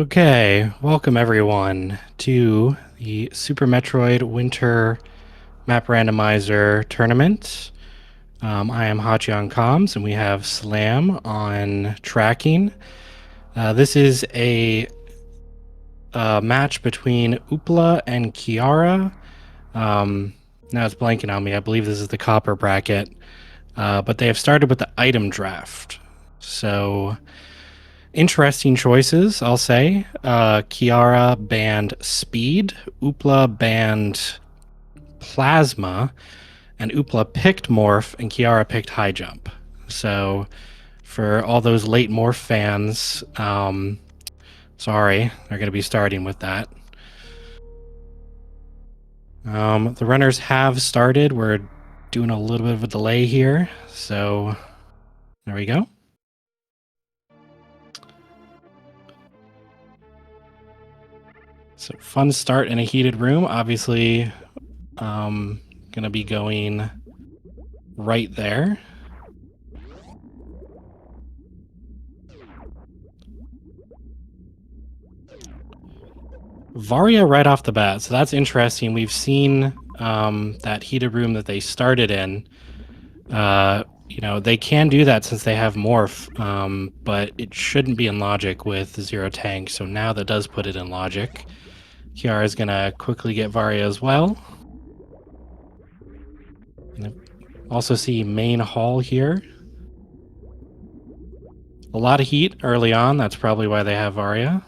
Okay, welcome everyone to the Super Metroid Winter Map Randomizer Tournament. I am Hachi on comms, and we have Slam on tracking. This is a match between Oopla and Kiara. Now it's blanking on me. I believe this is the copper bracket, but they have started with the item draft. So interesting choices, I'll say. Kiara banned Speed, Oopla banned Plasma, and Oopla picked Morph, and Kiara picked High Jump. So, for all those late Morph fans, sorry, they're going to be starting with that. The runners have started. We're doing a little bit of a delay here, so there we go. So fun start in a heated room. Obviously, gonna be going right there. Varia right off the bat, so that's interesting. We've seen that heated room that they started in. They can do that since they have Morph, but it shouldn't be in Logic with Zero Tank, so now that does put it in Logic. Kiara is going to quickly get Varia as well. Also see main hall here. A lot of heat early on, that's probably why they have Varia.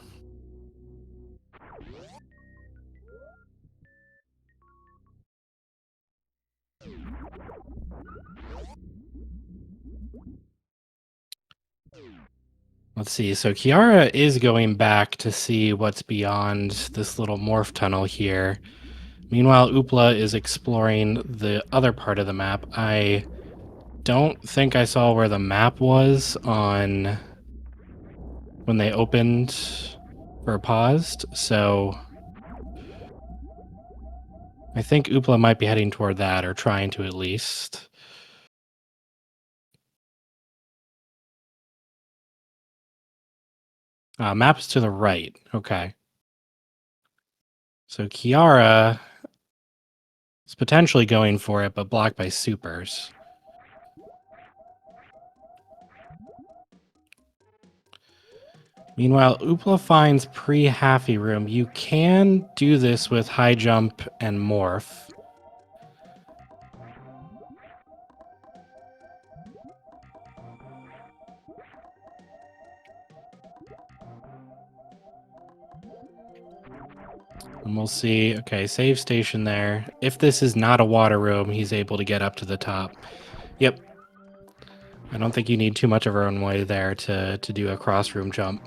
Let's see. So Kiara is going back to see what's beyond this little morph tunnel here. Meanwhile, Oopla is exploring the other part of the map. I don't think I saw where the map was on when they opened or paused, so I think Oopla might be heading toward that, or trying to at least. Map's to the right. Okay. So Kiara is potentially going for it, but blocked by supers. Meanwhile, Oopla finds pre-Happy Room. You can do this with High Jump and Morph. And we'll see. Okay, save station there. If this is not a water room, he's able to get up to the top. Yep. I don't think you need too much of a runway there to do a cross room jump.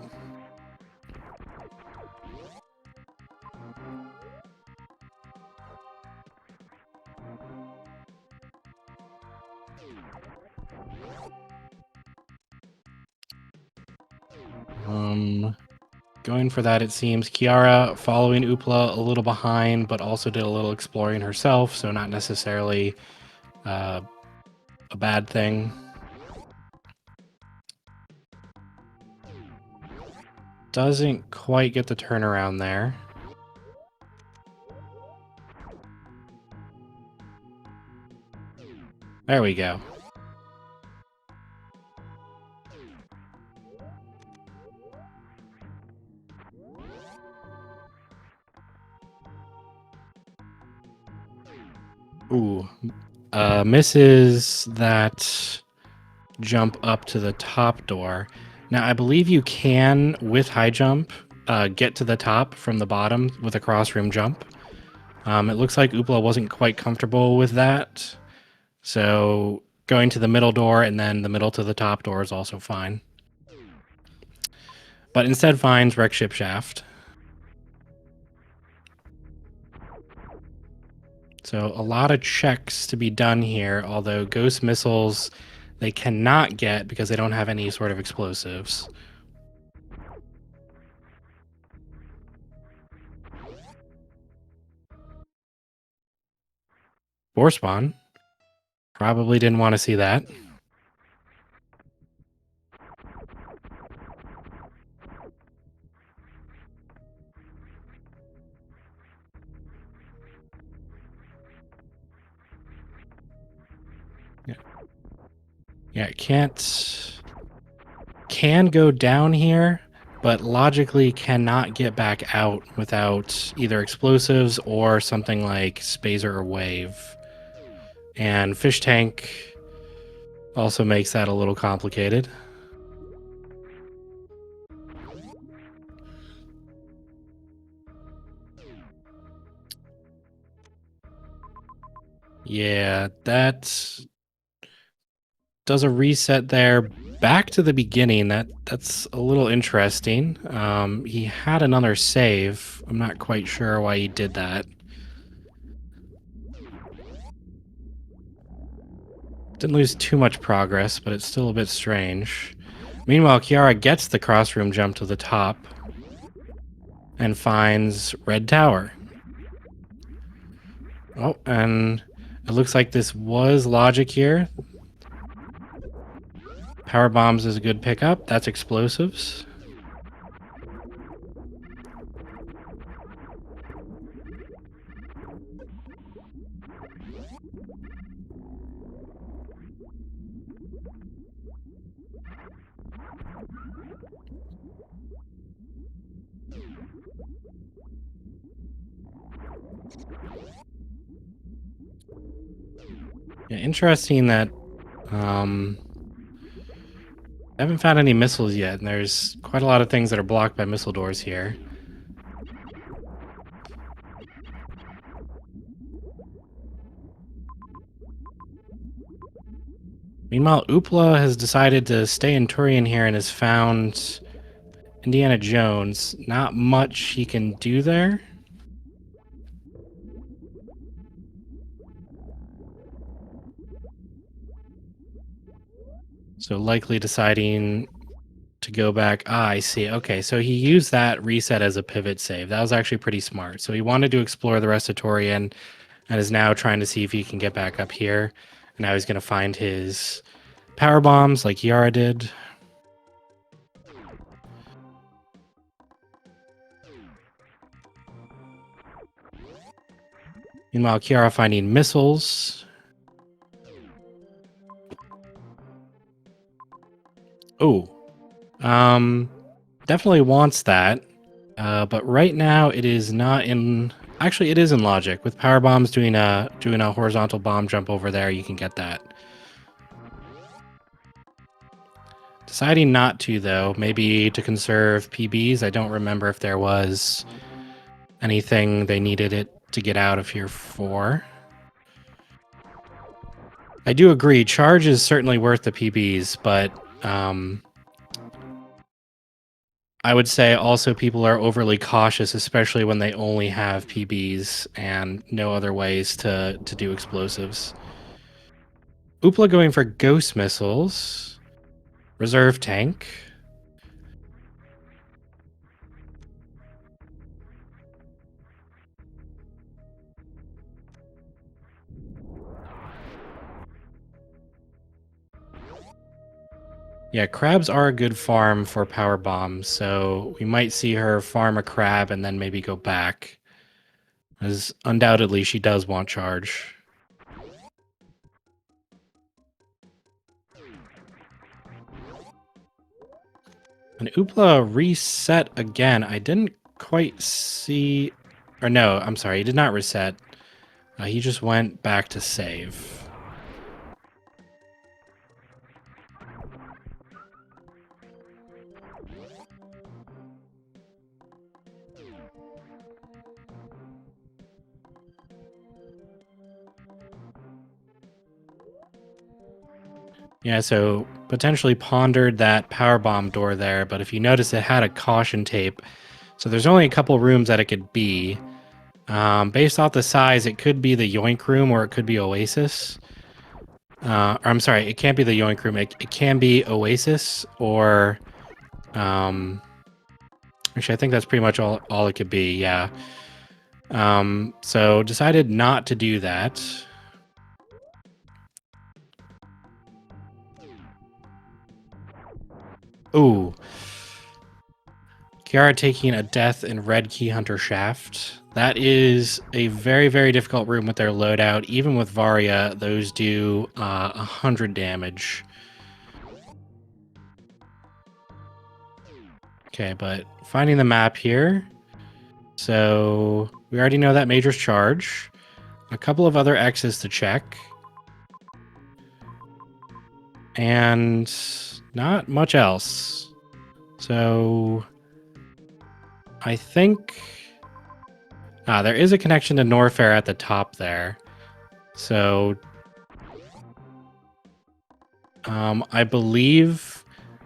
Going for that, it seems. Kiara following Oopla a little behind, but also did a little exploring herself, so not necessarily a bad thing. Doesn't quite get the turnaround there. There we go. Ooh. Misses that jump up to the top door. Now, I believe you can, with high jump, get to the top from the bottom with a cross room jump. It looks like Oopla wasn't quite comfortable with that. So going to the middle door and then the middle to the top door is also fine. But instead finds Wreck Ship Shaft. So a lot of checks to be done here, although Ghost Missiles they cannot get because they don't have any sort of explosives. Or spawn. Probably didn't want to see that. Yeah, it can go down here, but logically cannot get back out without either explosives or something like Spazer or Wave. And Fish Tank also makes that a little complicated. Yeah, that does a reset there back to the beginning. That's a little interesting. He had another save. I'm not quite sure why he did that. Didn't lose too much progress, but it's still a bit strange. Meanwhile, Kiara gets the crossroom jump to the top and finds Red Tower. Oh, and it looks like this was logic here. Power bombs is a good pickup. That's explosives. Yeah, interesting that I haven't found any missiles yet, and there's quite a lot of things that are blocked by missile doors here. Meanwhile, Oopla has decided to stay in Turian here and has found Indiana Jones. Not much he can do there. So likely deciding to go back. Ah, I see. Okay, so he used that reset as a pivot save. That was actually pretty smart. So he wanted to explore the rest of Torian and is now trying to see if he can get back up here. And now he's going to find his power bombs like Kiara did. Meanwhile, Kiara finding missiles. Oh, definitely wants that. But right now it is not in. Actually, it is in logic. With power bombs doing a horizontal bomb jump over there, you can get that. Deciding not to though, maybe to conserve PBs. I don't remember if there was anything they needed it to get out of here for. I do agree. Charge is certainly worth the PBs, but I would say also people are overly cautious, especially when they only have PBs and no other ways to do explosives. Oopla going for ghost missiles. Reserve tank. Yeah, crabs are a good farm for power bombs, so we might see her farm a crab and then maybe go back. As undoubtedly she does want charge. And Oopla reset again. I didn't quite see... Or no, I'm sorry, he did not reset. He just went back to save. Yeah, so potentially pondered that power bomb door there, but if you notice it had a caution tape, so there's only a couple rooms that it could be. Based off the size, it could be the Yoink room or it could be Oasis. Or I'm sorry, it can't be the Yoink room. It can be Oasis or... actually, I think that's pretty much all it could be, yeah. So decided not to do that. Ooh. Kiara taking a death in Red Key Hunter Shaft. That is a very, very difficult room with their loadout. Even with Varia, those do 100 damage. Okay, but finding the map here. So we already know that Major's charge. A couple of other X's to check. And not much else. So I think there is a connection to Norfair at the top there. So I believe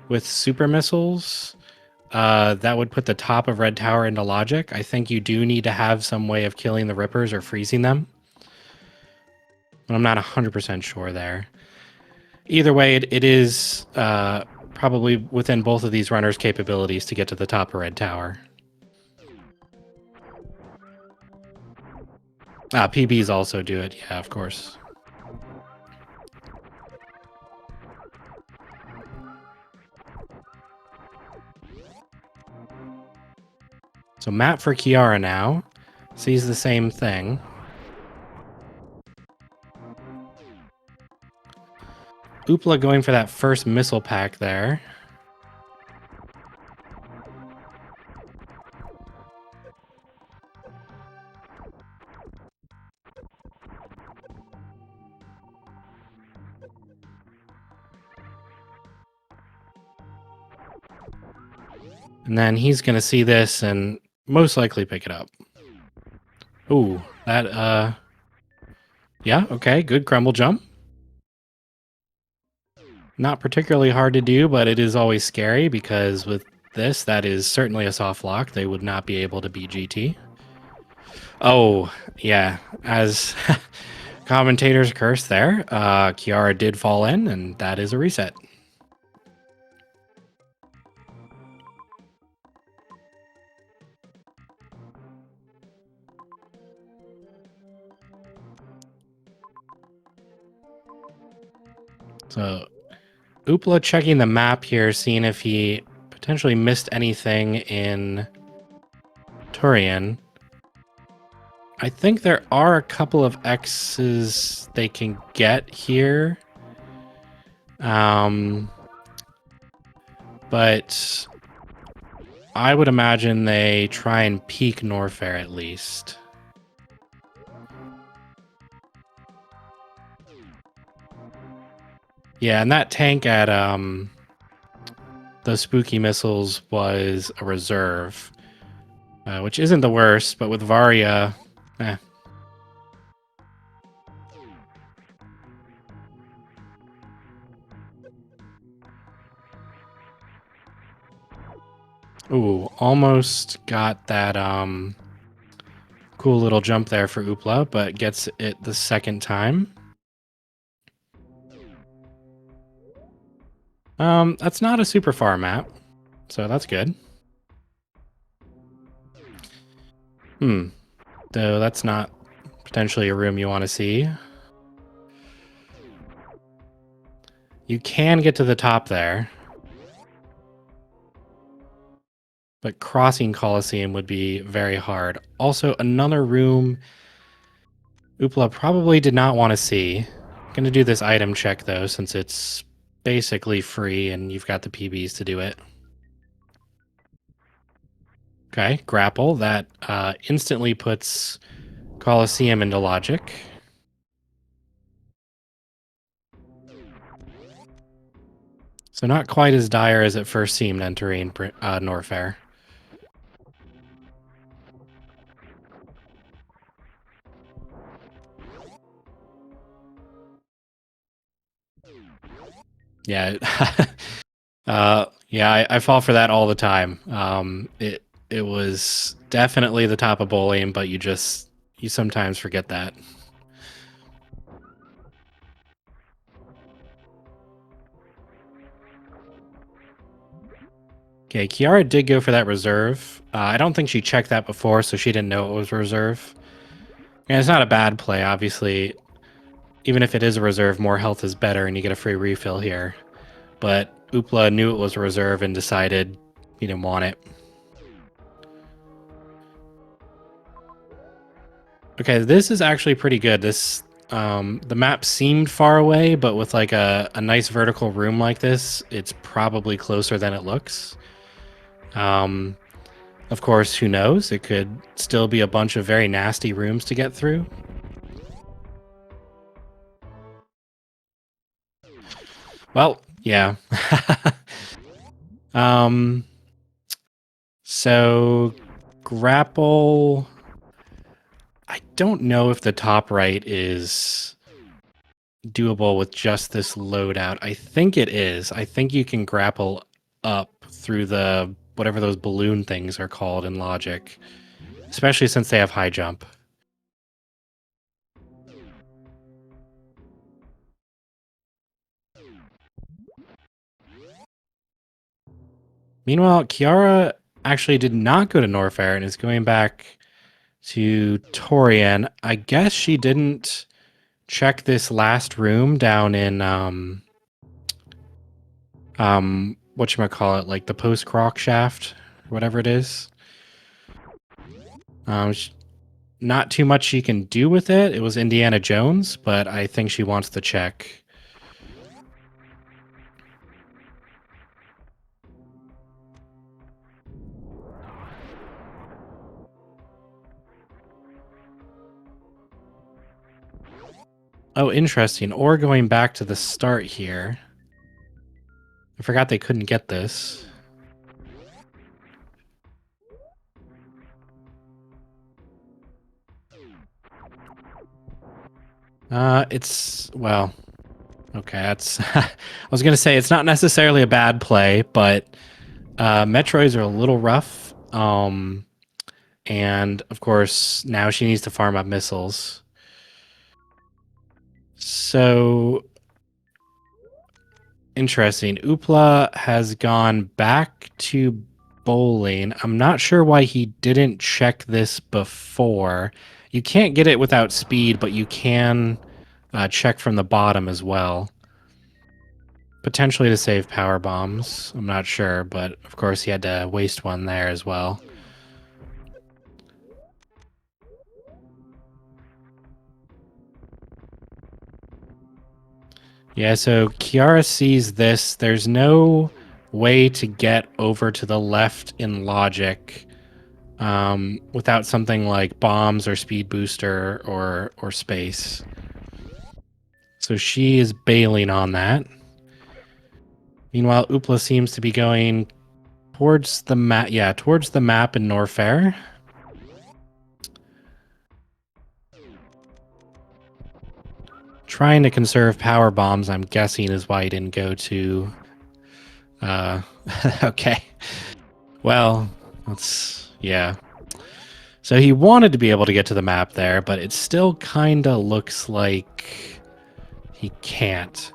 with super missiles, that would put the top of Red Tower into logic. I think you do need to have some way of killing the Rippers or freezing them. But I'm not 100% sure there. Either way, it is probably within both of these runners' capabilities to get to the top of Red Tower. PBs also do it, yeah, of course. So map for Kiara now. Sees the same thing. Oopla going for that first missile pack there. And then he's going to see this and most likely pick it up. Ooh, that, yeah, okay, good crumble jump. Not particularly hard to do, but it is always scary because with this, that is certainly a soft lock. They would not be able to beat GT. Oh, yeah, as commentators curse there, Kiara did fall in, and that is a reset. So Oopla checking the map here, seeing if he potentially missed anything in Turian. I think there are a couple of X's they can get here. But I would imagine they try and peek Norfair at least. Yeah, and that tank at those spooky missiles was a reserve, which isn't the worst, but with Varia, eh. Ooh, almost got that cool little jump there for Oopla, but gets it the second time. That's not a super far map, so that's good. Though that's not potentially a room you want to see. You can get to the top there, but crossing Coliseum would be very hard. Also, another room Oopla probably did not want to see. I'm going to do this item check, though, since it's basically free and you've got the PBs to do it. Okay, grapple. That instantly puts Coliseum into logic. So not quite as dire as it first seemed entering Norfair. Yeah. Yeah, I fall for that all the time. It was definitely the top of bowling, but you sometimes forget that. Okay, Kiara did go for that reserve. I don't think she checked that before, so she didn't know it was a reserve. And it's not a bad play, obviously. Even if it is a reserve, more health is better, and you get a free refill here. But Oopla knew it was a reserve and decided he didn't want it. Okay, this is actually pretty good. This the map seemed far away, but with like a nice vertical room like this, it's probably closer than it looks. Of course, who knows? It could still be a bunch of very nasty rooms to get through. Well, yeah. um, so grapple. I don't know if the top right is doable with just this loadout. I think it is. I think you can grapple up through the whatever those balloon things are called in Logic, especially since they have high jump. Meanwhile, Kiara actually did not go to Norfair and is going back to Torian. I guess she didn't check this last room down in whatchamacallit, like the post croc shaft, whatever it is. Not too much she can do with it. It was Indiana Jones, but I think she wants to check. Oh, interesting. Or going back to the start here. I forgot they couldn't get this. It's, well, okay, that's... I was going to say, it's not necessarily a bad play, but Metroids are a little rough. And, of course, now she needs to farm up missiles. So, interesting. Oopla has gone back to bowling. I'm not sure why he didn't check this before. You can't get it without speed, but you can check from the bottom as well. Potentially to save power bombs. I'm not sure, but of course he had to waste one there as well. Yeah, so Kiara sees this. There's no way to get over to the left in Logic without something like bombs or speed booster or space. So she is bailing on that. Meanwhile, Oopla seems to be going towards the map. Yeah, towards the map in Norfair. Trying to conserve power bombs, I'm guessing, is why he didn't go to. Okay. Well, that's yeah. So he wanted to be able to get to the map there, but it still kind of looks like he can't.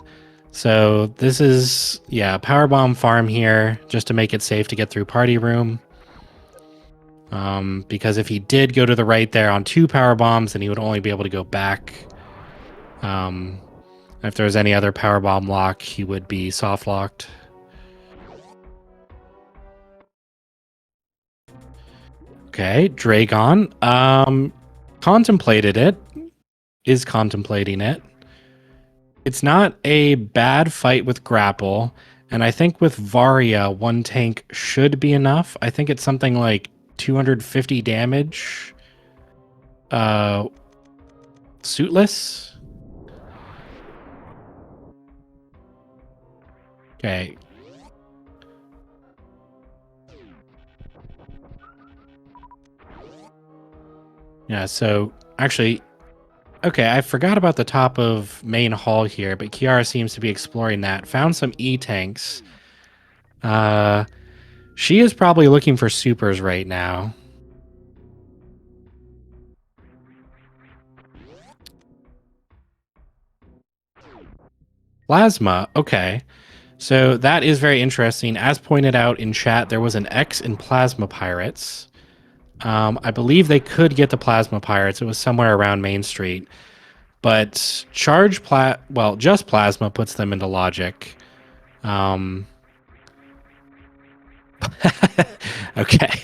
So this is, yeah, powerbomb farm here just to make it safe to get through party room. Because if he did go to the right there on 2 power bombs, then he would only be able to go back. If there was any other power bomb lock, he would be soft locked. Okay, Dragon. Contemplated it. Is contemplating it. It's not a bad fight with grapple, and I think with Varia, 1 tank should be enough. I think it's something like 250 damage. Suitless. Okay. Yeah, so actually, okay, I forgot about the top of main hall here, but Kiara seems to be exploring that. Found some E-tanks. She is probably looking for supers right now. Plasma, okay. So that is very interesting. As pointed out in chat, there was an X in Plasma Pirates. I believe they could get the Plasma Pirates. It was somewhere around Main Street. But just Plasma puts them into Logic. Okay.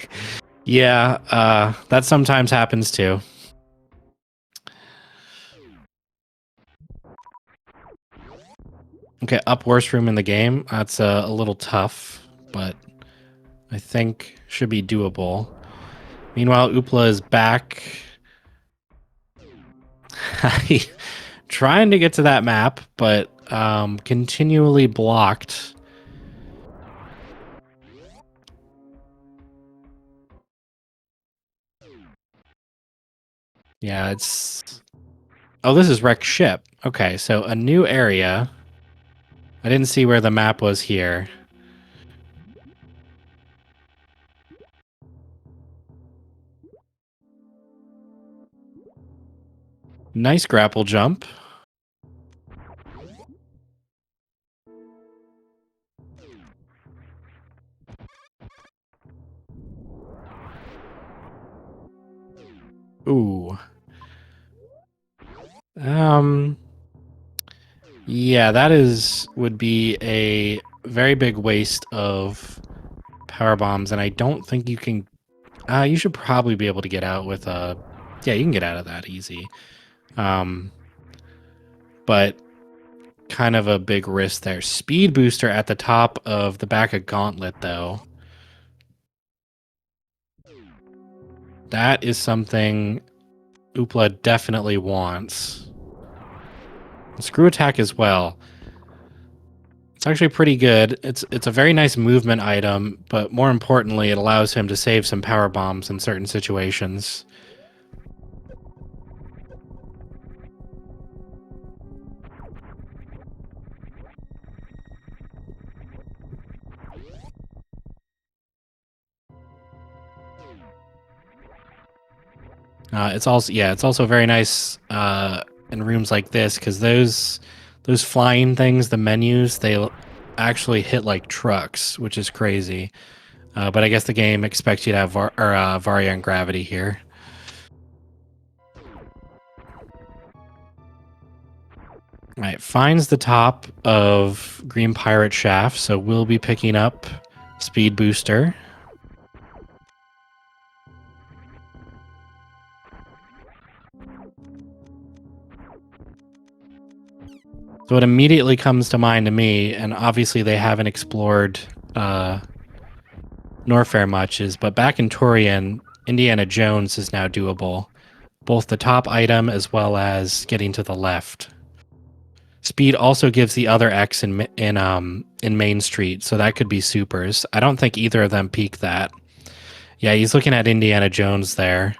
Yeah, that sometimes happens too. Okay, up worst room in the game. That's a little tough, but I think should be doable. Meanwhile, Oopla is back. Trying to get to that map, but continually blocked. Yeah, it's... Oh, this is wrecked ship. Okay, so a new area. I didn't see where the map was here. Nice grapple jump. Ooh. Yeah, that would be a very big waste of power bombs, and I don't think you can... you should probably be able to get out with a... Yeah, you can get out of that easy. But kind of a big risk there. Speed booster at the top of the back of Gauntlet, though. That is something Oopla definitely wants. Screw attack as well. It's actually pretty good. It's a very nice movement item, but more importantly, it allows him to save some power bombs in certain situations. It's also very nice in rooms like this because those flying things, the menus, they actually hit like trucks, which is crazy. But I guess the game expects you to have Varia and Gravity here. All right, finds the top of Green Pirate Shaft, so we'll be picking up Speed Booster. So what immediately comes to mind to me, and obviously they haven't explored Norfair much, but back in Torian, Indiana Jones is now doable. Both the top item as well as getting to the left. Speed also gives the other X in Main Street, so that could be supers. I don't think either of them peak that. Yeah, he's looking at Indiana Jones there.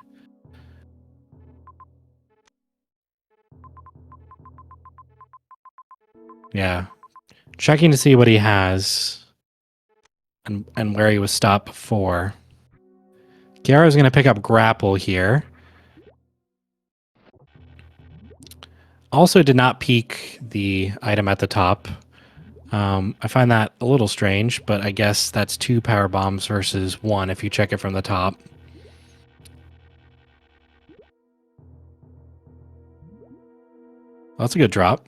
Yeah. Checking to see what he has and where he was stopped before. Kiara's going to pick up Grapple here. Also did not peak the item at the top. I find that a little strange, but I guess that's 2 power bombs versus 1 if you check it from the top. Well, that's a good drop.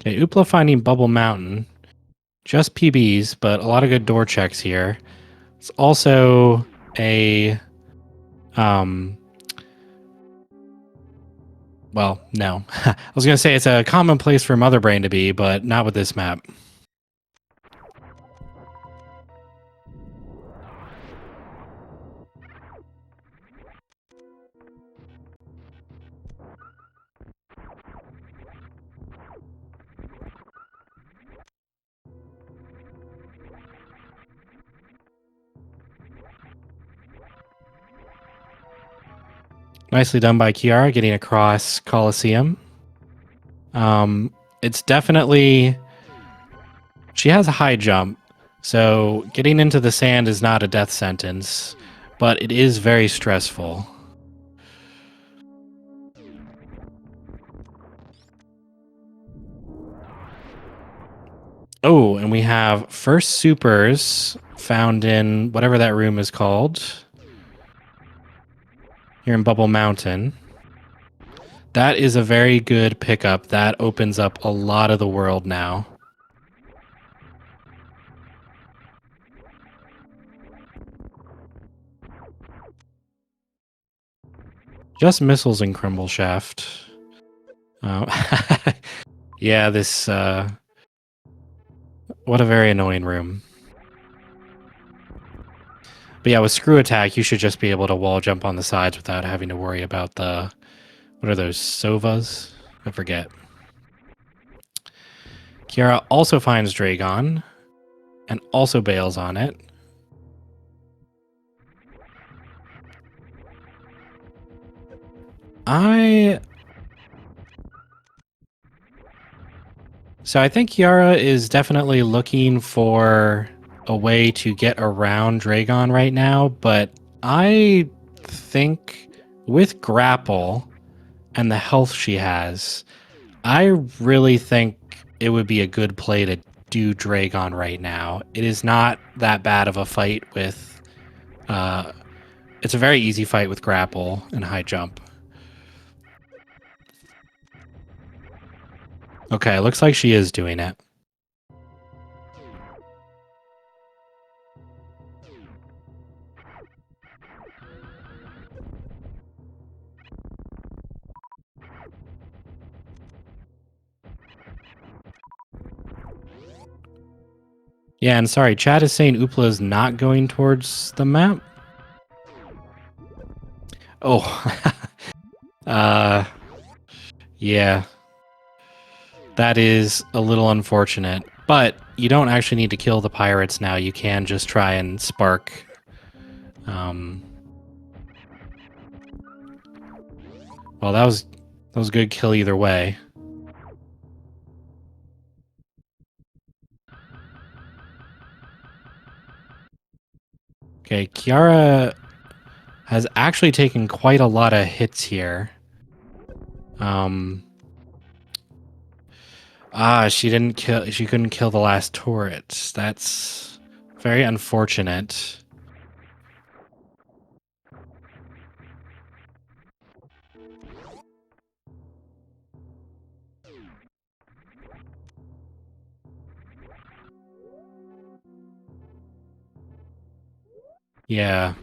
Okay, Oopla finding Bubble Mountain. Just PBs, but a lot of good door checks here. It's also a... well, no. I was going to say it's a common place for Mother Brain to be, but not with this map. Nicely done by Kiara, getting across Coliseum. It's definitely... She has a high jump, so getting into the sand is not a death sentence, but it is very stressful. Oh, and we have first supers found in whatever that room is called. Here in Bubble Mountain. That is a very good pickup. That opens up a lot of the world now. Just missiles and crumble shaft. Yeah, this what a very annoying room. But yeah, with screw attack, you should just be able to wall jump on the sides without having to worry about the, what are those, Sovas? I forget. Kiara also finds Dragon and also bails on it. So I think Kiara is definitely looking for a way to get around Dragon right now, but I think with grapple and the health she has, I really think it would be a good play to do Dragon right now. It is not that bad of a fight with it's a very easy fight with grapple and high jump. Okay, looks like she is doing it. Yeah, and sorry, chat is saying Oopla is not going towards the map. Oh, yeah, that is a little unfortunate. But you don't actually need to kill the pirates now. You can just try and spark. Well, that was a good kill either way. Okay, Kiara has actually taken quite a lot of hits here. She couldn't kill the last turret. That's very unfortunate. Yeah.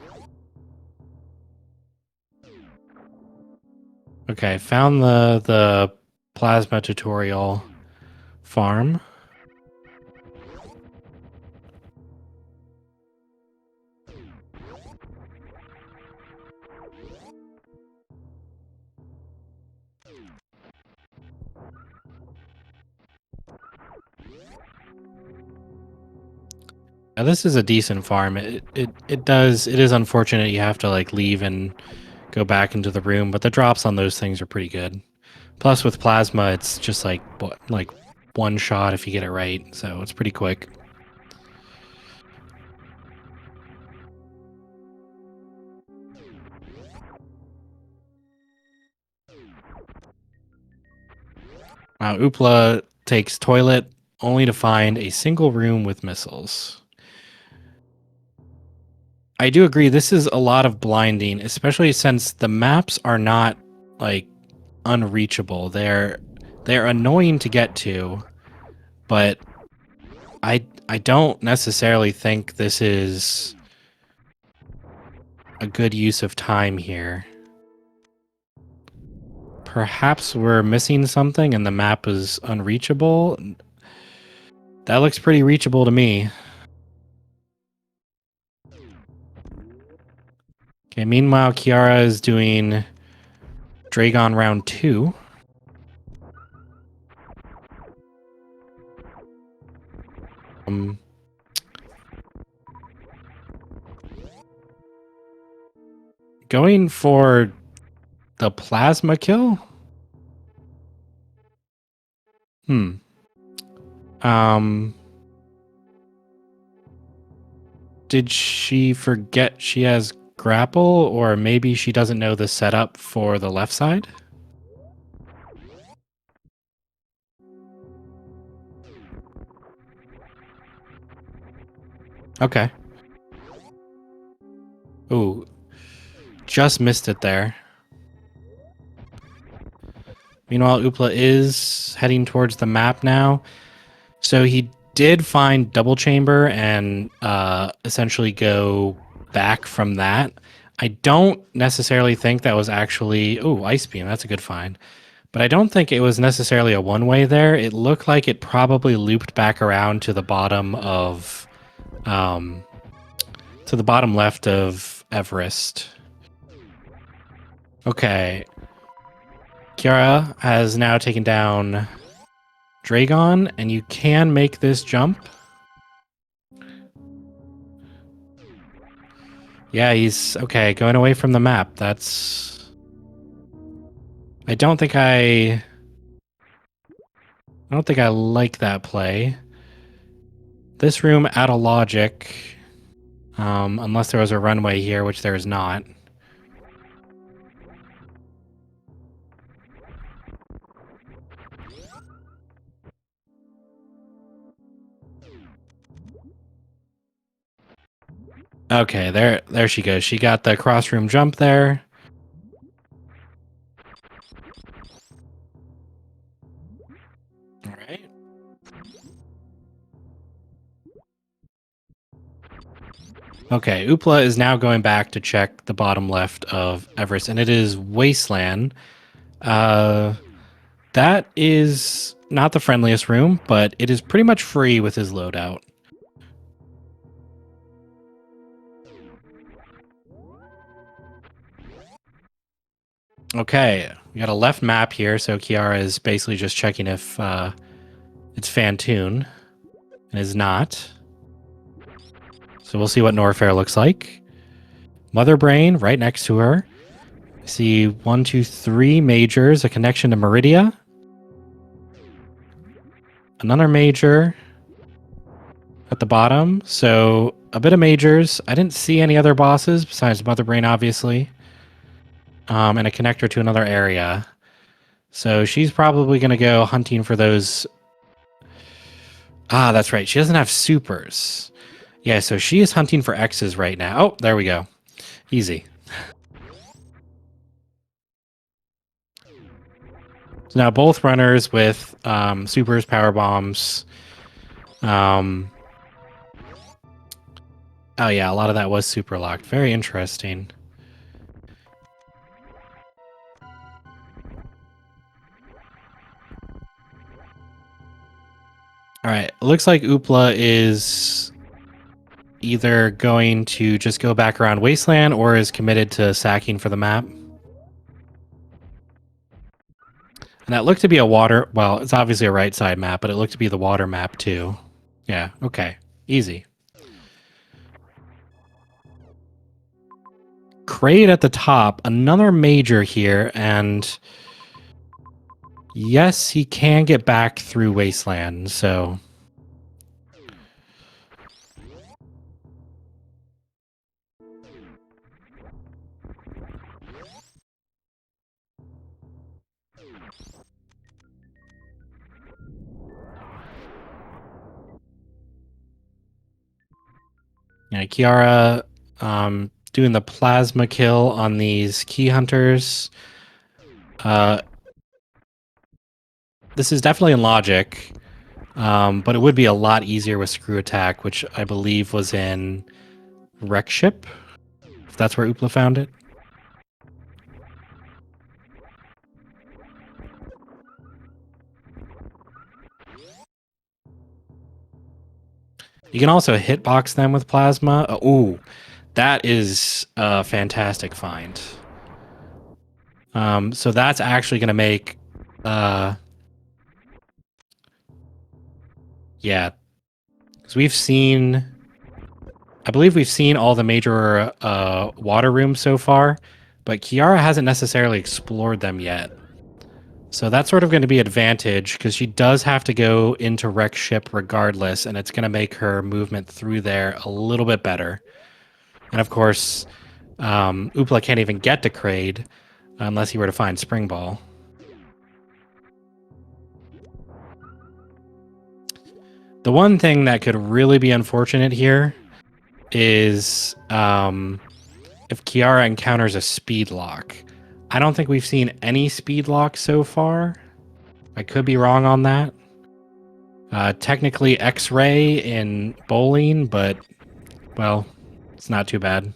Okay, found the plasma tutorial farm. Now, this is a decent farm. It is unfortunate you have to like leave and go back into the room, but the drops on those things are pretty good. Plus with plasma, it's just like one shot if you get it right, so it's pretty quick. Oopla takes toilet only to find a single room with missiles. I do agree this is a lot of blinding, especially since the maps are not like unreachable. They're annoying to get to, but I don't necessarily think this is a good use of time here. Perhaps we're missing something and the map is unreachable. That looks pretty reachable to me. Okay, meanwhile, Kiara is doing Dragon round 2. Going for the plasma kill? Did she forget she has grapple, or maybe she doesn't know the setup for the left side? Okay. Ooh. Just missed it there. Meanwhile, Oopla is heading towards the map now. So he did find double chamber and essentially go back from that. I don't necessarily think that was actually... Oh, Ice Beam. That's a good find. But I don't think it was necessarily a one-way there. It looked like it probably looped back around to the bottom of... to the bottom left of Everest. Okay. Kiara has now taken down Dragon, and you can make this jump. Yeah, he's... Okay, going away from the map. That's... I don't think I like that play. This room out of logic. Unless there was a runway here, which there is not. Okay, there she goes. She got the cross room jump there. All right. Okay, Oopla is now going back to check the bottom left of Everest, and it is Wasteland. That is not the friendliest room, but it is pretty much free with his loadout. Okay, we got a left map here, so Kiara is basically just checking if it's Fantoon. It is not. So we'll see what Norfair looks like. Mother Brain right next to her. I see 1, 2, 3 majors, a connection to Meridia. Another major at the bottom. So a bit of majors. I didn't see any other bosses besides Mother Brain, obviously. And a connector to another area. So she's probably going to go hunting for those. Ah, that's right. She doesn't have supers. Yeah, so she is hunting for X's right now. Oh, there we go. Easy. So now both runners with supers, power bombs. Oh yeah, a lot of that was super locked. Very interesting. All right, it looks like Oopla is either going to just go back around Wasteland or is committed to sacking for the map. And that looked to be a water... Well, it's obviously a right side map, but it looked to be the water map too. Yeah, okay. Easy. Crate at the top. Another major here, and... Yes, he can get back through Wasteland, so... Yeah, Kiara doing the plasma kill on these key hunters. This is definitely in logic, but it would be a lot easier with screw attack, which I believe was in Wreck Ship, if that's where Oopla found it. You can also hitbox them with plasma. Ooh, that is a fantastic find. So that's actually going to make... yeah. Because we've seen... I believe we've seen all the major water rooms so far, but Kiara hasn't necessarily explored them yet. So that's sort of going to be advantage, because she does have to go into Wreck Ship regardless, and it's going to make her movement through there a little bit better. And of course, Oopla can't even get to Kraid unless he were to find Spring Ball. The one thing that could really be unfortunate here is if Kiara encounters a speed lock. I don't think we've seen any speed lock so far. I could be wrong on that. Technically X-ray in bowling, but, well, it's not too bad.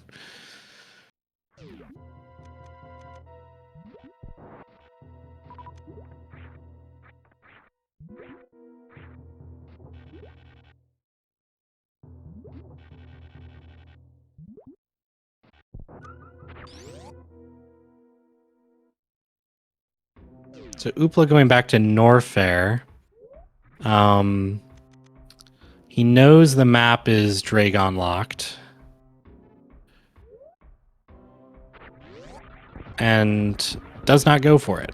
So Oopla going back to Norfair. He knows the map is Dragon locked. And does not go for it.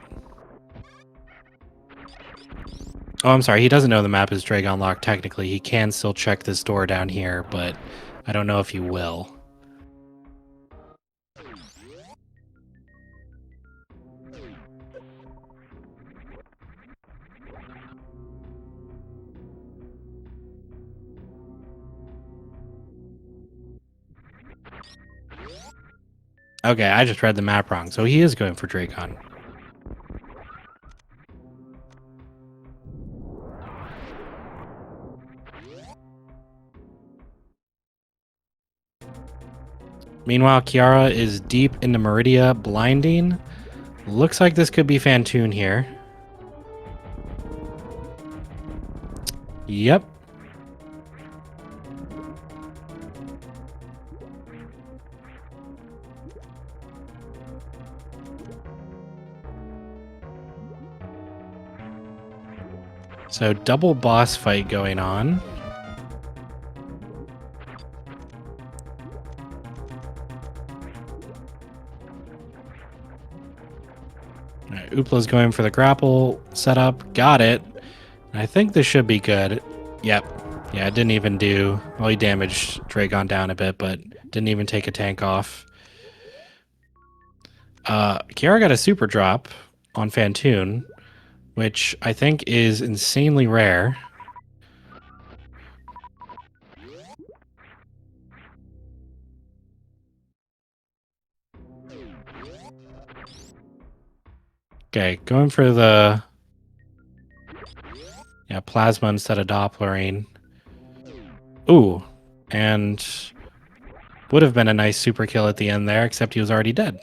Oh, I'm sorry. He doesn't know the map is Dragon locked technically. He can still check this door down here, but I don't know if he will. Okay, I just read the map wrong. So he is going for Dracon. Meanwhile, Kiara is deep into Meridia, blinding. Looks like this could be Fantoon here. Yep. So double boss fight going on. Right, Oopla's going for the grapple setup. Got it. I think this should be good. Yep. Yeah, it didn't even do... Well, he damaged Dragon down a bit, but didn't even take a tank off. Kiara got a super drop on Fantoon, which I think is insanely rare. Okay, going for the... Yeah, plasma instead of Dopplerine. Ooh, and would have been a nice super kill at the end there, except he was already dead.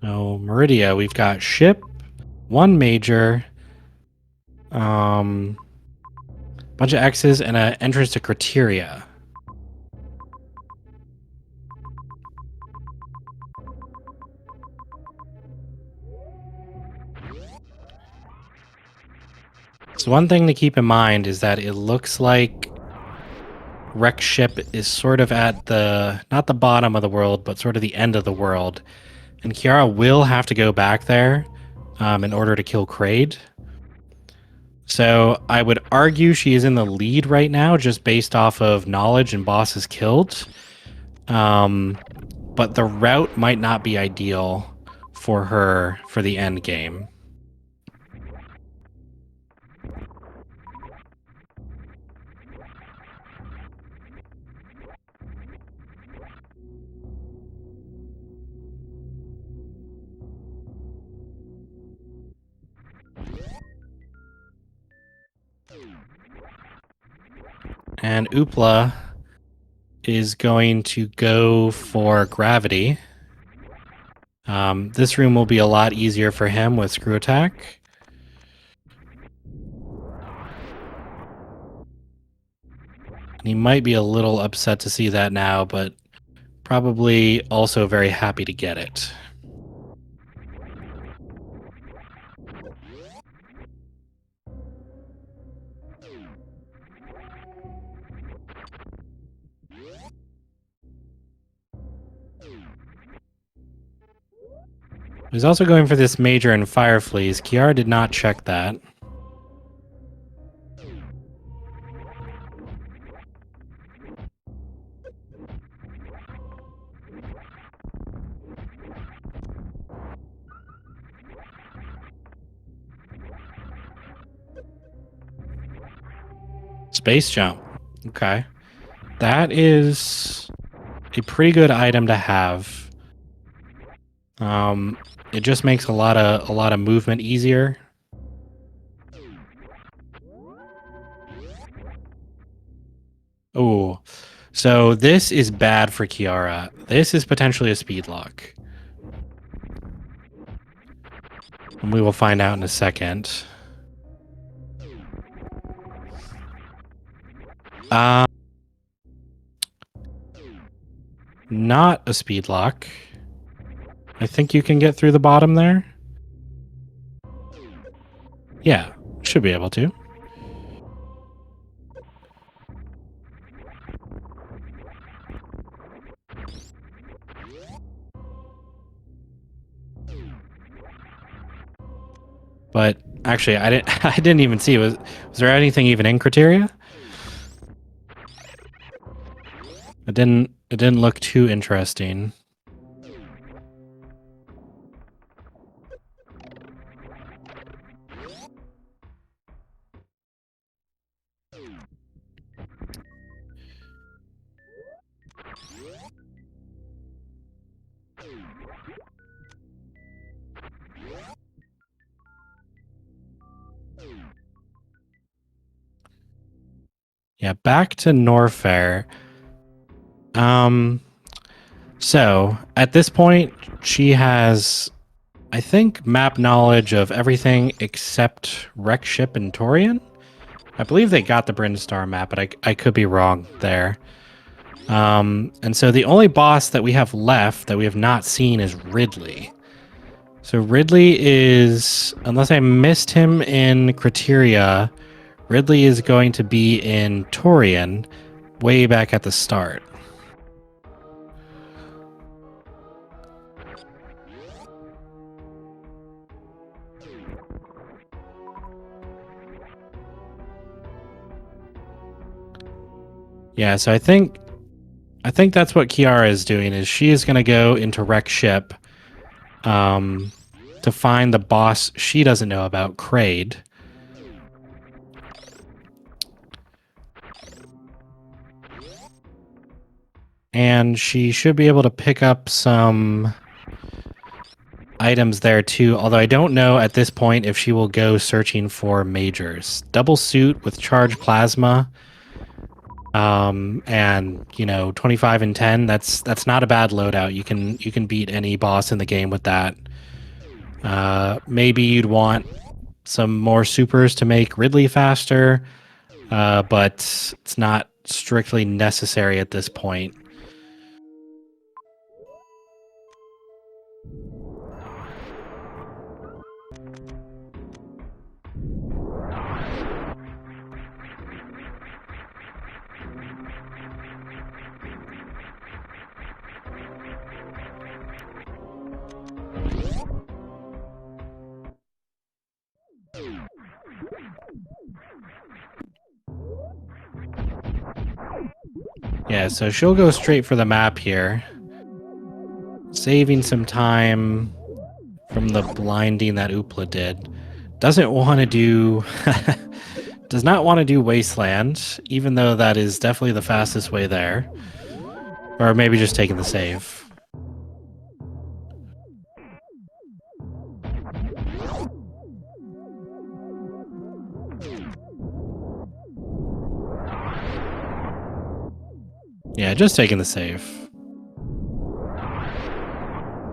Oh, Meridia, we've got ship, one major, bunch of X's, and an entrance to Criteria. So one thing to keep in mind is that it looks like Wreck Ship is sort of at the, not the bottom of the world, but sort of the end of the world. And Kiara will have to go back there in order to kill Kraid. So I would argue she is in the lead right now, just based off of knowledge and bosses killed. But the route might not be ideal for her for the end game. And Oopla is going to go for Gravity. This room will be a lot easier for him with Screw Attack. He might be a little upset to see that now, but probably also very happy to get it. He's also going for this major and Fire Fleas. Kiara did not check that. Space Jump. Okay. That is a pretty good item to have. It just makes a lot of movement easier. Oh, so this is bad for Kiara. This is potentially a speed lock. And we will find out in a second. Not a speed lock. I think you can get through the bottom there. Yeah, should be able to. But actually, I didn't even see. Was there anything even in criteria? It didn't look too interesting. Yeah, back to Norfair. So at this point, she has, I think, map knowledge of everything except Wreck Ship and Torian. I believe they got the Brinstar map, but I could be wrong there. And so the only boss that we have left that we have not seen is Ridley. So Ridley is, unless I missed him in Criteria, Ridley is going to be in Torian way back at the start. Yeah, so I think that's what Kiara is doing. Is she is going to go into Wreck Ship, to find the boss she doesn't know about, Kraid. And she should be able to pick up some items there too, although I don't know at this point if she will go searching for majors. Double suit with charged plasma, and 25 and 10, that's not a bad loadout. You can beat any boss in the game with that. Maybe you'd want some more supers to make Ridley faster, but it's not strictly necessary at this point. Yeah, so she'll go straight for the map here, saving some time from the blinding that Oopla did. Doesn't want to do does not want to do Wasteland, even though that is definitely the fastest way there. Or maybe just taking the save. Yeah, just taking the save.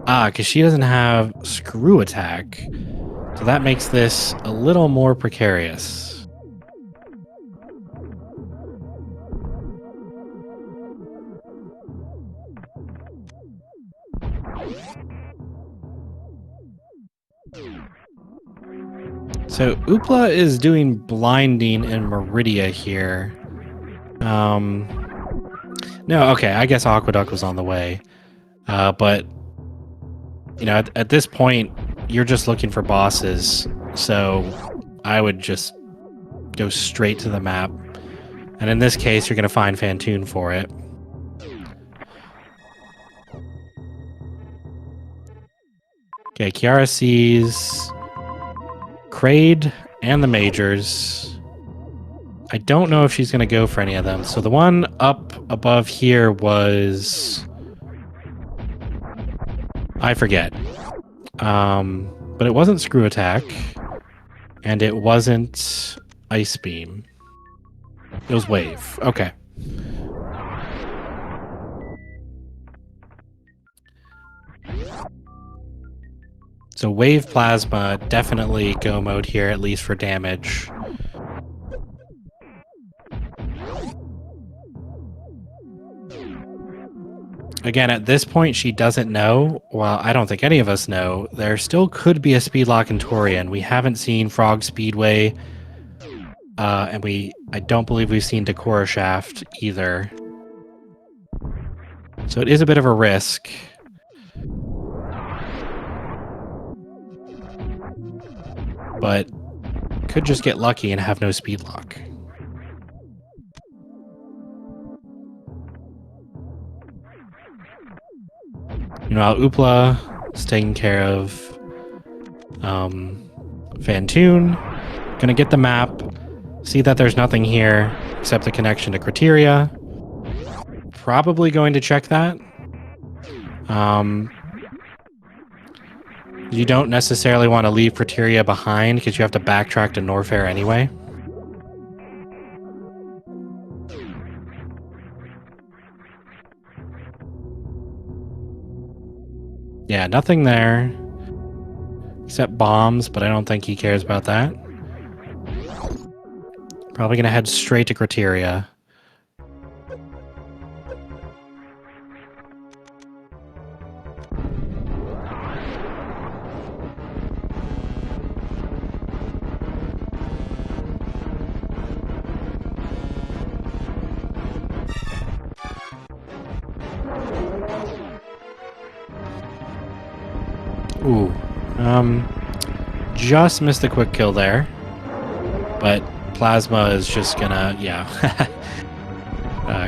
Because she doesn't have screw attack. So that makes this a little more precarious. So Oopla is doing blinding in Meridia here. No, okay, I guess Aqueduct was on the way. But, at this point, you're just looking for bosses. So I would just go straight to the map. And in this case, you're going to find Fantoon for it. Okay, Kiara sees Kraid and the majors. I don't know if she's going to go for any of them. So the one up above here was I forget. But it wasn't Screw Attack, and it wasn't Ice Beam. It was Wave. Okay. So Wave Plasma, definitely go mode here, at least for damage. Again, at this point, she doesn't know. Well, I don't think any of us know. There still could be a Speedlock in Torian. We haven't seen Frog Speedway, and I don't believe we've seen Decora Shaft either. So it is a bit of a risk. But could just get lucky and have no Speedlock. Meanwhile, Oopla is taking care of Fantoon. Gonna get the map, see that there's nothing here except the connection to Criteria. Probably going to check that. You don't necessarily want to leave Criteria behind because you have to backtrack to Norfair anyway. Yeah, nothing there. Except bombs, but I don't think he cares about that. Probably gonna head straight to Criteria. Ooh. Just missed the quick kill there. But Plasma is just gonna, yeah.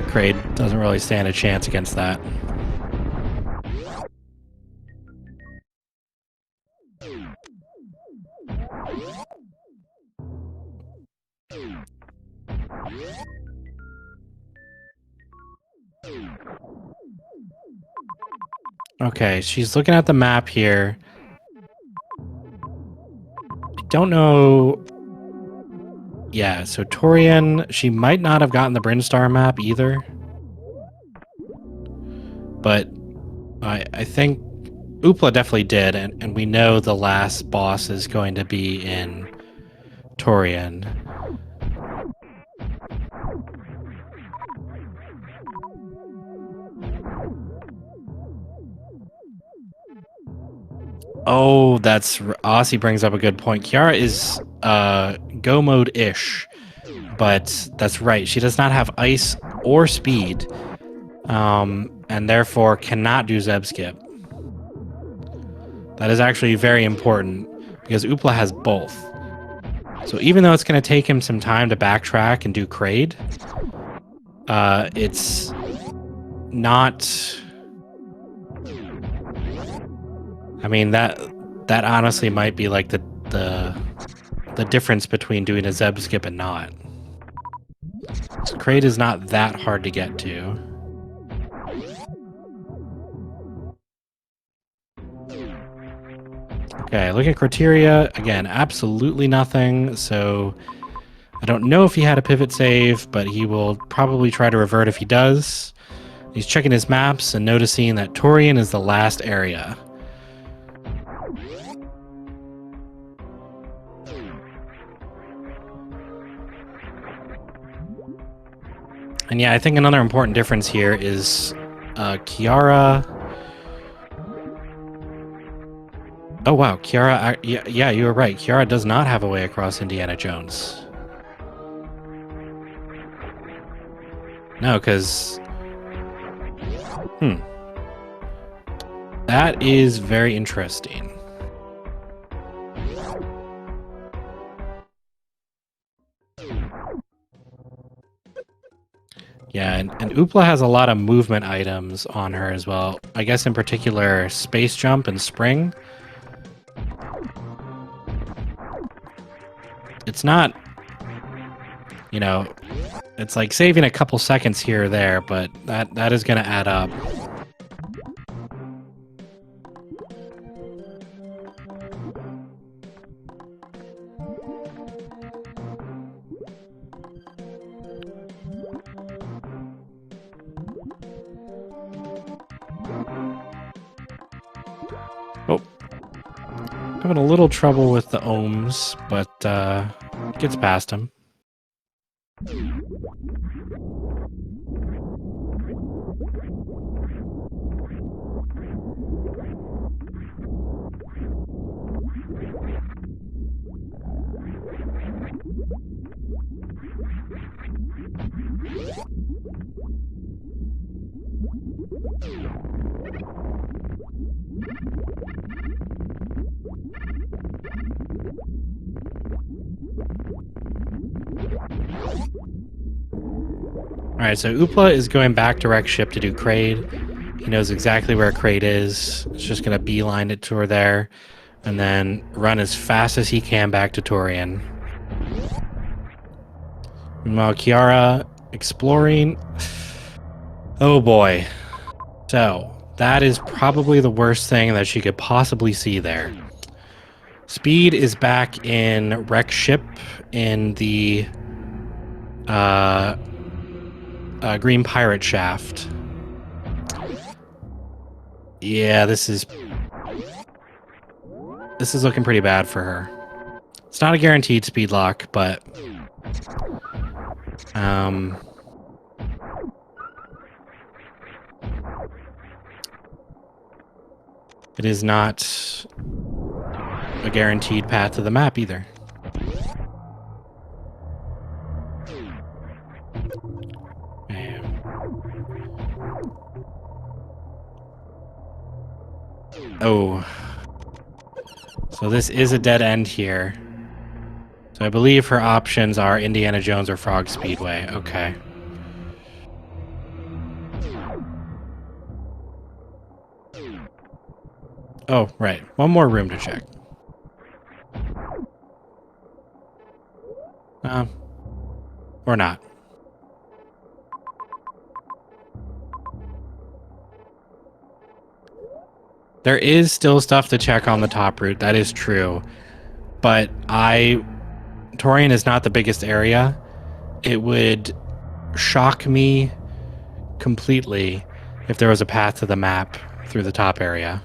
Kraid doesn't really stand a chance against that. Okay, she's looking at the map here. I don't know. Yeah, so Torian, she might not have gotten the Brinstar map either. But I think Oopla definitely did, and we know the last boss is going to be in Torian. Oh, that's Aussie brings up a good point. Kiara is go mode-ish, but that's right. She does not have ice or speed, and therefore cannot do Zeb Skip. That is actually very important because Oopla has both. So even though it's going to take him some time to backtrack and do Kraid, it's not... I mean, that honestly might be like the difference between doing a Zeb Skip and not. So Kraid is not that hard to get to. Okay, look at Criteria. Again, absolutely nothing. So I don't know if he had a pivot save, but he will probably try to revert if he does. He's checking his maps and noticing that Torian is the last area. And yeah, I think another important difference here is Kiara. Oh wow, Kiara, yeah, you were right. Kiara does not have a way across Indiana Jones. No, because... That is very interesting. Yeah, and Oopla has a lot of movement items on her as well. I guess in particular, Space Jump and Spring. It's not, you know, it's like saving a couple seconds here or there, but that is going to add up. Oh, having a little trouble with the ohms, but gets past him. Alright, so Oopla is going back to Wreck Ship to do Kraid. He knows exactly where Kraid is. It's just going to beeline it toward there, and then run as fast as he can back to Torian. Meanwhile, Kiara exploring. Oh boy. So, that is probably the worst thing that she could possibly see there. Speed is back in Wreck Ship in the Green Pirate Shaft. Yeah, this is looking pretty bad for her. It's not a guaranteed speed lock, but it is not a guaranteed path to the map either. Oh. So this is a dead end here. So I believe her options are Indiana Jones or Frog Speedway. Okay. Oh, right. One more room to check. Or not. There is still stuff to check on the top route. That is true. But Torian is not the biggest area. It would shock me completely if there was a path to the map through the top area.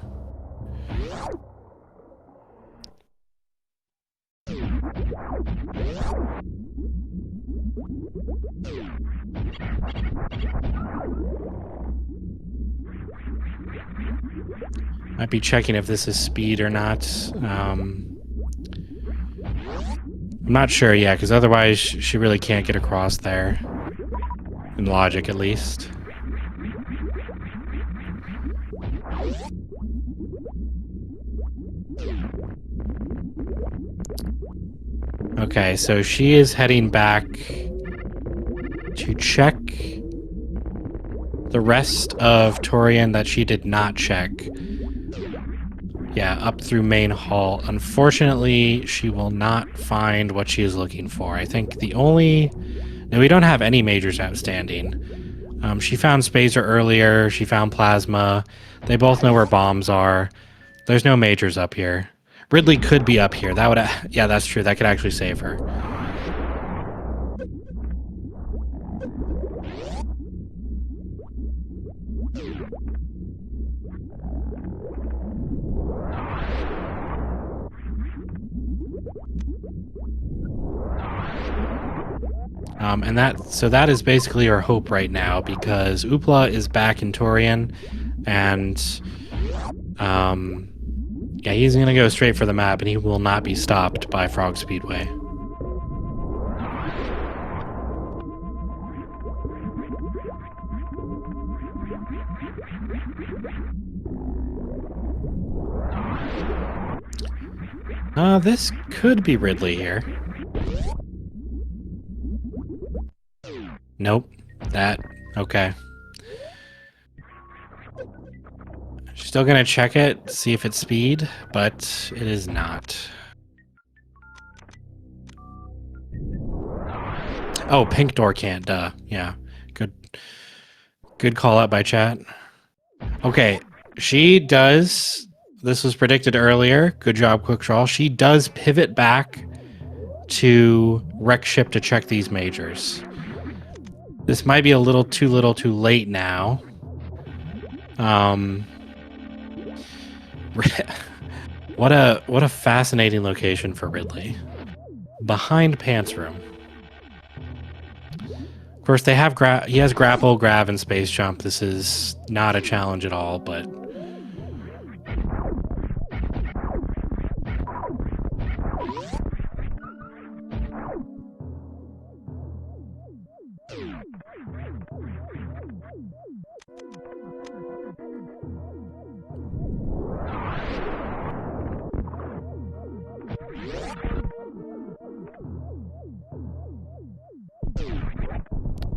Might be checking if this is speed or not. I'm not sure yet, because otherwise she really can't get across there. In logic, at least. Okay, so she is heading back to check the rest of Torian that she did not check. Yeah, up through main hall. Unfortunately, she will not find what she is looking for. I think the only... No, we don't have any majors outstanding. She found Spacer earlier. She found Plasma. They both know where bombs are. There's no majors up here. Ridley could be up here. That would... Yeah, that's true. That could actually save her. And that is basically our hope right now, because Oopla is back in Torian, and yeah, he's gonna go straight for the map, and he will not be stopped by Frog Speedway. This could be Ridley here. Nope. Okay. She's still gonna check it, see if it's speed, but it is not. Oh, pink door can't, duh. Yeah. Good call out by chat. Okay, she does... This was predicted earlier. Good job, Quickdraw. She does pivot back to Wreck Ship to check these majors. This might be a little too late now. What a fascinating location for Ridley. Behind Pants Room. Of course, they have he has grapple, grab, and space jump. This is not a challenge at all, but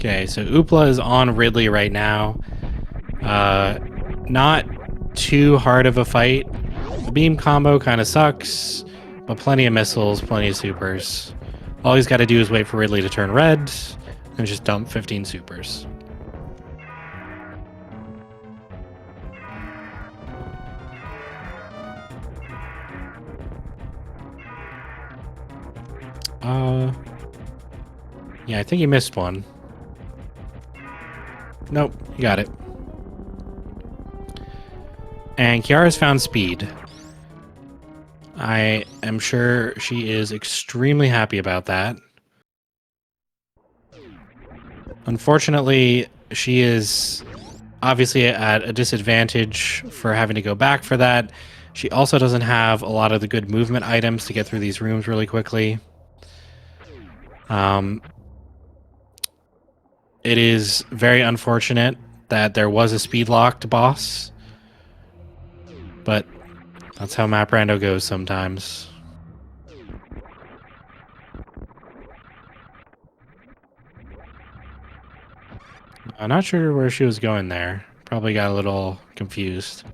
okay, so Oopla is on Ridley right now. Not too hard of a fight. The beam combo kind of sucks, but plenty of missiles, plenty of supers. All he's got to do is wait for Ridley to turn red and just dump 15 supers. Yeah, I think he missed one. Nope, you got it. And Kiara's found speed. I am sure she is extremely happy about that. Unfortunately, she is obviously at a disadvantage for having to go back for that. She also doesn't have a lot of the good movement items to get through these rooms really quickly. It is very unfortunate that there was a speed-locked boss, but that's how Map Rando goes sometimes. I'm not sure where she was going there. Probably got a little confused.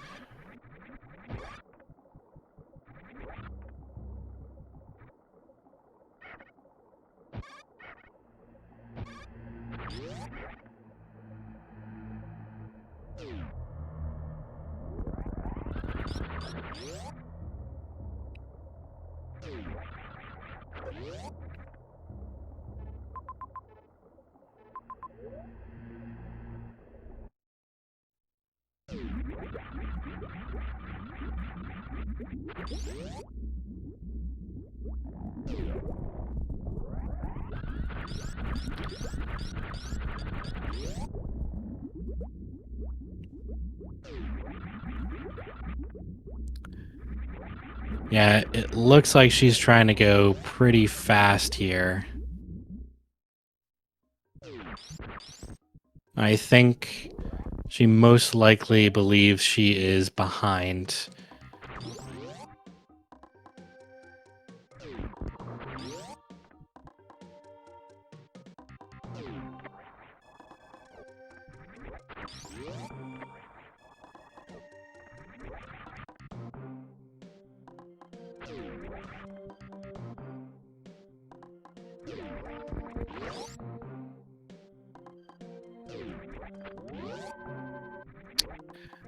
Yeah, it looks like she's trying to go pretty fast here. I think she most likely believes she is behind.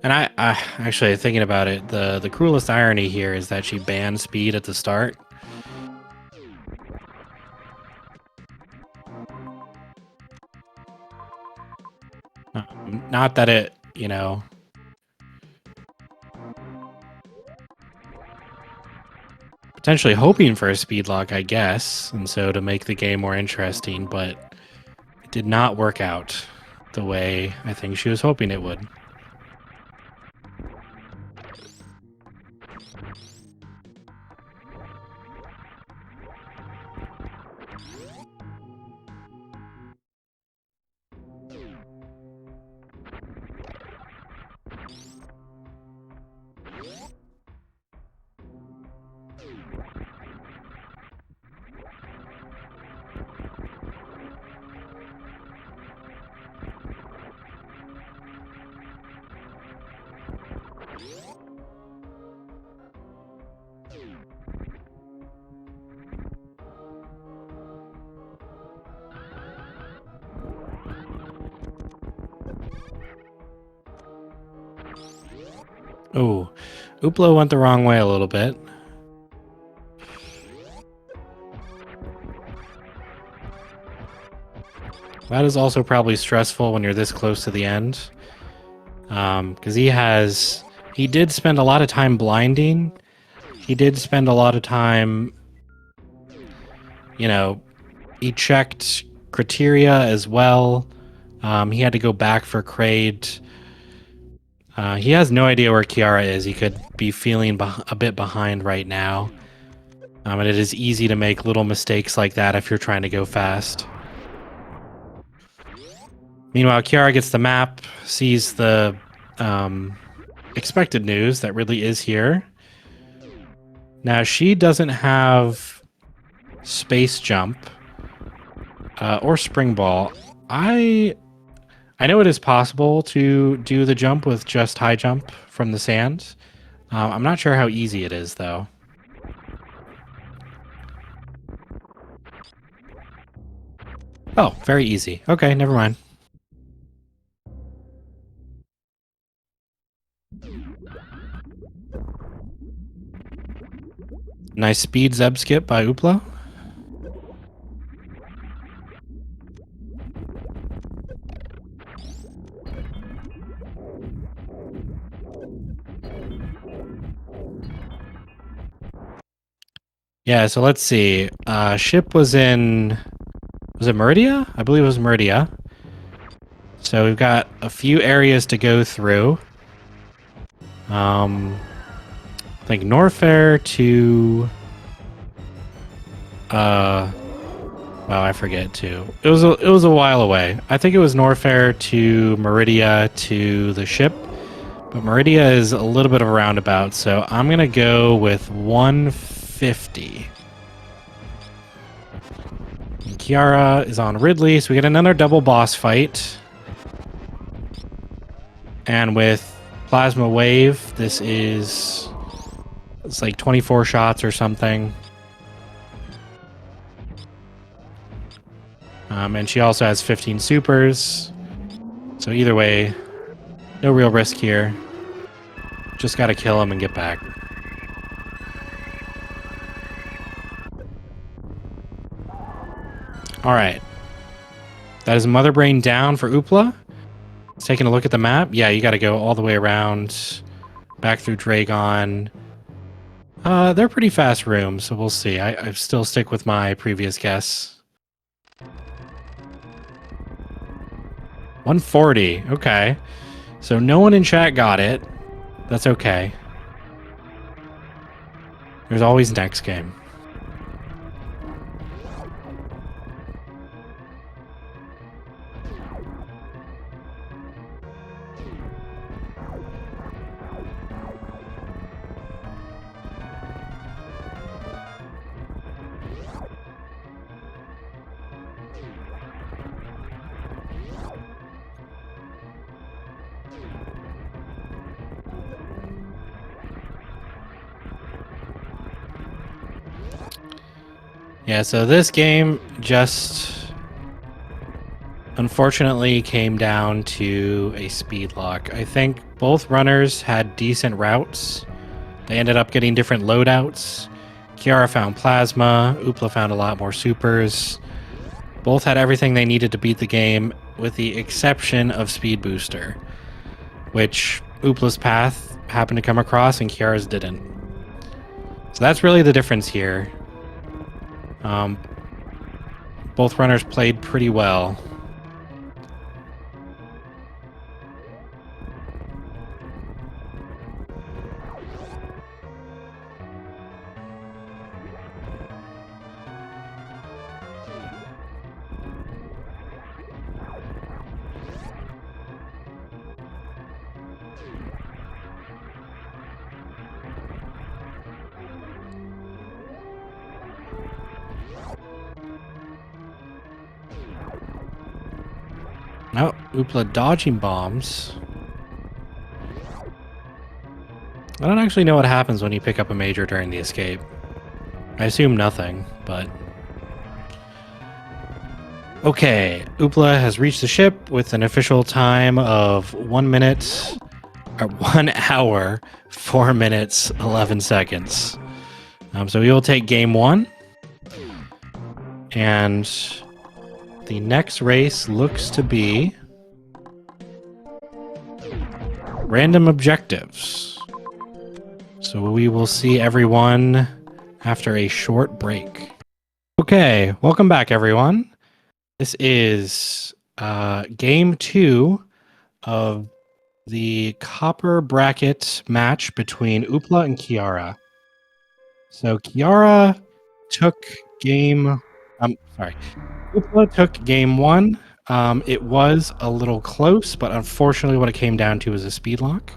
And I actually thinking about it, the cruelest irony here is that she banned speed at the start. Not that it, you know, potentially hoping for a speed lock, I guess, and so to make the game more interesting, but it did not work out the way I think she was hoping it would. Oh, Oopla went the wrong way a little bit. That is also probably stressful when you're this close to the end. Because he has He did spend a lot of time blinding. He did spend a lot of time, you know, he checked criteria as well. He had to go back for Kraid. He has no idea where Kiara is. He could be feeling a bit behind right now. And it is easy to make little mistakes like that if you're trying to go fast. Meanwhile, Kiara gets the map, sees the expected news that Ridley is here. Now, she doesn't have space jump or spring ball. I know it is possible to do the jump with just high jump from the sand. I'm not sure how easy it is, though. Oh, very easy. Okay, never mind. Nice speed zeb skip by Oopla. Yeah, so let's see. Ship was in... Was it Meridia? I believe it was Meridia. So we've got a few areas to go through. I think Norfair to... Wow, I forget too. It was a while away. I think it was Norfair to Meridia to the ship. But Meridia is a little bit of a roundabout, so I'm going to go with 150. And Kiara is on Ridley, so we get another double boss fight. And with Plasma Wave, it's like 24 shots or something. And she also has 15 supers. So either way, no real risk here. Just gotta kill him and get back. Alright. That is Mother Brain down for Oopla. Taking a look at the map. Yeah, you gotta go all the way around. Back through Dragon. They're pretty fast rooms, so we'll see. I still stick with my previous guess. 140. Okay. So no one in chat got it. That's okay. There's always next game. Yeah, so this game just unfortunately came down to a speed lock. I think both runners had decent routes. They ended up getting different loadouts. Kiara found Plasma, Oopla found a lot more supers. Both had everything they needed to beat the game, with the exception of Speed Booster, which Oopla's path happened to come across and Kiara's didn't. So that's really the difference here. Both runners played pretty well. Oh, Oopla dodging bombs. I don't actually know what happens when you pick up a major during the escape. I assume nothing, but... Okay, Oopla has reached the ship with an official time of 1 minute... or 1 hour, 4 minutes, 11 seconds. So we will take game 1. And... the next race looks to be random objectives. So we will see everyone after a short break. Okay, welcome back, everyone. This is game 2 of the copper bracket match between Oopla and Kiara. So Kiara took game. Oopla took game 1. It was a little close, but unfortunately, what it came down to was a speed lock.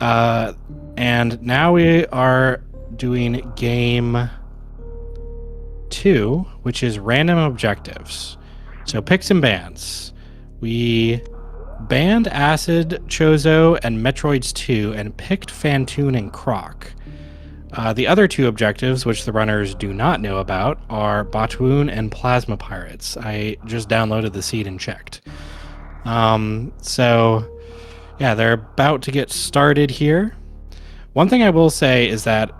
And now we are doing game 2, which is random objectives. So picks and bans. We banned Acid, Chozo, and Metroids 2 and picked Fantoon and Croc. The other 2 objectives, which the runners do not know about, are Botwoon and Plasma Pirates. I just downloaded the seed and checked. So, yeah, they're about to get started here. One thing I will say is that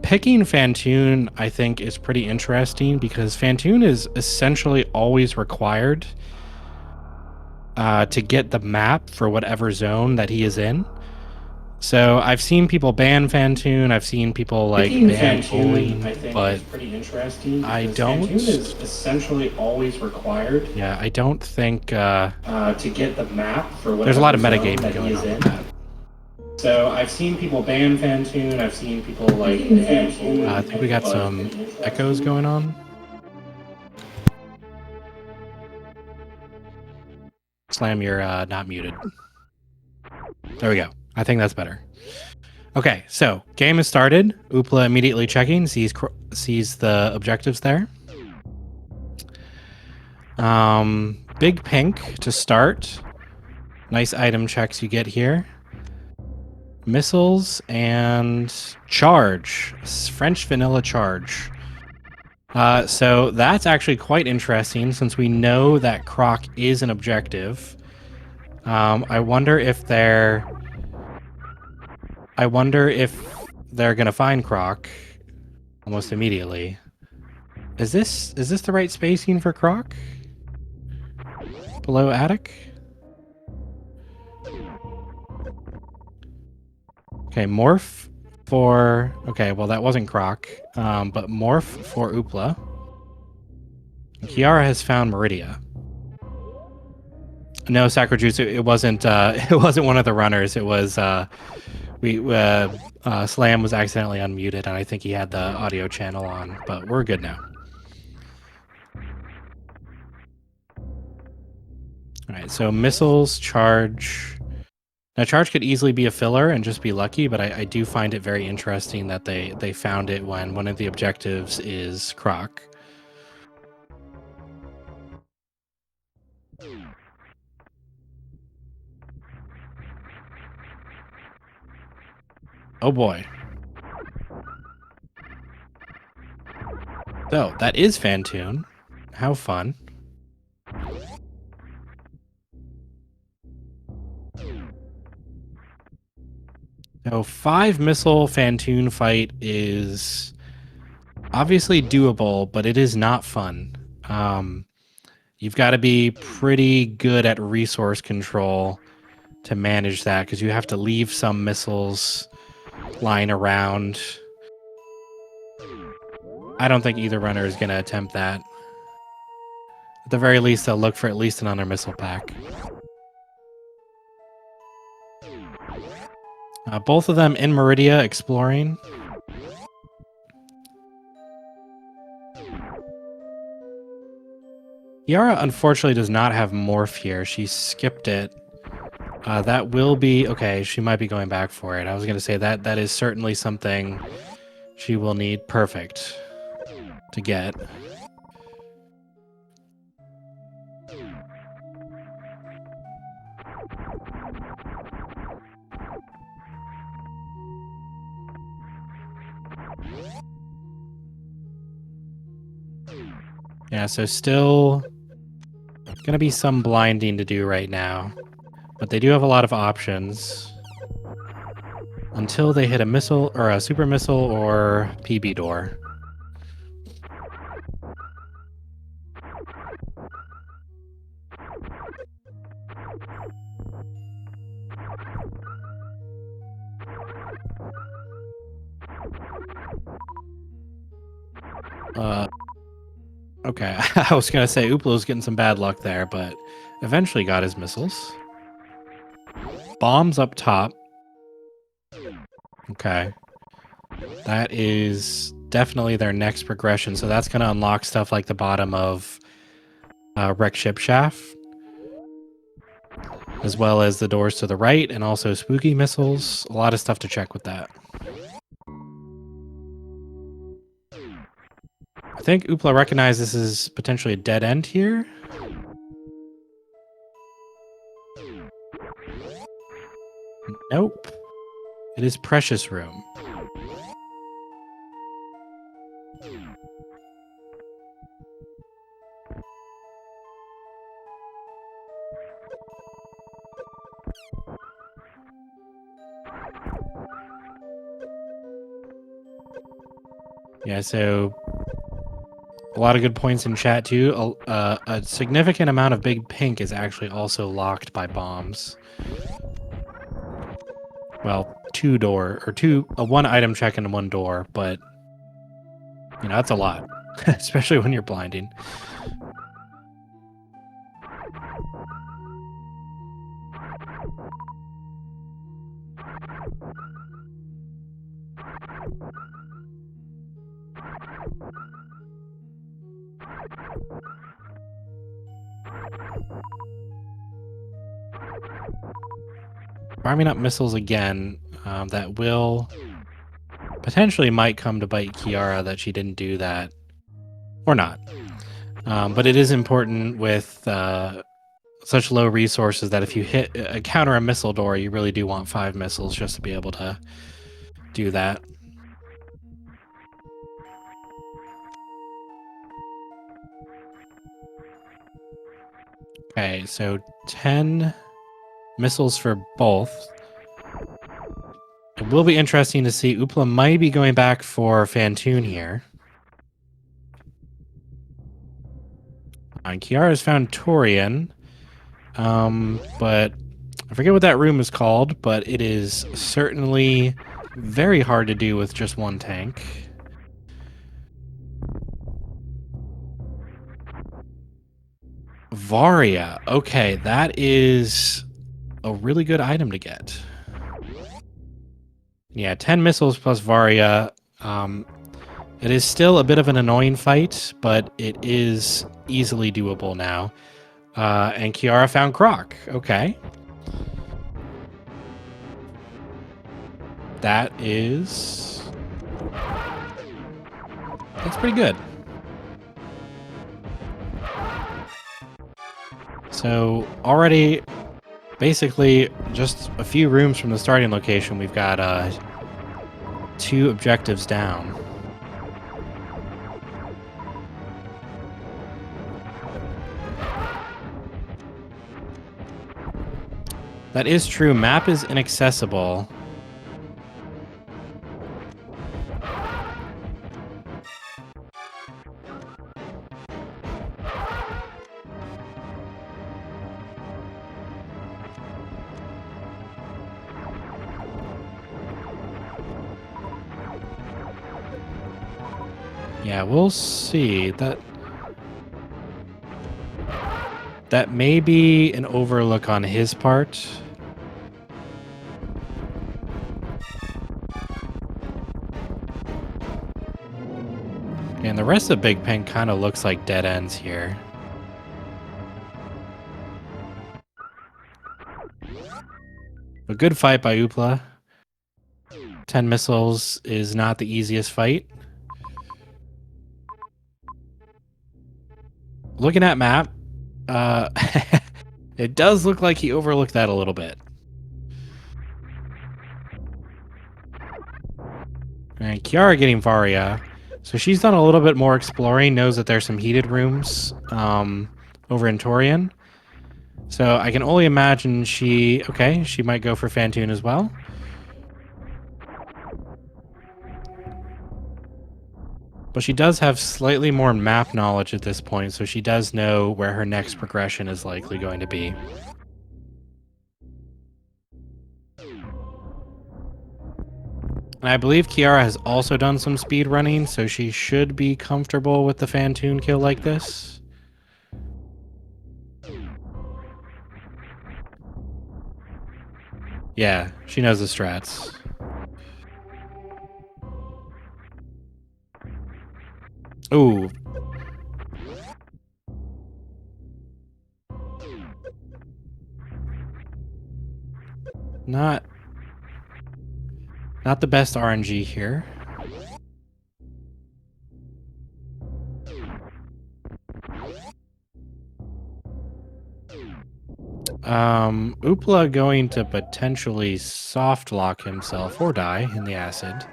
picking Fantoon, I think, is pretty interesting because Fantoon is essentially always required to get the map for whatever zone that he is in. So I've seen people ban Fantoon. I've seen people like ban bowling, I think, but is pretty interesting. I don't. Fantoon is essentially always required. Yeah, I don't think to get the map for whatever. There's a lot of metagaming going on with that. So I've seen people ban Fantoon. I've seen people like ban bowling. I think we got some echoes going on. Slam, you're not muted. There we go. I think that's better. Okay, so game has started. Oopla immediately checking, sees the objectives there. Big pink to start. Nice item checks you get here. Missiles and charge. French vanilla charge. So that's actually quite interesting since we know that Croc is an objective. I wonder if they're gonna find Croc almost immediately. Is this the right spacing for Croc? Below attic? Okay, morph for... Okay, well that wasn't Croc, but morph for Oopla. And Kiara has found Meridia. No, Sakrajutsu, it wasn't it wasn't one of the runners. It was Slam was accidentally unmuted, and I think he had the audio channel on, but we're good now. All right, so missiles, charge. Now, charge could easily be a filler and just be lucky, but I do find it very interesting that they found it when one of the objectives is Croc. Oh boy. So, that is Fantoon. How fun. So 5 missile Fantoon fight is obviously doable, but it is not fun. You've got to be pretty good at resource control to manage that because you have to leave some missiles lying around. I don't think either runner is going to attempt that. At the very least, they'll look for at least another missile pack. Both of them in Meridia exploring. Kiara unfortunately does not have morph here. She skipped it. That will be... Okay, she might be going back for it. I was going to say that is certainly something she will need perfect to get. Yeah, so still gonna be some blinding to do right now. But they do have a lot of options. Until they hit a missile, or a super missile, or PB door. Okay, I was gonna say Oopla was getting some bad luck there, but eventually got his missiles. Bombs up top. Okay. That is definitely their next progression, so that's gonna unlock stuff like the bottom of Wreck Ship Shaft, as well as the doors to the right, and also spooky missiles. A lot of stuff to check with that. I think Oopla recognized this is potentially a dead end here. Nope. It is Precious Room. Yeah, so a lot of good points in chat too. A significant amount of Big Pink is actually also locked by bombs. Well, one item check and one door, but you know, that's a lot, especially when you're blinding. Farming up missiles again, that will potentially might come to bite Kiara that she didn't do that, or not. But it is important with such low resources that if you counter a missile door, you really do want 5 missiles just to be able to do that. Okay, so 10 missiles for both. It will be interesting to see. Oopla might be going back for Fantoon here. And Kiara's found Torian. But I forget what that room is called, but it is certainly very hard to do with just one tank. Varia. Okay, that is a really good item to get. Yeah, 10 missiles plus Varia. It is still a bit of an annoying fight, but it is easily doable now. And Kiara found Croc. Okay. That's pretty good. So already, basically, just a few rooms from the starting location, we've got 2 objectives down. That is true. Map is inaccessible. Yeah, we'll see. That may be an overlook on his part. And the rest of Big Pink kind of looks like dead ends here. A good fight by Oopla. 10 missiles is not the easiest fight. Looking at map, it does look like he overlooked that a little bit. And Kiara getting Varia. So she's done a little bit more exploring, knows that there's some heated rooms over in Torian. So I can only imagine she might go for Fantoon as well. But she does have slightly more map knowledge at this point, so she does know where her next progression is likely going to be. And I believe Kiara has also done some speed running, so she should be comfortable with the Fantoon kill like this. Yeah, she knows the strats. Ooh. Not the best RNG here. Oopla going to potentially soft lock himself or die in the acid.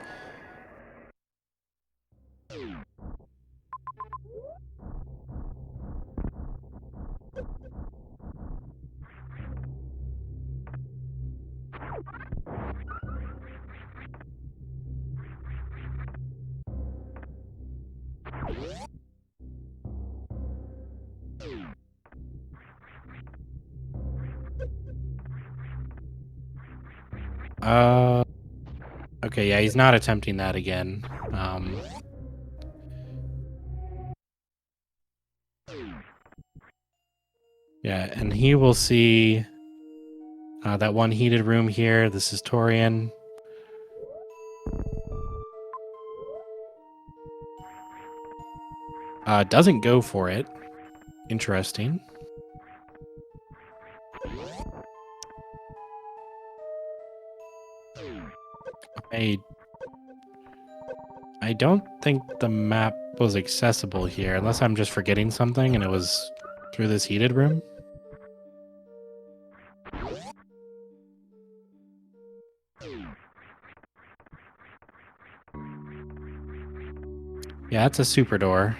Okay, yeah, he's not attempting that again. Yeah, and he will see that one heated room here. This is Torian. Doesn't go for it. Interesting. I don't think the map was accessible here, unless I'm just forgetting something and it was through this heated room. Yeah, it's a super door.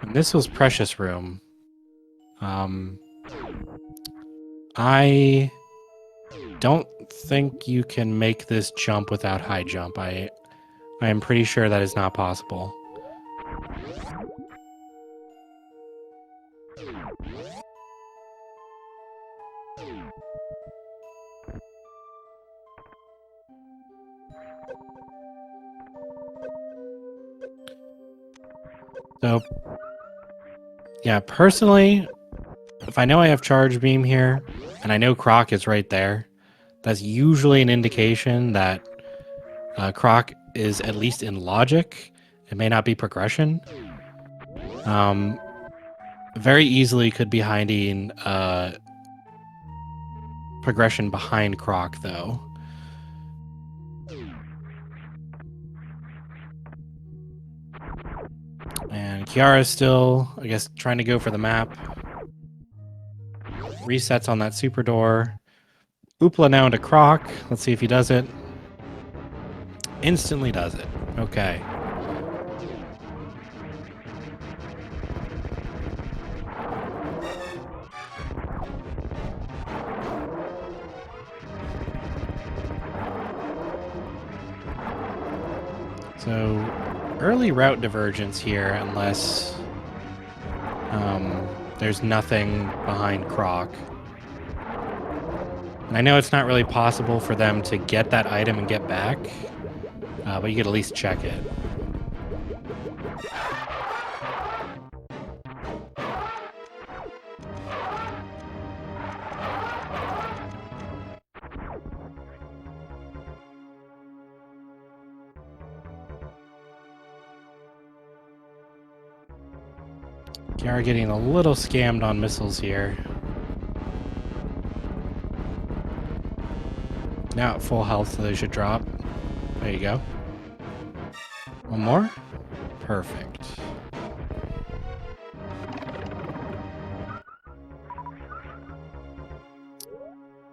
And this was Precious Room. I don't think you can make this jump without high jump. I am pretty sure that is not possible. So, yeah, personally, if I know I have Charge Beam here, and I know Croc is right there, that's usually an indication that Croc is at least in logic. It may not be progression. Very easily could be hiding progression behind Croc, though. And Kiara is still, I guess, trying to go for the map. Resets on that super door. Oopla now into Croc. Let's see if he does it. Instantly does it. Okay. So, early route divergence here, unless there's nothing behind Croc. And I know it's not really possible for them to get that item and get back, but you could at least check it. Kiara getting a little scammed on missiles here. Now at full health, so they should drop. There you go. One more? Perfect.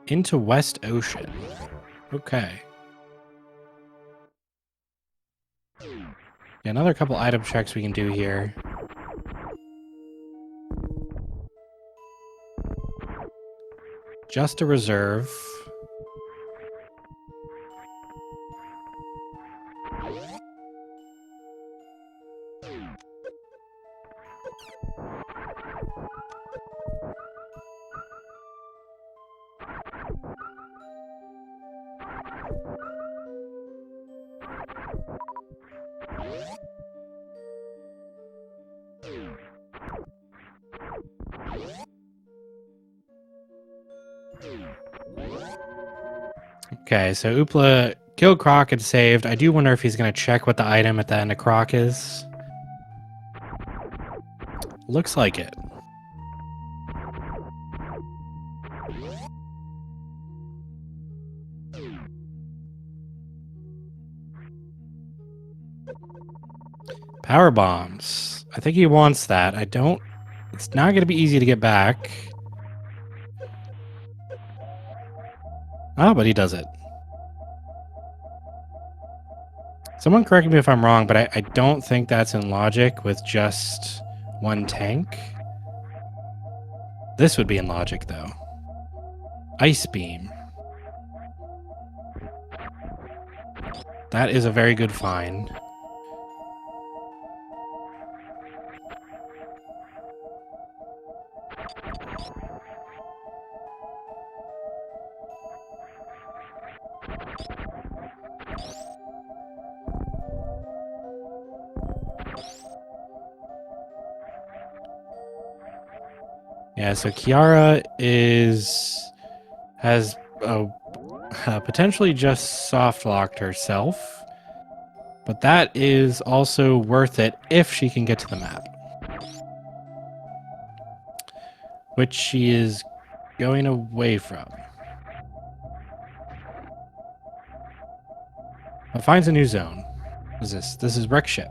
Into West Ocean. Okay. Yeah, another couple item checks we can do here. Just a reserve. Okay, so Oopla killed Croc and saved. I do wonder if he's going to check what the item at the end of Croc is. Looks like it. Power bombs. I think he wants that. I don't... It's not going to be easy to get back. Oh, but he does it. Someone correct me if I'm wrong, but I don't think that's in logic with just one tank. This would be in logic, though. Ice beam. That is a very good find. Yeah, so Kiara has potentially just soft locked herself, but that is also worth it if she can get to the map, which she is going away from. But finds a new zone. What is this? This is Wreck Ship.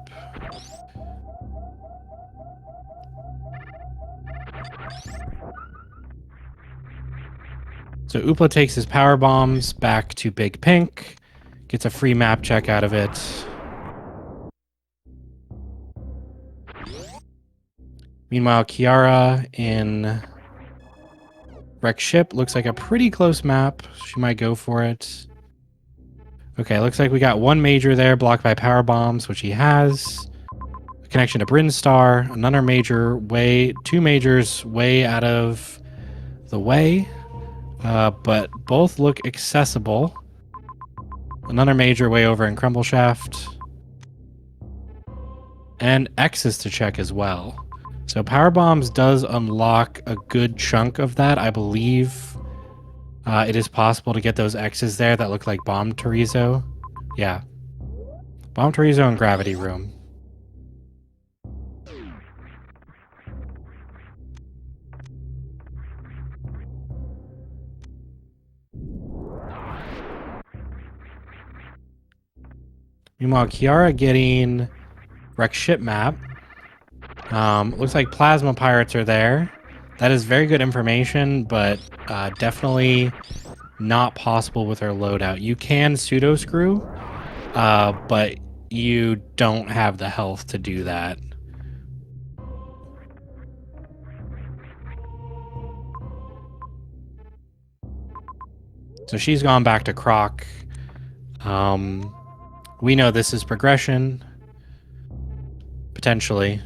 So Oopla takes his power bombs back to Big Pink, gets a free map check out of it. Meanwhile, Kiara in Wreck Ship looks like a pretty close map. She might go for it. Okay, looks like we got one major there blocked by power bombs, which he has. A connection to Brinstar, another major way, two majors way out of the way. But both look accessible. Another major way over in Crumble Shaft. And X's to check as well. So Power Bombs does unlock a good chunk of that. I believe it is possible to get those X's there that look like Bomb Chorizo. Yeah. Bomb Chorizo and Gravity Room. Meanwhile, Kiara getting Wreck Ship map. Looks like Plasma Pirates are there. That is very good information, but definitely not possible with her loadout. You can pseudo screw, but you don't have the health to do that. So she's gone back to Croc. We know this is progression. Potentially.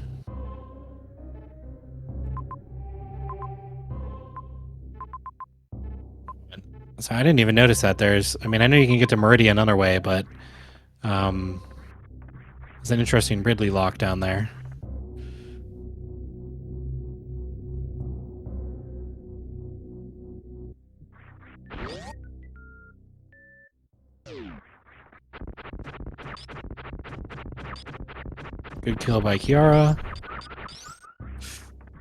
So I didn't even notice that there's... I mean, I know you can get to Meridian another way, but... there's an interesting Ridley lock down there. Good kill by Kiara.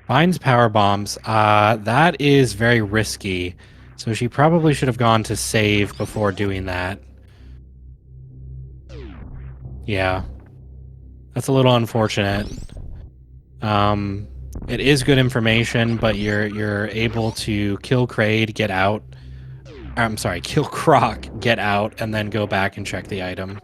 Finds power bombs. That is very risky. So she probably should have gone to save before doing that. Yeah. That's a little unfortunate. It is good information, but you're able to kill Kraid, get out. I'm sorry, kill Croc, get out, and then go back and check the item.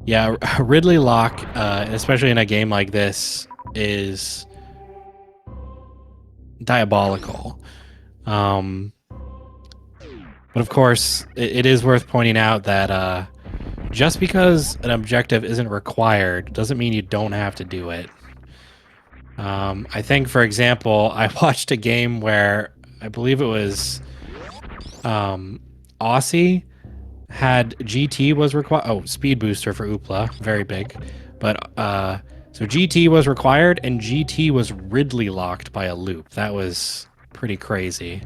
Yeah, Ridley Lock, especially in a game like this, is diabolical. But of course, it is worth pointing out that just because an objective isn't required doesn't mean you don't have to do it. I think, for example, I watched a game where I believe it was Aussie had GT was required. Oh, speed booster for Oopla, very big. But so GT was required, and GT was Ridley locked by a loop. That was pretty crazy.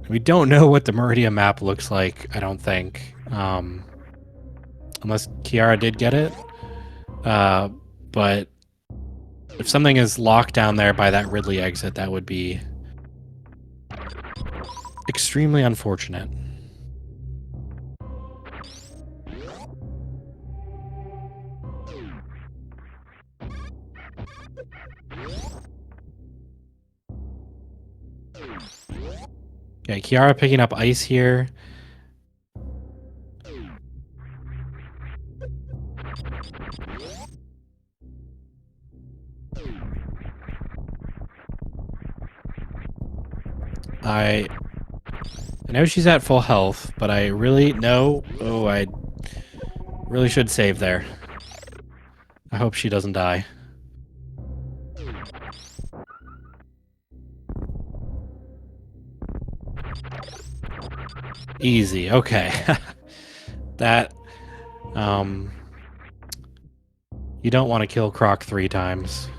We don't know what the Meridia map looks like, I don't think. Unless Kiara did get it. But if something is locked down there by that Ridley exit, that would be extremely unfortunate. Okay, Kiara picking up ice here. I know she's at full health, but I really know. Oh, I really should save there. I hope she doesn't die. Easy. Okay. That you don't want to kill Croc 3 times.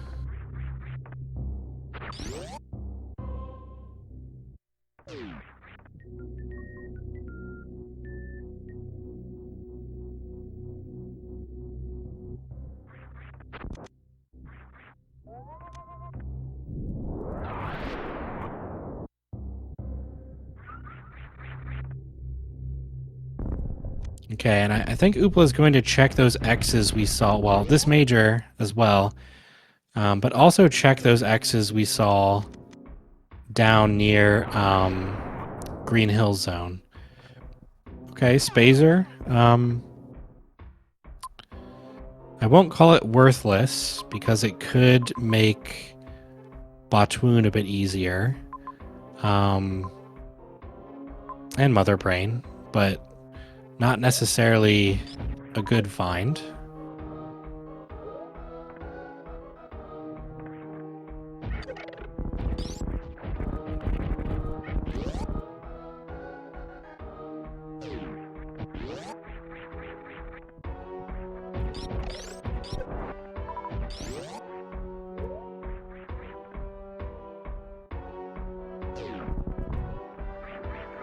Okay, and I think Oopla is going to check those X's we saw. Well, this major as well. But also check those X's we saw down near Green Hill Zone. Okay, Spazer. I won't call it worthless because it could make Botwoon a bit easier. And Mother Brain, but not necessarily a good find.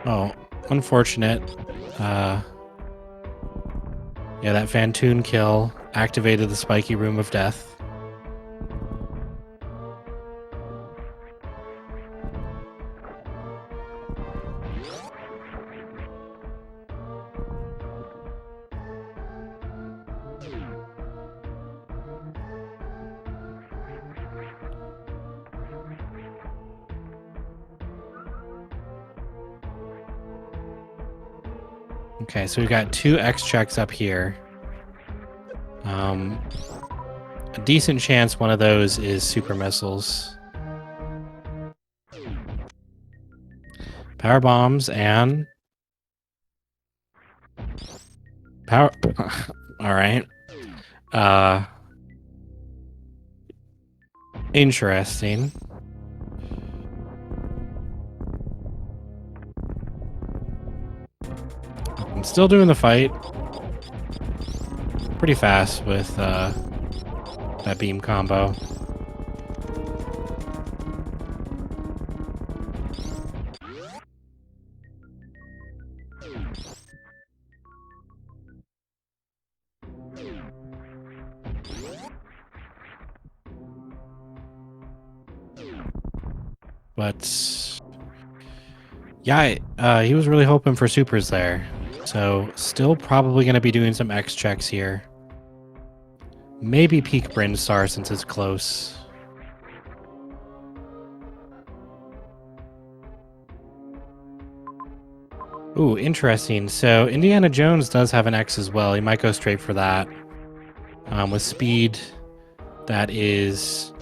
Oh, unfortunate. Yeah, that Fantoon kill activated the spiky room of death. Okay, so we've got 2 X checks up here. A decent chance one of those is super missiles. Power bombs and power. All right. Interesting. I'm still doing the fight. Pretty fast with that beam combo. But yeah, he was really hoping for supers there. So still probably going to be doing some X checks here. Maybe peak Brinstar since it's close. Ooh, interesting. So Indiana Jones does have an X as well. He might go straight for that. With speed, that is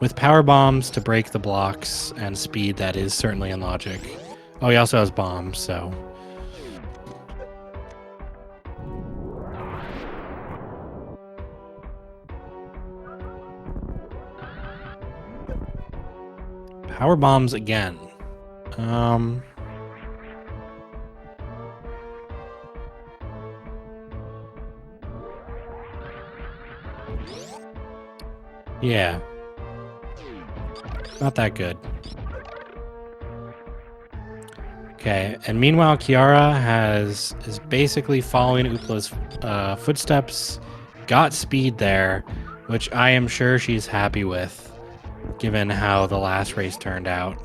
with power bombs to break the blocks, and speed that is certainly in logic. Oh, he also has bombs, so. Power bombs again. Yeah. Not that good. Okay, and meanwhile, Kiara is basically following Oopla's footsteps, got speed there, which I am sure she's happy with, given how the last race turned out.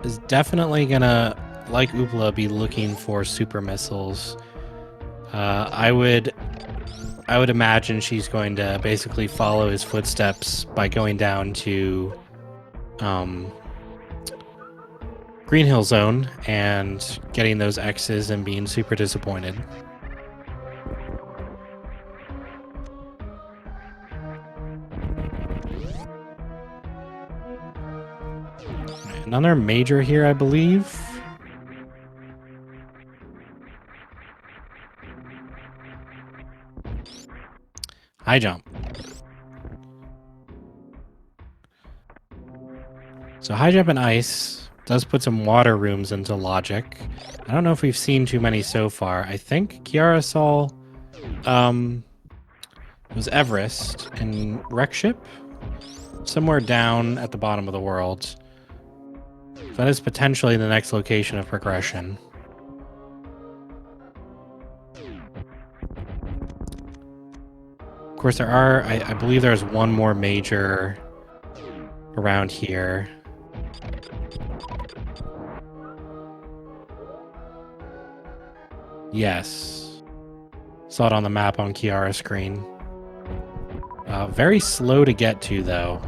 Is definitely gonna, like Oopla, be looking for super missiles. I would imagine she's going to basically follow his footsteps by going down to Green Hill Zone and getting those X's and being super disappointed. Another major here, I believe. High jump. So high jump and ice does put some water rooms into logic. I don't know if we've seen too many so far. I think Kiara saw it was Everest and Wreck Ship somewhere down at the bottom of the world. That is potentially the next location of progression. Of course, there are, I believe there's one more major around here. Yes. Saw it on the map on Kiara's screen. Very slow to get to, though.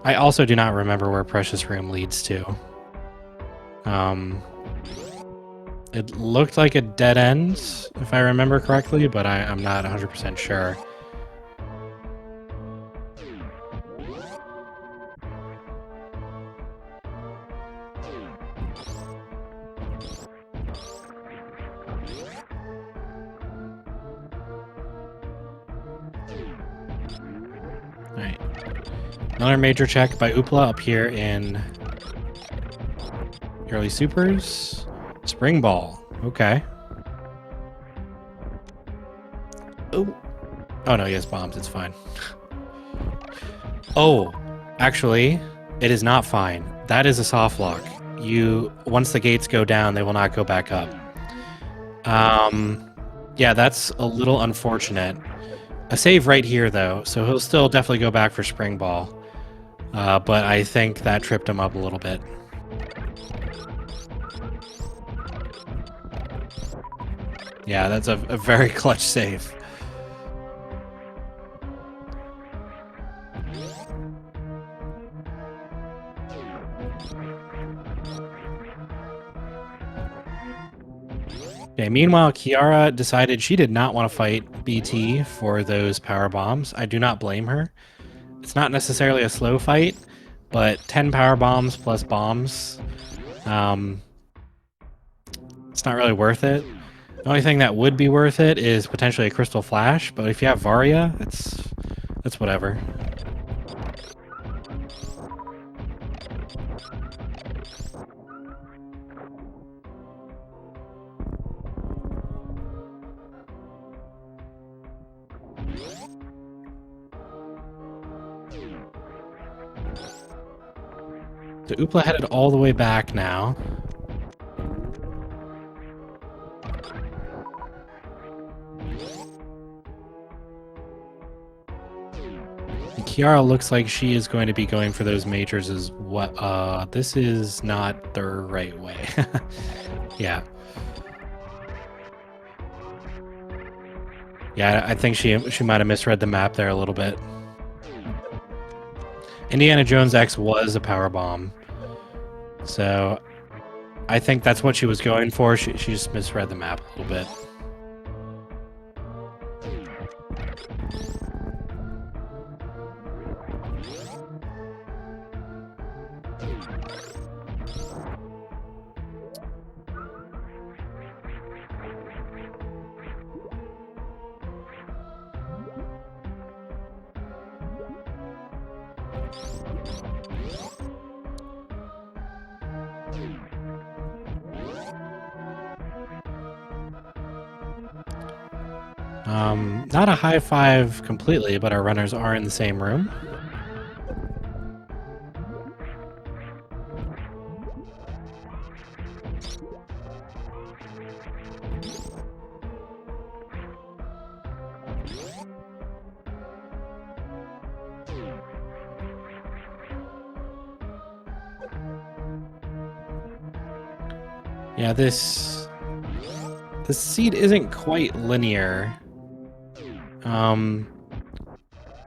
I also do not remember where Precious Room leads to. It looked like a dead end, if I remember correctly, but I'm not 100% sure. Alright. Another major check by Oopla up here in Early Supers. Spring Ball. Okay. Oh. Oh no, he has bombs. It's fine. Oh, actually, it is not fine. That is a soft lock. Once the gates go down, they will not go back up. Yeah, that's a little unfortunate. A save right here, though, so he'll still definitely go back for Spring Ball. But I think that tripped him up a little bit. Yeah, that's a very clutch save. Okay, meanwhile, Kiara decided she did not want to fight BT for those power bombs. I do not blame her. It's not necessarily a slow fight, but 10 power bombs plus bombs, it's not really worth it. The only thing that would be worth it is potentially a Crystal Flash, but if you have Varia, that's whatever. So Oopla headed all the way back now. Kiara looks like she is going to be going for those majors as what? This is not the right way. Yeah. Yeah, I think she might have misread the map there a little bit. Indiana Jones X was a power bomb. So I think that's what she was going for. She just misread the map a little bit. Not a high five completely, but our runners are in the same room. Yeah, this seed isn't quite linear.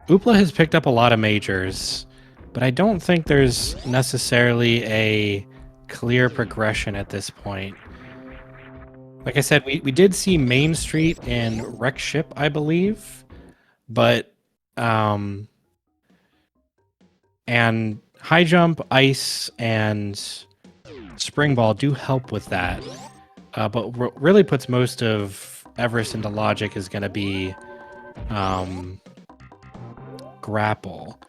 Oopla has picked up a lot of majors, but I don't think there's necessarily a clear progression at this point. Like I said, we did see Main Street in Wreck Ship, I believe, but and High Jump, Ice, and Spring Ball do help with that. But what really puts most of Everest into logic is going to be Grapple.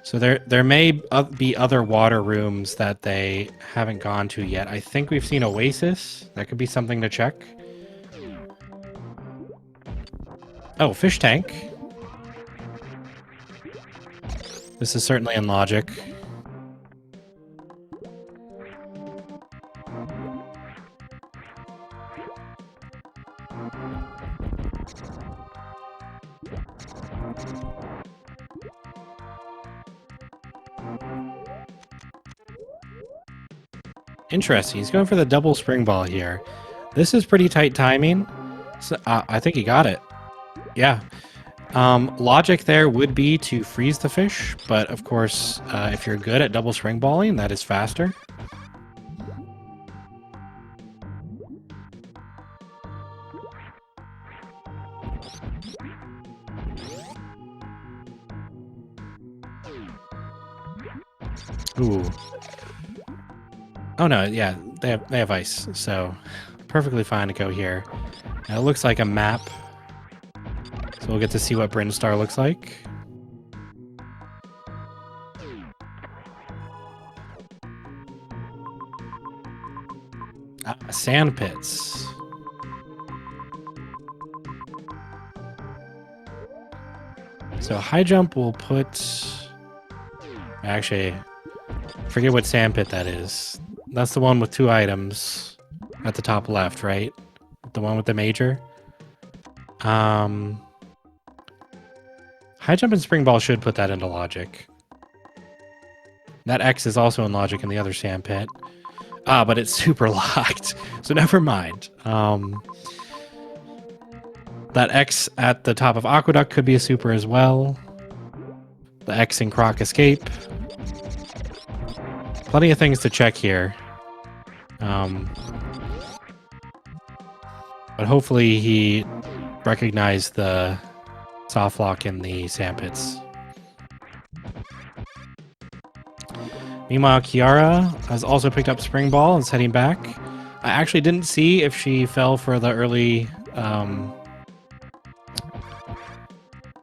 So there may be other water rooms that they haven't gone to yet. I think we've seen Oasis. That could be something to check. Oh, Fish Tank. This is certainly in logic. Interesting. He's going for the double spring ball here. This is pretty tight timing. So, I think he got it. Yeah. Logic there would be to freeze the fish, but of course, if you're good at double spring balling, that is faster. Ooh. Oh no, yeah, they have ice, so perfectly fine to go here. It looks like a map, so we'll get to see what Brinstar looks like. Sand pits. So high jump will put... Actually, forget what sand pit that is. That's the one with 2 items at the top left, right? The one with the major. High jump and spring ball should put that into logic. That X is also in logic in the other sand pit. But it's super locked, so never mind. That X at the top of Aqueduct could be a super as well. The X in Croc Escape. Plenty of things to check here. But hopefully he recognized the soft lock in the sandpits. Meanwhile, Kiara has also picked up Spring Ball and is heading back. I actually didn't see if she fell for the early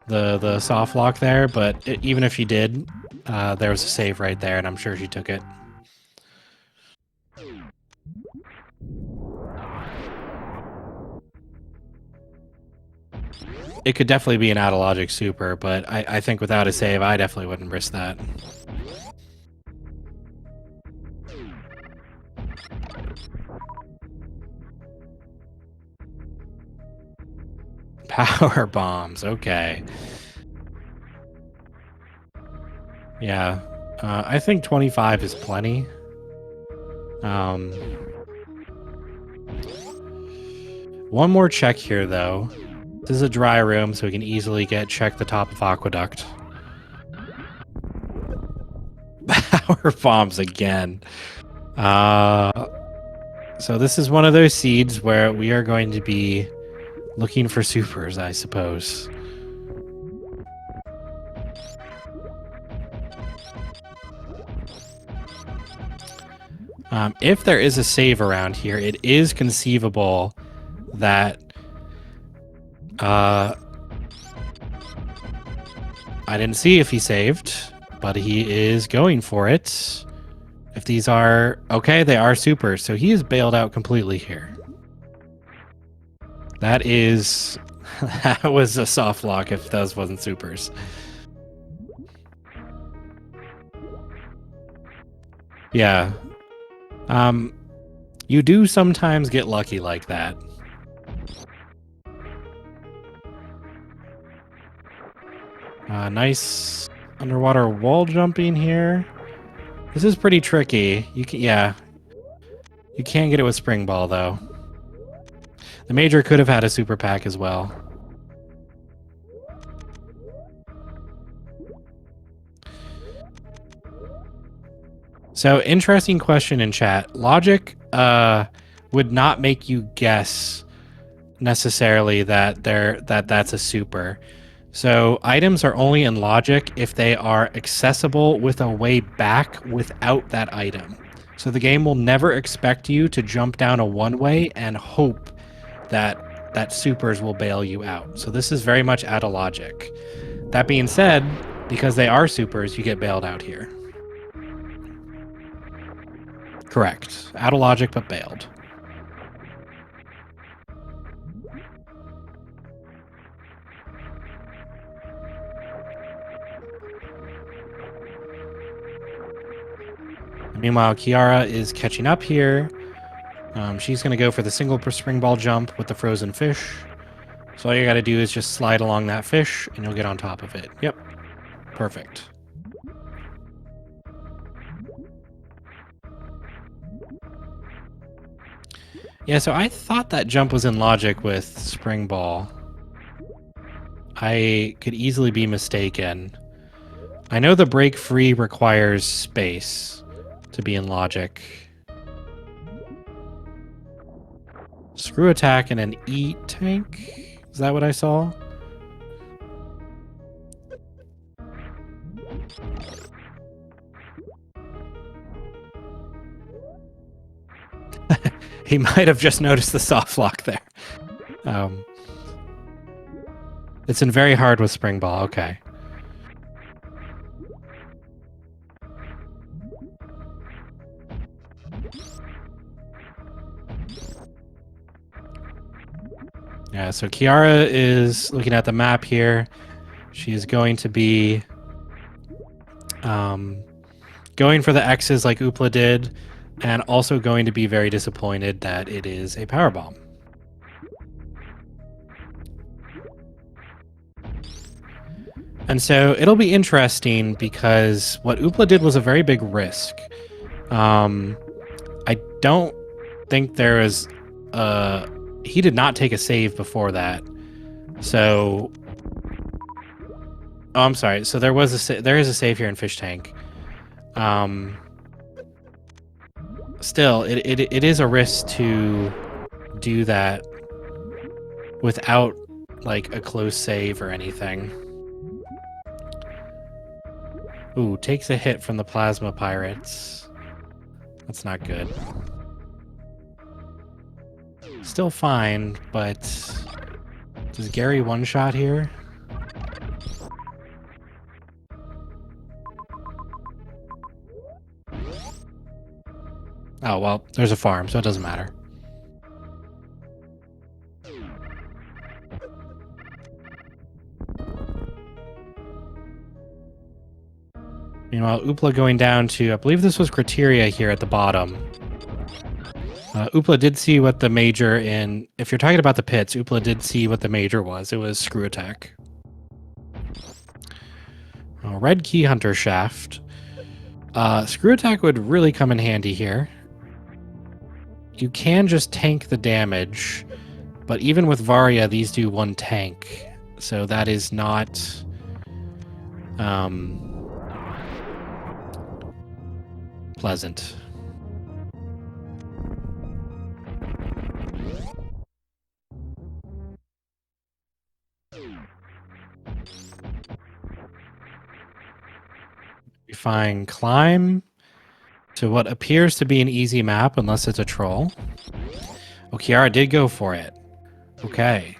the soft lock there, but even if she did, there was a save right there, and I'm sure she took it. It could definitely be an out of logic super, but I think without a save, I definitely wouldn't risk that. Power bombs, okay. Yeah. I think 25 is plenty. One more check here, though. This is a dry room, so we can easily check the top of Aqueduct. Power bombs again. So this is one of those seeds where we are going to be looking for supers, I suppose. If there is a save around here, it is conceivable that I didn't see if he saved, but he is going for it. If these are okay, they are supers, so he is bailed out completely here. That was a soft lock if those wasn't supers. Yeah. You do sometimes get lucky like that. Nice underwater wall jumping here. This is pretty tricky. You can get it with Spring Ball though. The Major could have had a super pack as well. So, interesting question in chat. Logic would not make you guess necessarily that that's a super. So, items are only in logic if they are accessible with a way back without that item. So, the game will never expect you to jump down a one-way and hope that supers will bail you out. So, this is very much out of logic. That being said, because they are supers, you get bailed out here. Correct. Out of logic, but bailed. Meanwhile, Kiara is catching up here. She's going to go for the single spring ball jump with the frozen fish. So all you got to do is just slide along that fish, and you'll get on top of it. Yep. Perfect. Yeah, so I thought that jump was in logic with spring ball. I could easily be mistaken. I know the break free requires space to be in logic. Screw attack and an E tank? Is that what I saw? He might have just noticed the soft lock there. It's in very hard with spring ball. Okay. Yeah, so Kiara is looking at the map here. She is going to be going for the X's like Oopla did, and also going to be very disappointed that it is a power bomb. And so it'll be interesting because what Oopla did was a very big risk. I don't think there is he did not take a save before that. So I'm sorry. So there is a save here in Fish Tank. Still, it is a risk to do that without like a close save or anything. Ooh, takes a hit from the Plasma Pirates. That's not good. Still fine, but does Gary one-shot here? Oh, well, there's a farm, so it doesn't matter. Meanwhile, Oopla going down to, I believe this was Criteria here at the bottom. Oopla did see what the major if you're talking about the pits, Oopla did see what the major was. It was Screw Attack. Red Key Hunter Shaft. Screw Attack would really come in handy here. You can just tank the damage, but even with Varia, these do one tank. So that is not... pleasant. We find climb to what appears to be an easy map, unless it's a troll. Oh, Kiara did go for it. Okay.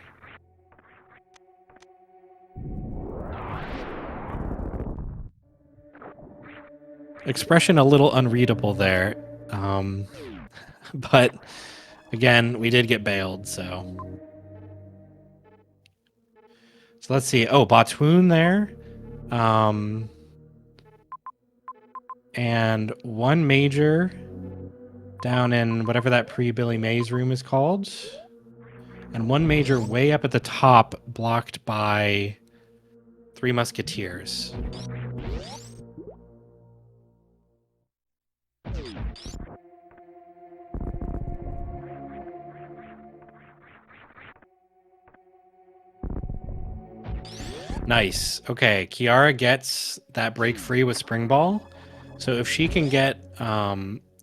Expression a little unreadable there. But again, we did get bailed, so. So let's see. Oh, Batoon there. And one major down in whatever that pre-Billy Mays room is called. And one major way up at the top, blocked by 3 musketeers. Nice. Okay, Kiara gets that break free with Spring Ball. So if she can get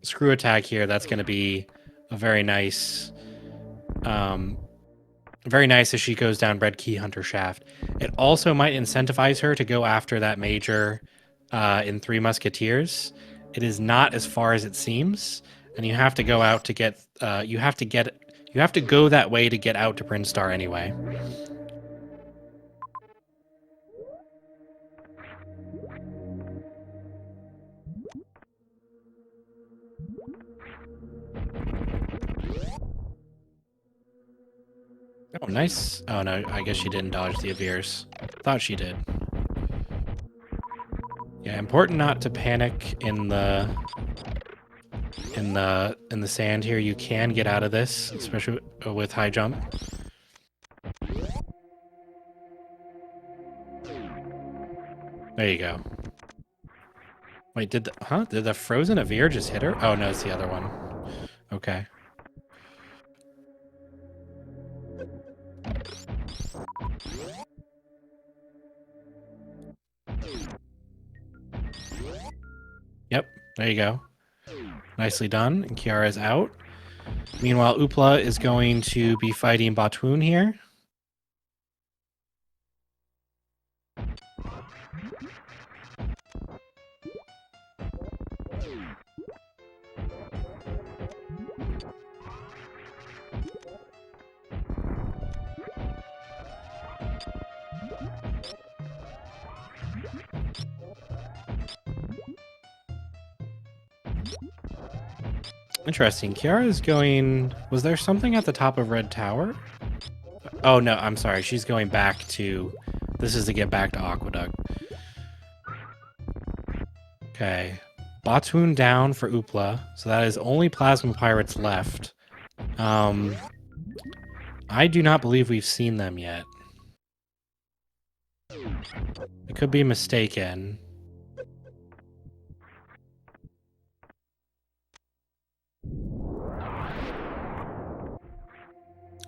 Screw Attack here, that's going to be a very nice as she goes down Red Key Hunter Shaft. It also might incentivize her to go after that major in 3 musketeers. It is not as far as it seems, and you have to go out to get you have to go that way to get out to Prince Star anyway. Oh, nice. Oh, no, I guess she didn't dodge the Avirs. Thought she did. Yeah, important not to panic in the sand here. You can get out of this, especially with high jump. There you go. Wait, did the frozen Avir just hit her? Oh, no, it's the other one. Okay. Yep, there you go. Nicely done, and Kiara's out. Meanwhile, Oopla is going to be fighting Batoon here. Interesting. Kiara is going... Was there something at the top of Red Tower? Oh, no, I'm sorry. She's going back to... This is to get back to Aqueduct. Okay. Batoon down for Oopla. So that is only Plasma Pirates left. I do not believe we've seen them yet. I could be mistaken.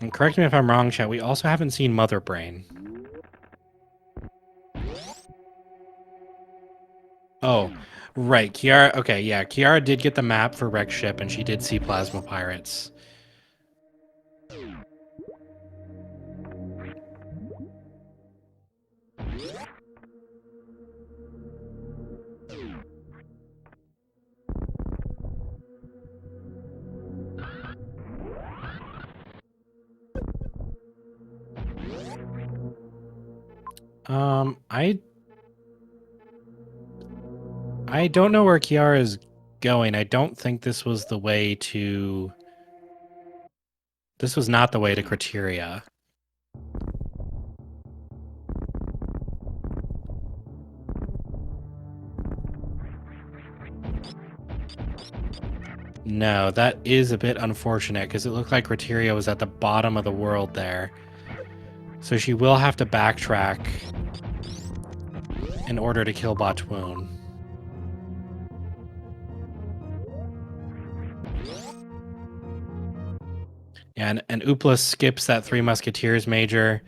And correct me if I'm wrong, chat, we also haven't seen Mother Brain. Oh, right. Kiara, okay, yeah. Kiara did get the map for Wreck Ship, and she did see Plasma Pirates. I don't know where Kiara is going. I don't think this was the way to... This was not the way to Criteria. No, that is a bit unfortunate, because it looked like Criteria was at the bottom of the world there. So she will have to backtrack. in order to kill Botwoon. Yeah, and Oopla skips that Three Musketeers major.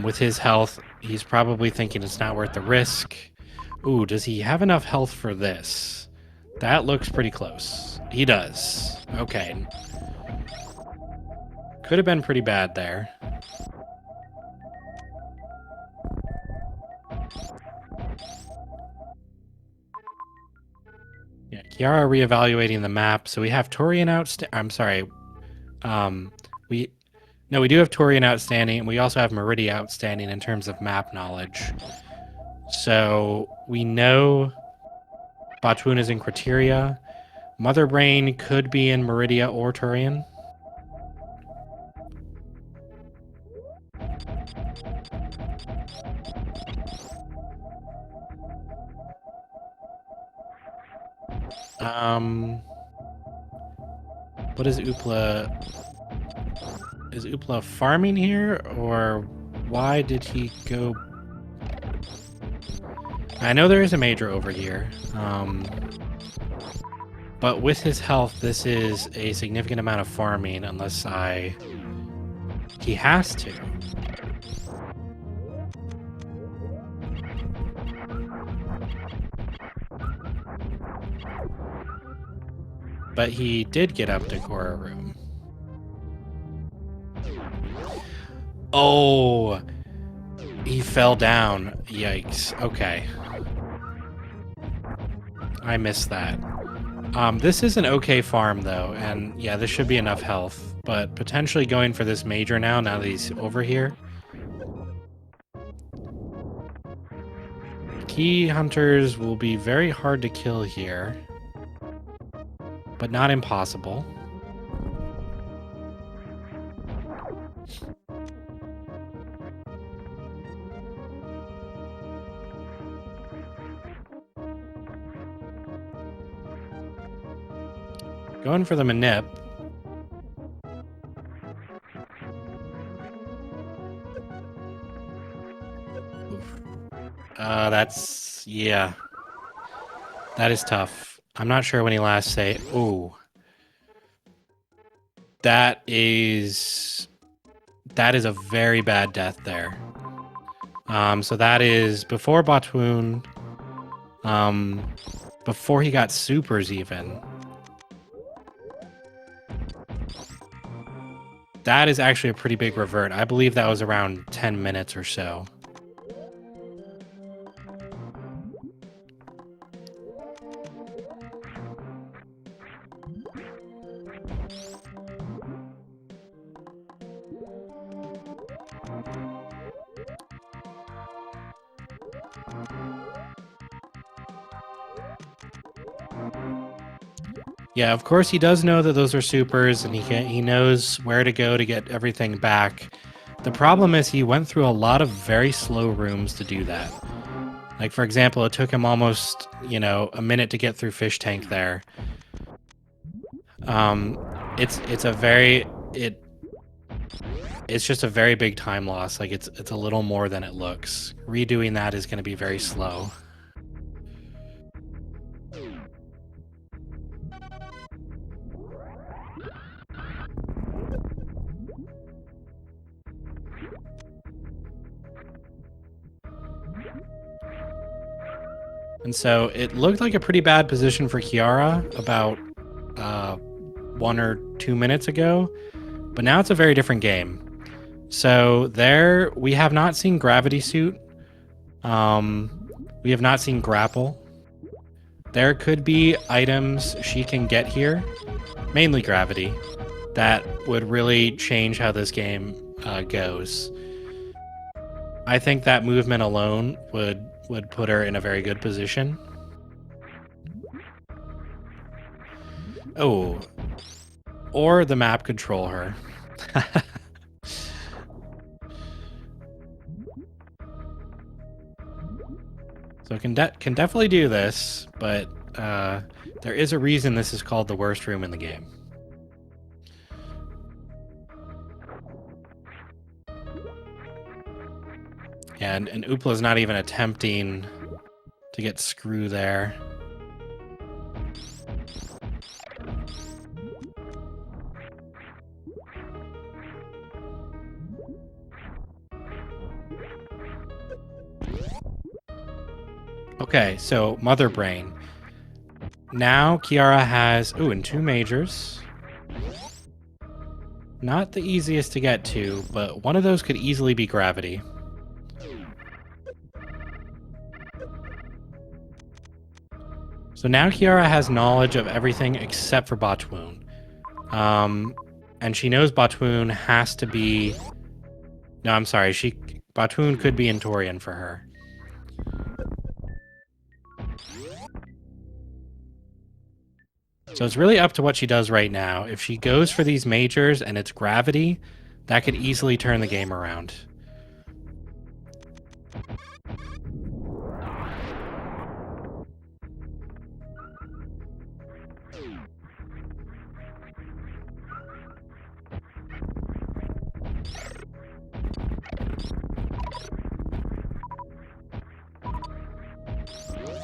With his health, he's probably thinking it's not worth the risk. Ooh, does he have enough health for this? That looks pretty close. He does. Okay. Could have been pretty bad there. Yeah, Kiara reevaluating the map. So we have Torian I'm sorry. We do have Torian outstanding, and we also have Meridia outstanding in terms of map knowledge. So we know Botwoon is in Criteria. Mother Brain could be in Meridia or Torian. What is Oopla? Is Oopla farming here, or why did he go? I know there is a major over here, but with his health, this is a significant amount of farming, unless he has to. But he did get up to Cora Room. Oh, he fell down. Yikes. Okay. I missed that. This is an okay farm, though, and yeah, this should be enough health, but potentially going for this major now that he's over here. Key hunters will be very hard to kill here, but not impossible. Going for the manip. Yeah. That is tough. I'm not sure when he last saved. Ooh. That is a very bad death there. So that is before Botwoon. Before he got supers even. That is actually a pretty big revert. I believe that was around 10 minutes or so. Yeah, of course he does know that those are supers, and he knows where to go to get everything back. The problem is he went through a lot of very slow rooms to do that. Like, for example, it took him almost, a minute to get through Fish Tank there. It's just a very big time loss. Like, it's a little more than it looks. Redoing that is going to be very slow. And so it looked like a pretty bad position for Kiara about 1 or 2 minutes ago, but now it's a very different game. So there, we have not seen Gravity Suit. We have not seen Grapple. There could be items she can get here, mainly Gravity, that would really change how this game goes. I think that movement alone would put her in a very good position. Oh, or the map control her. So it can definitely do this, but there is a reason this is called the worst room in the game. And Oopla's not even attempting to get screw there. Okay, so Mother Brain. Now Kiara has, and 2 majors. Not the easiest to get to, but one of those could easily be gravity. So now Kiara has knowledge of everything except for Botwoon. And she knows Botwoon has to be... No, I'm sorry. Botwoon could be in Torian for her. So it's really up to what she does right now. If she goes for these majors and it's gravity, that could easily turn the game around.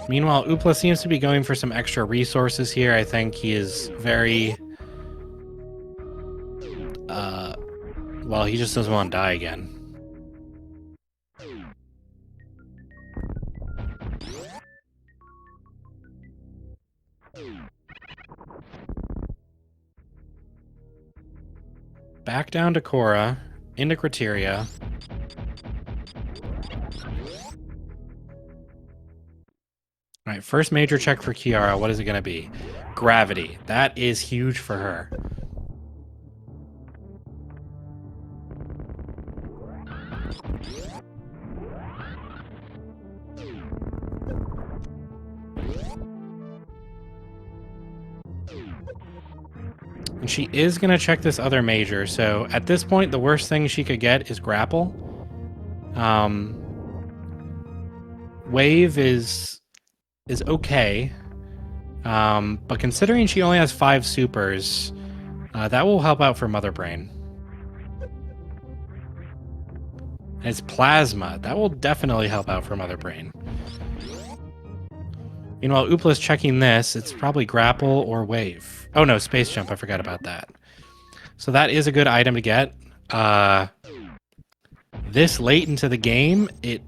Meanwhile, Oopla seems to be going for some extra resources here. I think he is very... well, he just doesn't want to die again. Back down to Cora, into Criteria. All right, first major check for Kiara. What is it going to be? Gravity. That is huge for her. And she is going to check this other major. So at this point, the worst thing she could get is grapple. Wave is okay. But considering she only has 5 supers, that will help out for Mother Brain. And it's Plasma. That will definitely help out for Mother Brain. Meanwhile, Oopla's checking this. It's probably Grapple or Wave. Oh no, Space Jump. I forgot about that. So that is a good item to get. This late into the game, it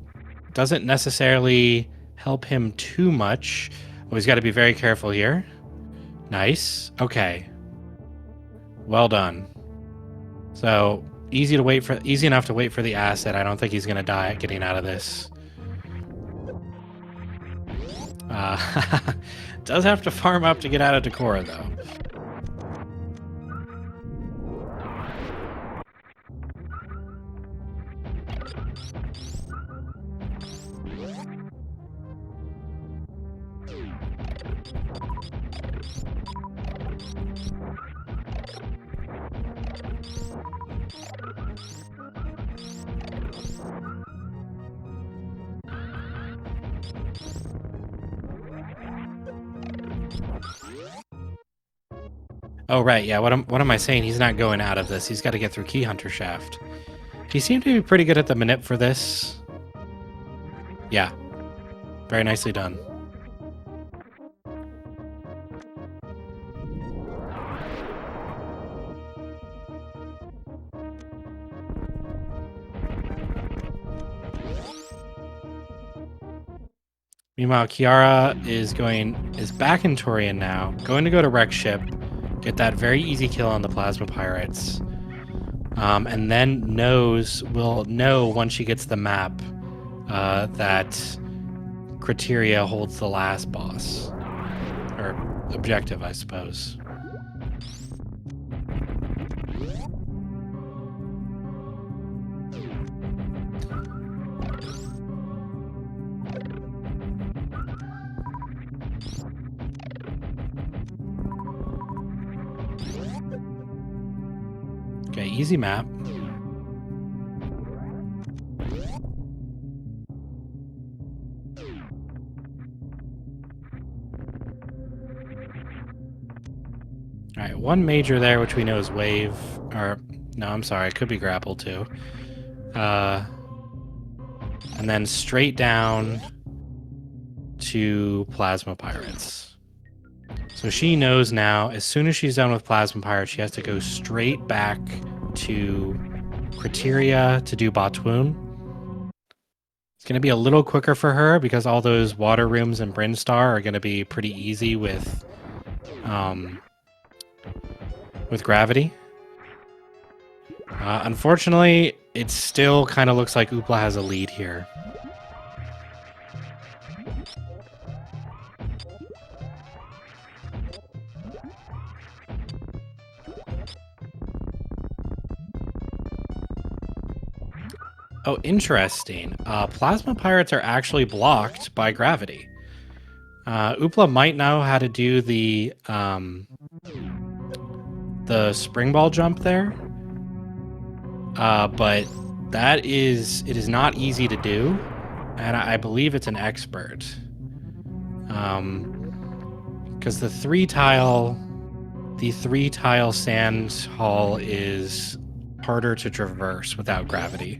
doesn't necessarily help him too much. Oh, he's got to be very careful here. Nice. Okay. Well done. So easy enough to wait for the asset. I don't think he's gonna die getting out of this. Does have to farm up to get out of Decora though. Oh, right, yeah, what am I saying? He's not going out of this. He's got to get through Key Hunter Shaft. He seemed to be pretty good at the manip for this. Yeah. Very nicely done. Meanwhile, Kiara is back in Torian now, going to go to Wreck Ship, get that very easy kill on the Plasma Pirates, and then will know once she gets the map that Criteria holds the last boss. Or objective, I suppose. Okay, easy map. Alright, one major there, which we know is Wave. Or, no, I'm sorry, it could be Grapple too. and then straight down to Plasma Pirates. So she knows now, as soon as she's done with Plasma Pirates, she has to go straight back to Criteria to do Batwoon. It's going to be a little quicker for her because all those water rooms in Brinstar are going to be pretty easy with gravity. Unfortunately, it still kind of looks like Oopla has a lead here. Oh, interesting. Plasma Pirates are actually blocked by gravity. Oopla might know how to do the spring ball jump there, but it is not easy to do, and I believe it's an expert. Because the three tile sand hall is harder to traverse without gravity.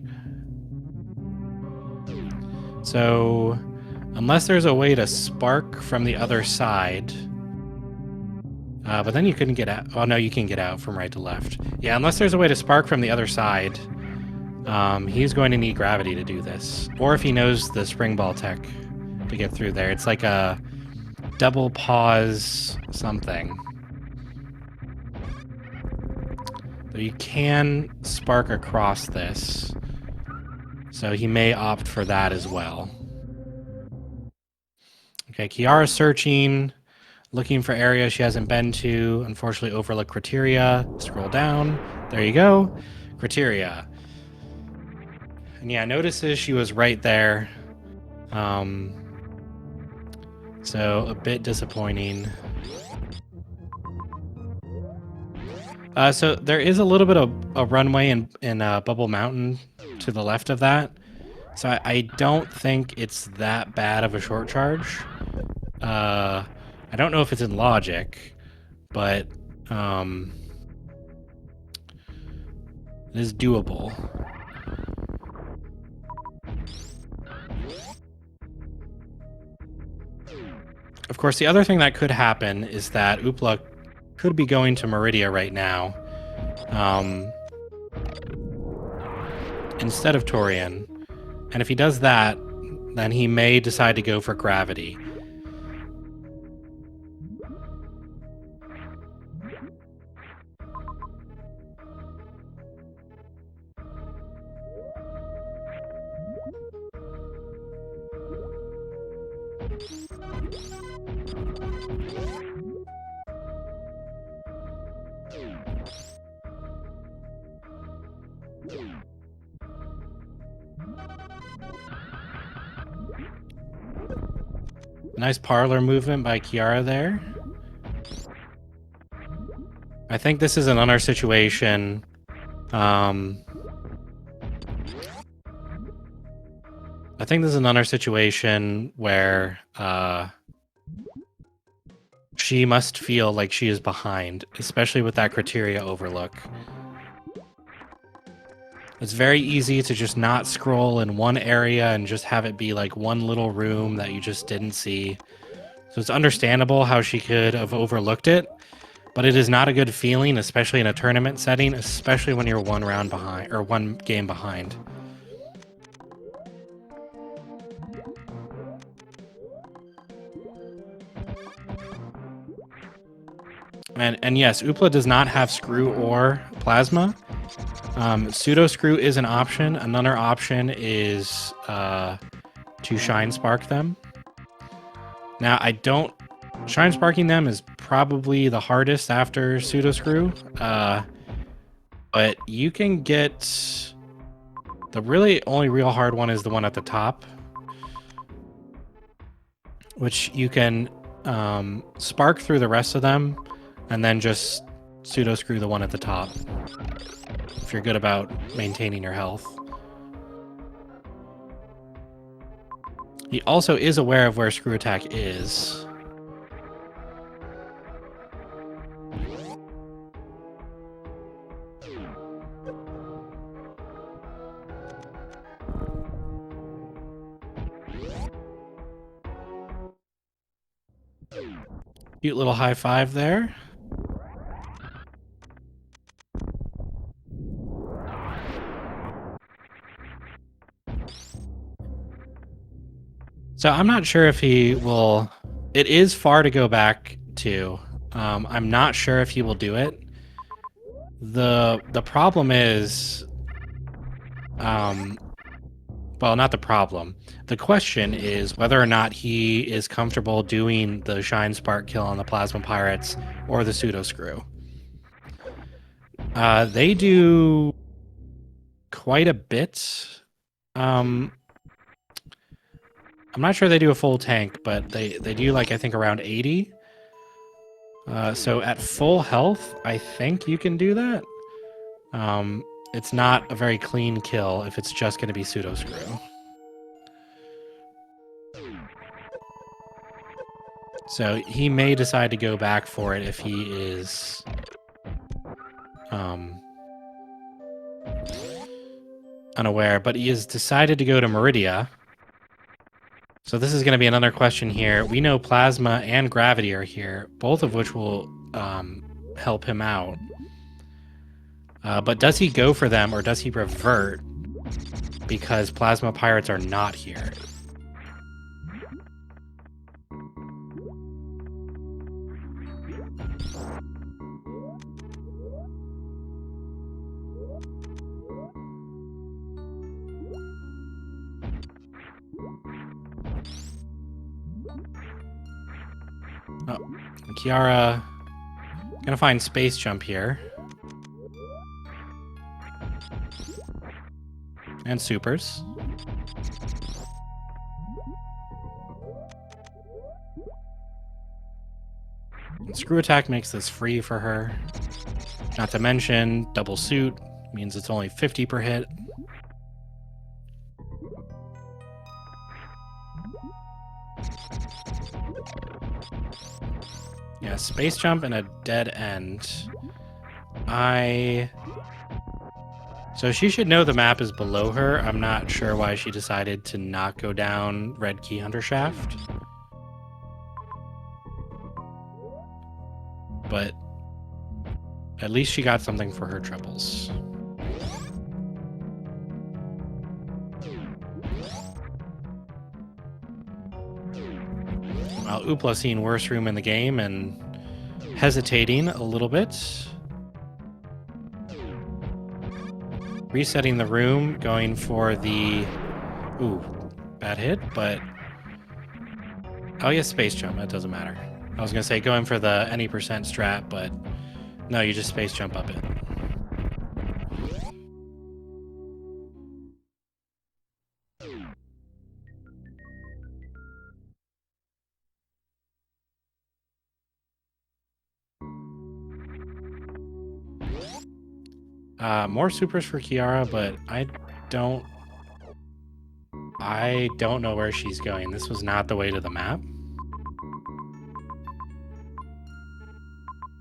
So, unless there's a way to spark from the other side, but then you couldn't get out. Oh no, you can get out from right to left. Yeah, unless there's a way to spark from the other side, he's going to need gravity to do this. Or if he knows the spring ball tech to get through there. It's like a double pause something. So you can spark across this. So he may opt for that as well. Okay, Kiara's searching, looking for areas she hasn't been to. Unfortunately, overlook Criteria. Scroll down. There you go. Criteria. And yeah, notices she was right there. So a bit disappointing. So there is a little bit of a runway in Bubble Mountain to the left of that. So I don't think it's that bad of a short charge. I don't know if it's in logic, but it is doable. Of course, the other thing that could happen is that Oopla could be going to Meridia right now instead of Torian. And if he does that, then he may decide to go for gravity. Nice parlor movement by Kiara there. I think this is another situation. I think this is another situation where she must feel like she is behind, especially with that Criteria overlook. It's very easy to just not scroll in one area and just have it be like one little room that you just didn't see. So it's understandable how she could have overlooked it, but it is not a good feeling, especially in a tournament setting, especially when you're one round behind or one game behind. And yes, Oopla does not have screw or plasma. Pseudo screw is an option. Another option is to shine spark them. Now, shine sparking them is probably the hardest after pseudo screw. But you can get the really only real hard one is the one at the top, which you can spark through the rest of them and then just pseudo screw the one at the top if you're good about maintaining your health. He also is aware of where screw attack is. Cute little high five there. So I'm not sure if he will... It is far to go back to. I'm not sure if he will do it. The problem is... well, not the problem. The question is whether or not he is comfortable doing the Shine Spark kill on the Plasma Pirates or the Pseudo Screw. They do quite a bit. I'm not sure they do a full tank, but they do, like, I think around 80. So at full health, I think you can do that. It's not a very clean kill if it's just going to be Pseudo Screw. So he may decide to go back for it if he is unaware, but he has decided to go to Meridia. So this is going to be another question here. We know Plasma and Gravity are here, both of which will help him out. But does he go for them or does he revert because Plasma Pirates are not here? Oh, Kiara gonna find Space Jump here. And supers. And Screw Attack makes this free for her. Not to mention, double suit means it's only 50 per hit. Yeah, Space Jump and a Dead End. So she should know the map is below her. I'm not sure why she decided to not go down Red Key Hunter Shaft. But at least she got something for her triples. Well, Oopla seen worse room in the game and hesitating a little bit. Resetting the room, going for the... Ooh, bad hit, but... Oh, yeah, Space Jump. That doesn't matter. I was going to say going for the any percent strat, but no, you just Space Jump up it. More supers for Kiara, but I don't know where she's going. This was not the way to the map.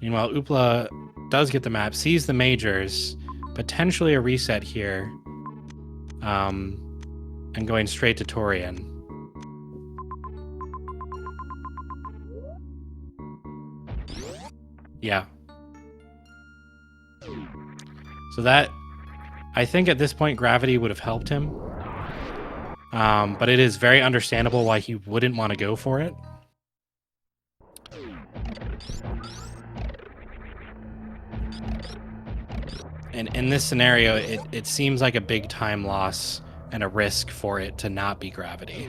Meanwhile, Oopla does get the map, sees the majors, potentially a reset here, and going straight to Torian. Yeah. So that, I think at this point, Gravity would have helped him. But it is very understandable why he wouldn't want to go for it. And in this scenario, it seems like a big time loss and a risk for it to not be Gravity.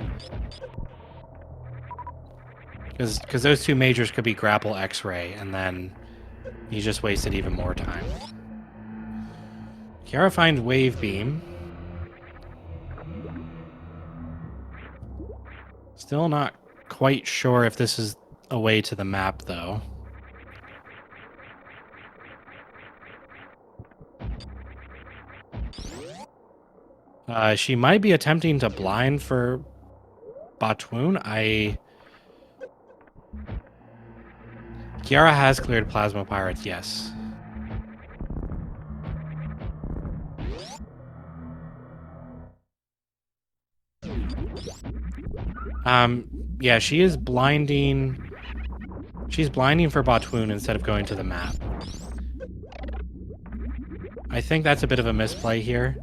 Because those two majors could be Grapple X-Ray, and then he just wasted even more time. Kiara finds Wave Beam. Still not quite sure if this is a way to the map, though. She might be attempting to blind for Batwoon. Kiara has cleared Plasma Pirates, yes. Yeah, she is blinding. She's blinding for Botwoon instead of going to the map. I think that's a bit of a misplay here.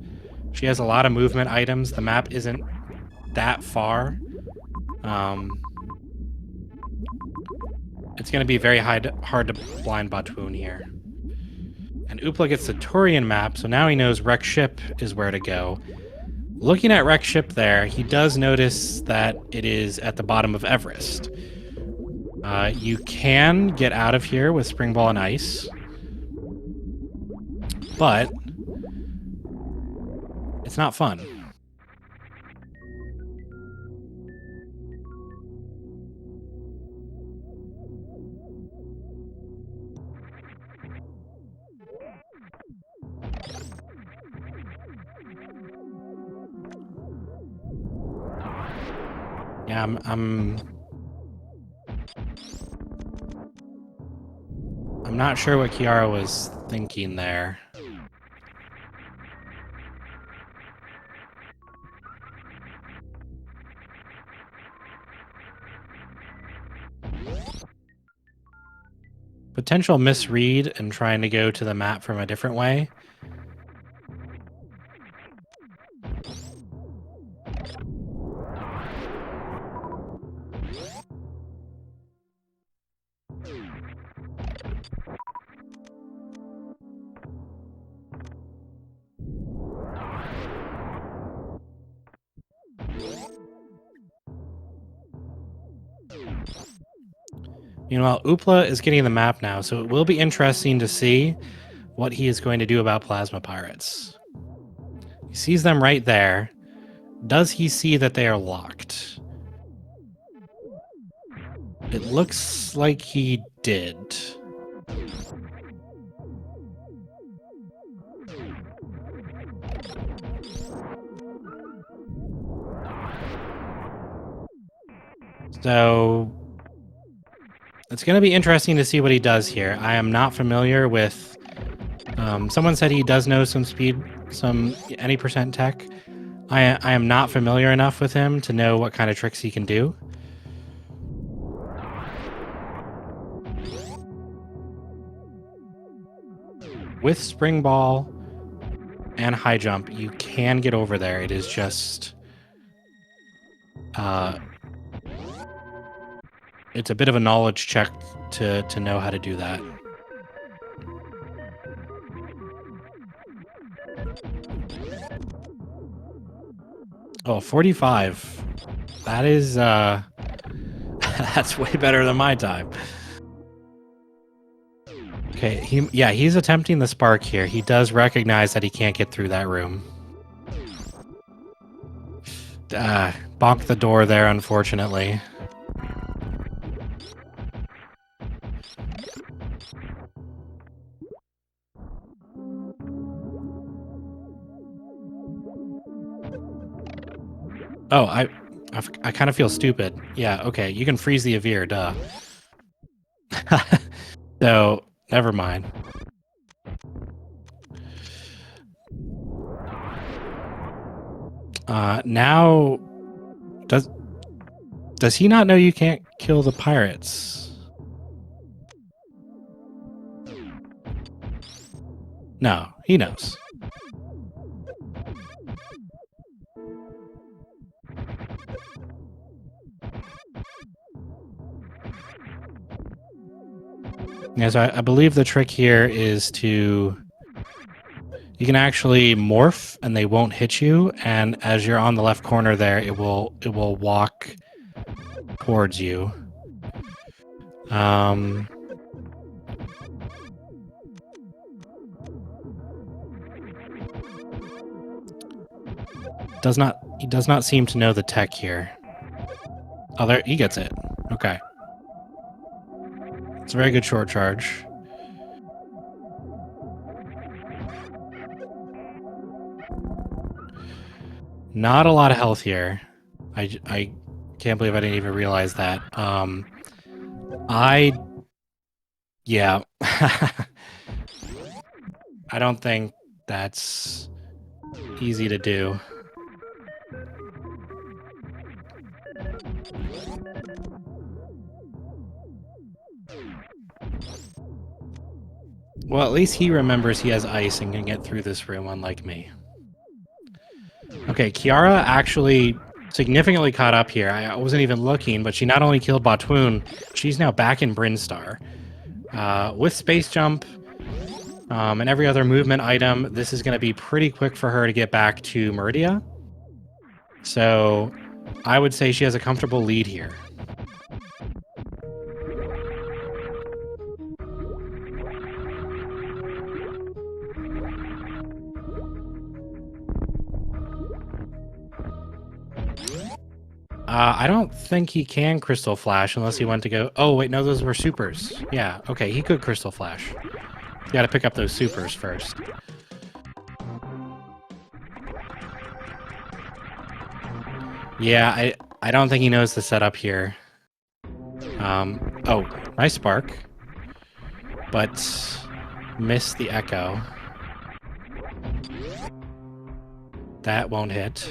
She has a lot of movement items. The map isn't that far. It's going to be very hard to blind Botwoon here. And Oopla gets the Turian map, so now he knows Wreck Ship is where to go. Looking at Wreck Ship there, he does notice that it is at the bottom of Everest. You can get out of here with Spring Ball and Ice, but it's not fun. Yeah, I'm not sure what Kiara was thinking there. Potential misread and trying to go to the map from a different way. Meanwhile, Oopla is getting the map now, so it will be interesting to see what he is going to do about Plasma Pirates. He sees them right there. Does he see that they are locked? It looks like he did. So it's going to be interesting to see what he does here. I am not familiar with... someone said he does know some any percent tech. I am not familiar enough with him to know what kind of tricks he can do. With Spring Ball and High Jump, you can get over there. It is just... it's a bit of a knowledge check to know how to do that. Oh, 45. That is, that's way better than my time. Okay, he's attempting the spark here. He does recognize that he can't get through that room. Bonk the door there, unfortunately. Oh, I kind of feel stupid. Yeah, okay, you can freeze the Avir, duh. So, never mind. Now, does he not know you can't kill the pirates? No, he knows. Yeah, so I believe the trick here is to... You can actually morph and they won't hit you, and as you're on the left corner there, it will walk towards you. He does not seem to know the tech here. Oh, there, he gets it. Okay. It's a very good short charge. Not a lot of health here. I can't believe I didn't even realize that. Yeah. I don't think that's easy to do. Well, at least he remembers he has ice and can get through this room, unlike me. Okay, Kiara actually significantly caught up here. I wasn't even looking, but she not only killed Batwoon, she's now back in Brinstar. With Space Jump and every other movement item, this is going to be pretty quick for her to get back to Meridia. So I would say she has a comfortable lead here. I don't think he can Crystal Flash unless he went to go... Oh, wait, no, those were supers. Yeah, okay, he could Crystal Flash. You gotta pick up those supers first. Yeah, I don't think he knows the setup here. Oh, nice spark. But missed the echo. That won't hit.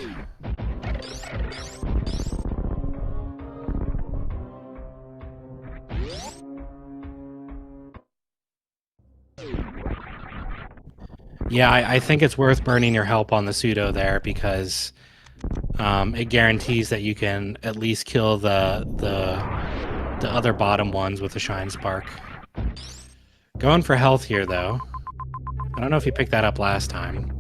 Yeah, I think it's worth burning your help on the pseudo there because it guarantees that you can at least kill the other bottom ones with the Shine Spark. Going for health here, though. I don't know if you picked that up last time.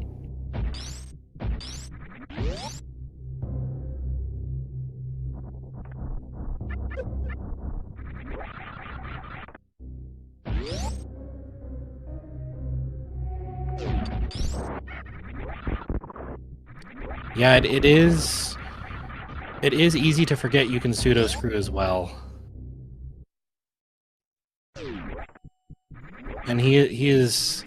Yeah, it is easy to forget you can pseudo screw as well. And he is,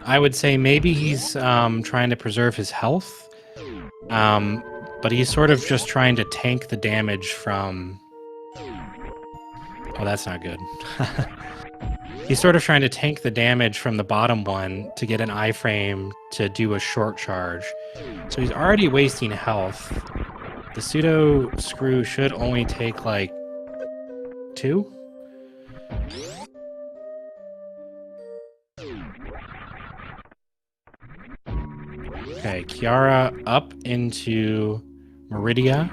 I would say maybe he's trying to preserve his health, but he's sort of just trying to tank the damage from... Oh, that's not good. He's sort of trying to tank the damage from the bottom one to get an iframe to do a short charge. So he's already wasting health. The pseudo screw should only take like 2? Okay, Kiara up into Meridia.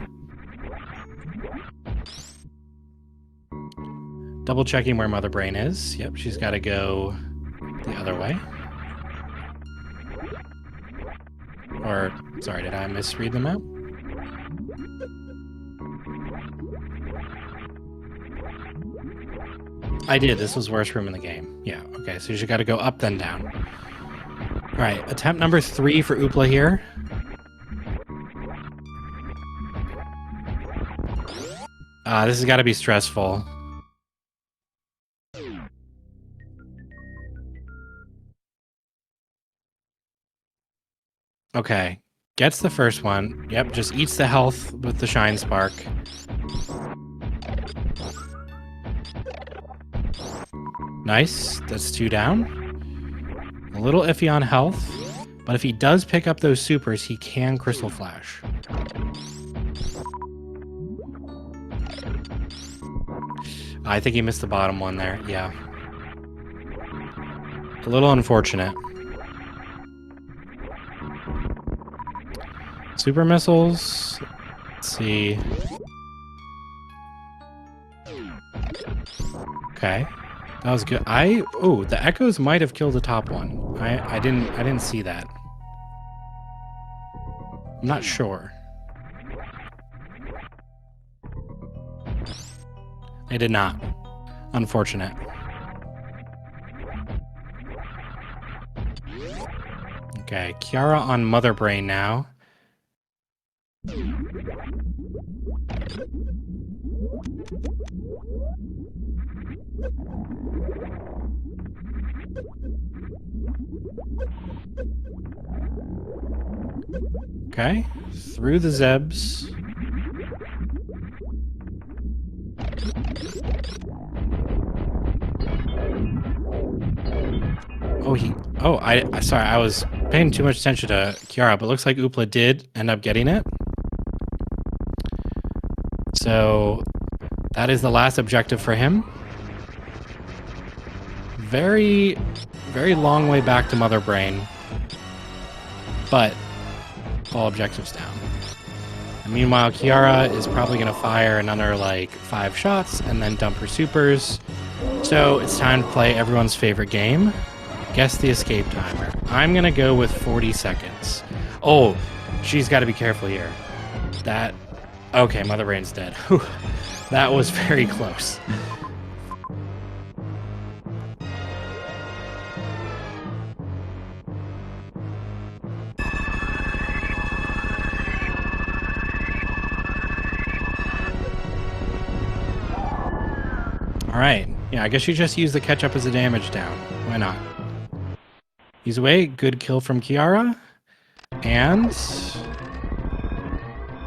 Double checking where Mother Brain is. Yep, she's got to go the other way. Or, sorry, did I misread the map? I did. This was worst room in the game. Yeah, okay, so you got to go up then down. All right, attempt number 3 for Oopla here. This has got to be stressful. Okay, gets the first one. Yep, just eats the health with the Shine Spark. Nice, that's 2 down. A little iffy on health, but if he does pick up those supers, he can Crystal Flash. I think he missed the bottom one there, yeah. A little unfortunate. Super missiles. Let's see. Okay. That was good. Oh, the echoes might have killed the top one. I didn't see that. I'm not sure. They did not. Unfortunate. Okay, Kiara on Mother Brain now. Okay, through the Zebs. Sorry, I was paying too much attention to Kiara, but it looks like Oopla did end up getting it. So that is the last objective for him. Very, very long way back to Mother Brain, but all objectives down. And meanwhile, Kiara is probably going to fire another like 5 shots and then dump her supers. So it's time to play everyone's favorite game. Guess the escape timer. I'm going to go with 40 seconds. Oh, she's got to be careful here. That... Okay, Mother Brain's dead. That was very close. All right. Yeah, I guess you just use the ketchup as a damage down. Why not? He's away. Good kill from Kiara. And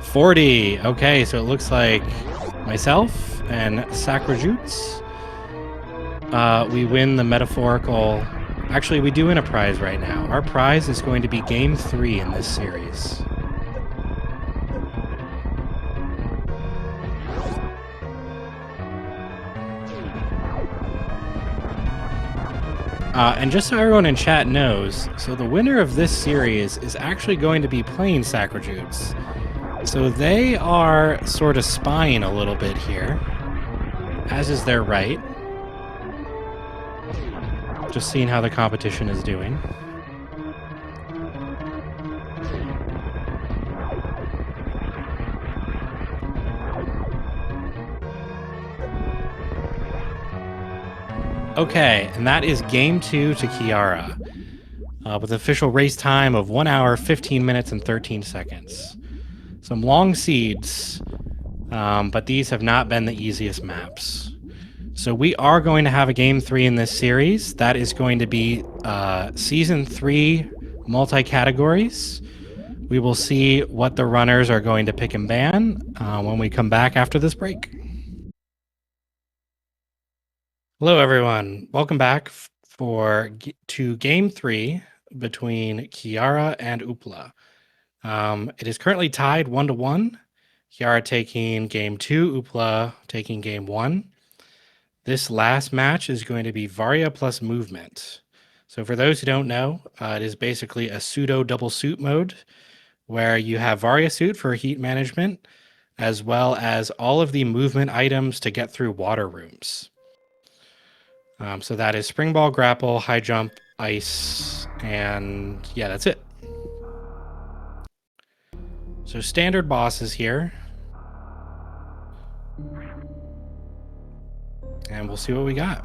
40. Okay, so it looks like myself and Sacrajutes. We win the metaphorical... Actually, we do win a prize right now. Our prize is going to be Game 3 in this series. And just so everyone in chat knows, so the winner of this series is actually going to be playing Sacrajutes. So they are sort of spying a little bit here, as is their right. Just seeing how the competition is doing. Okay, and that is Game 2 to Kiara, with an official race time of 1 hour, 15 minutes, and 13 seconds. Some long seeds, but these have not been the easiest maps. So we are going to have a Game 3 in this series. That is going to be Season 3 multi-categories. We will see what the runners are going to pick and ban when we come back after this break. Hello, everyone. Welcome back to Game 3 between Kiara and Oopla. It is currently tied 1-1. Kiara taking Game 2, Oopla taking Game 1. This last match is going to be Varia plus movement. So for those who don't know, it is basically a pseudo double suit mode where you have Varia suit for heat management, as well as all of the movement items to get through water rooms. So that is spring ball, grapple, high jump, ice, and yeah, that's it. So standard bosses here. And we'll see what we got.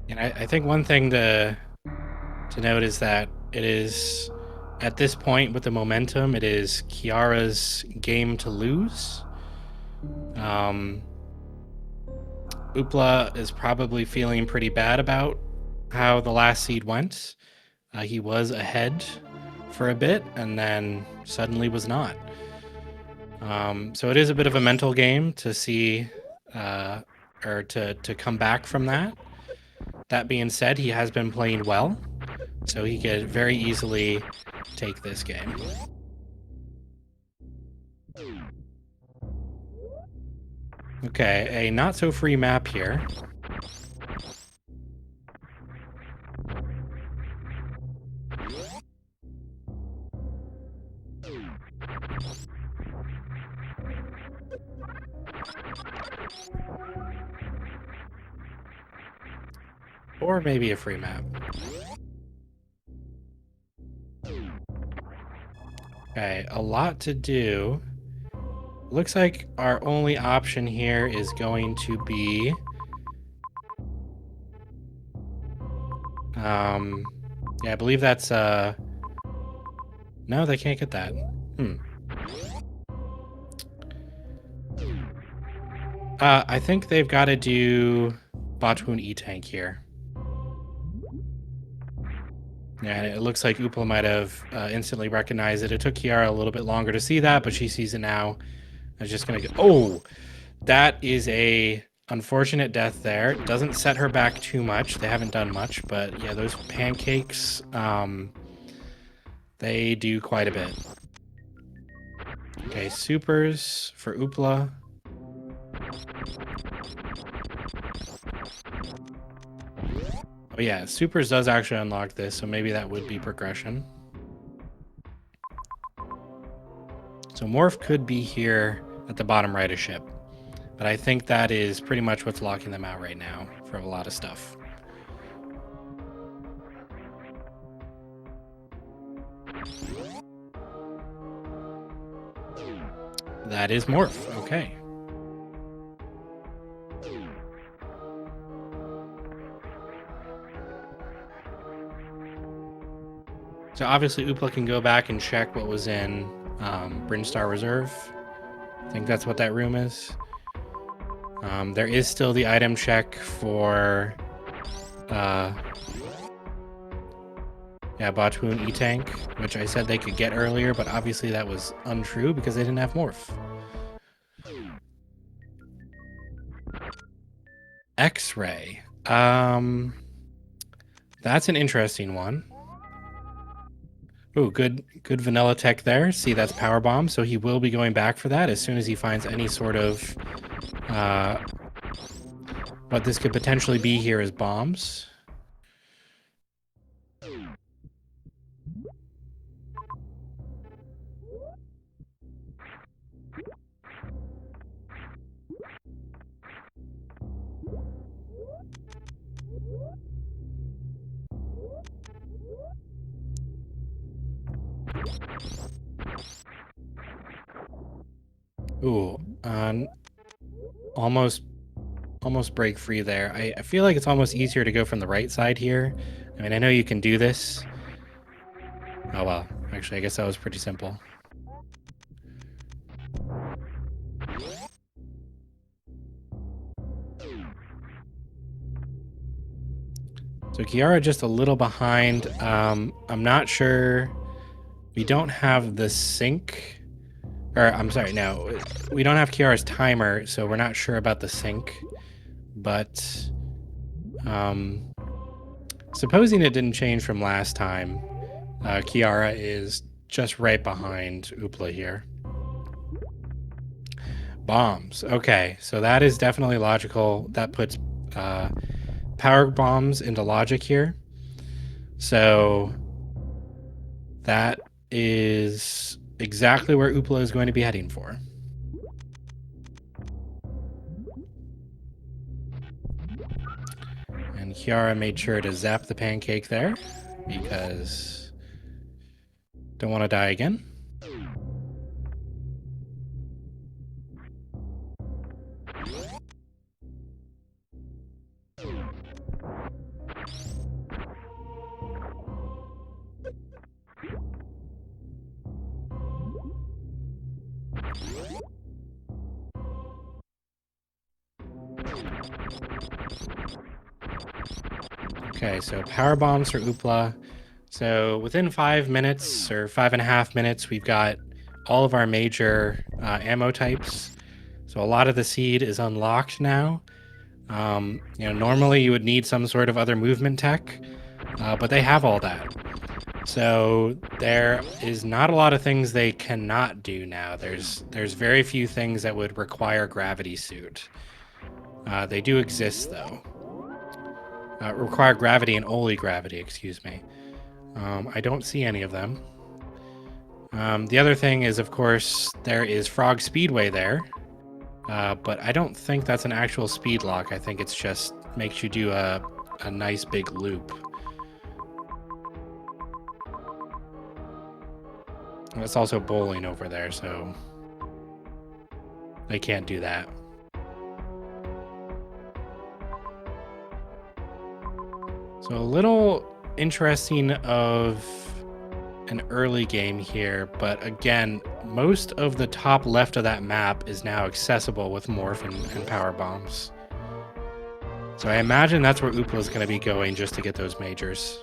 And I think one thing to note is that it is, at this point with the momentum, it is Kiara's game to lose. Oopla is probably feeling pretty bad about how the last seed went. He was ahead for a bit and then suddenly was not. So it is a bit of a mental game to see, or to come back from that. That being said, he has been playing well, so he could very easily take this game. Okay, a not-so-free map here. Or maybe a free map. Okay, a lot to do. Looks like our only option here is going to be... yeah, I believe that's... No, they can't get that. I think they've got to do Botwoon E-Tank here. Yeah, it looks like Oopla might have instantly recognized it. It took Kiara a little bit longer to see that, but she sees it now. I was just going to go... Oh! That is a unfortunate death there. Doesn't set her back too much. They haven't done much, but yeah, those pancakes, they do quite a bit. Okay, supers for Oopla. Oh yeah, supers does actually unlock this, so maybe that would be progression. So Morph could be here at the bottom right of ship. But I think that is pretty much what's locking them out right now for a lot of stuff. That is Morph. Okay. So obviously Oopla can go back and check what was in Brinstar Reserve. I think that's what that room is. There is still the item check for Botwoon E-Tank, which I said they could get earlier, but obviously that was untrue because they didn't have Morph. X-Ray. That's an interesting one. Oh, good vanilla tech there. See, that's Power Bomb, so he will be going back for that as soon as he finds any sort of what this could potentially be here is bombs. Ooh, almost break free there. I feel like it's almost easier to go from the right side here. I mean, I know you can do this. Oh, well. Actually, I guess that was pretty simple. So Kiara just a little behind. I'm not sure. We don't have the sync. Or, I'm sorry, no. We don't have Kiara's timer, so we're not sure about the sync. But, supposing it didn't change from last time, Kiara is just right behind Oopla here. Bombs. Okay, so that is definitely logical. That puts power bombs into logic here. So that is exactly where Oopla is going to be heading for. And Kiara made sure to zap the pancake there because don't want to die again. Okay, so power bombs for Oopla. So within 5 minutes or 5.5 minutes, we've got all of our major ammo types. So a lot of the seed is unlocked now. Normally you would need some sort of other movement tech, but they have all that. So there is not a lot of things they cannot do now. There's very few things that would require gravity suit. They do exist though. Require gravity and only gravity, excuse me. I don't see any of them. The other thing is, of course, there is Frog Speedway there. But I don't think that's an actual speed lock. I think it's just makes you do a nice big loop. It's also bowling over there, so they can't do that. So a little interesting of an early game here, but again, most of the top left of that map is now accessible with Morph and Power Bombs. So I imagine that's where Oopla is going to be going just to get those majors.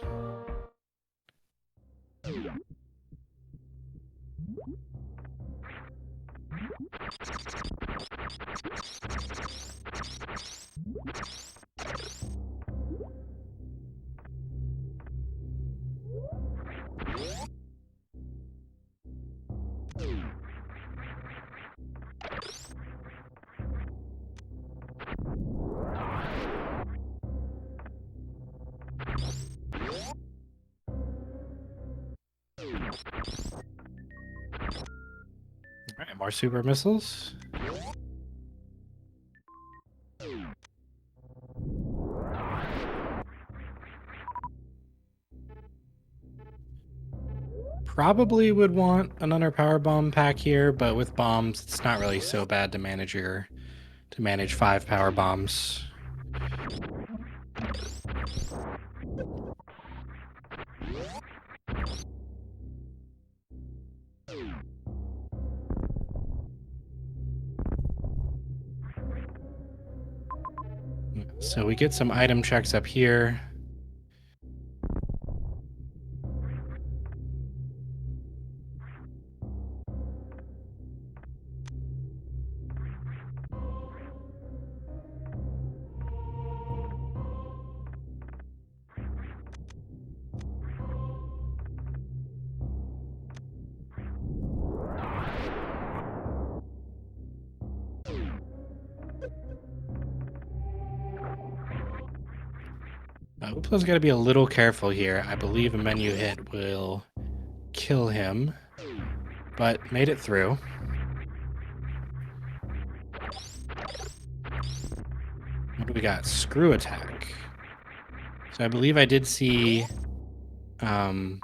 Alright, more super missiles. Probably would want another power bomb pack here, but with bombs, it's not really so bad to manage 5 power bombs. So we get some item checks up here. Oopla's got to be a little careful here. I believe a menu hit will kill him, but made it through. What do we got? Screw attack. So I believe I did see... no,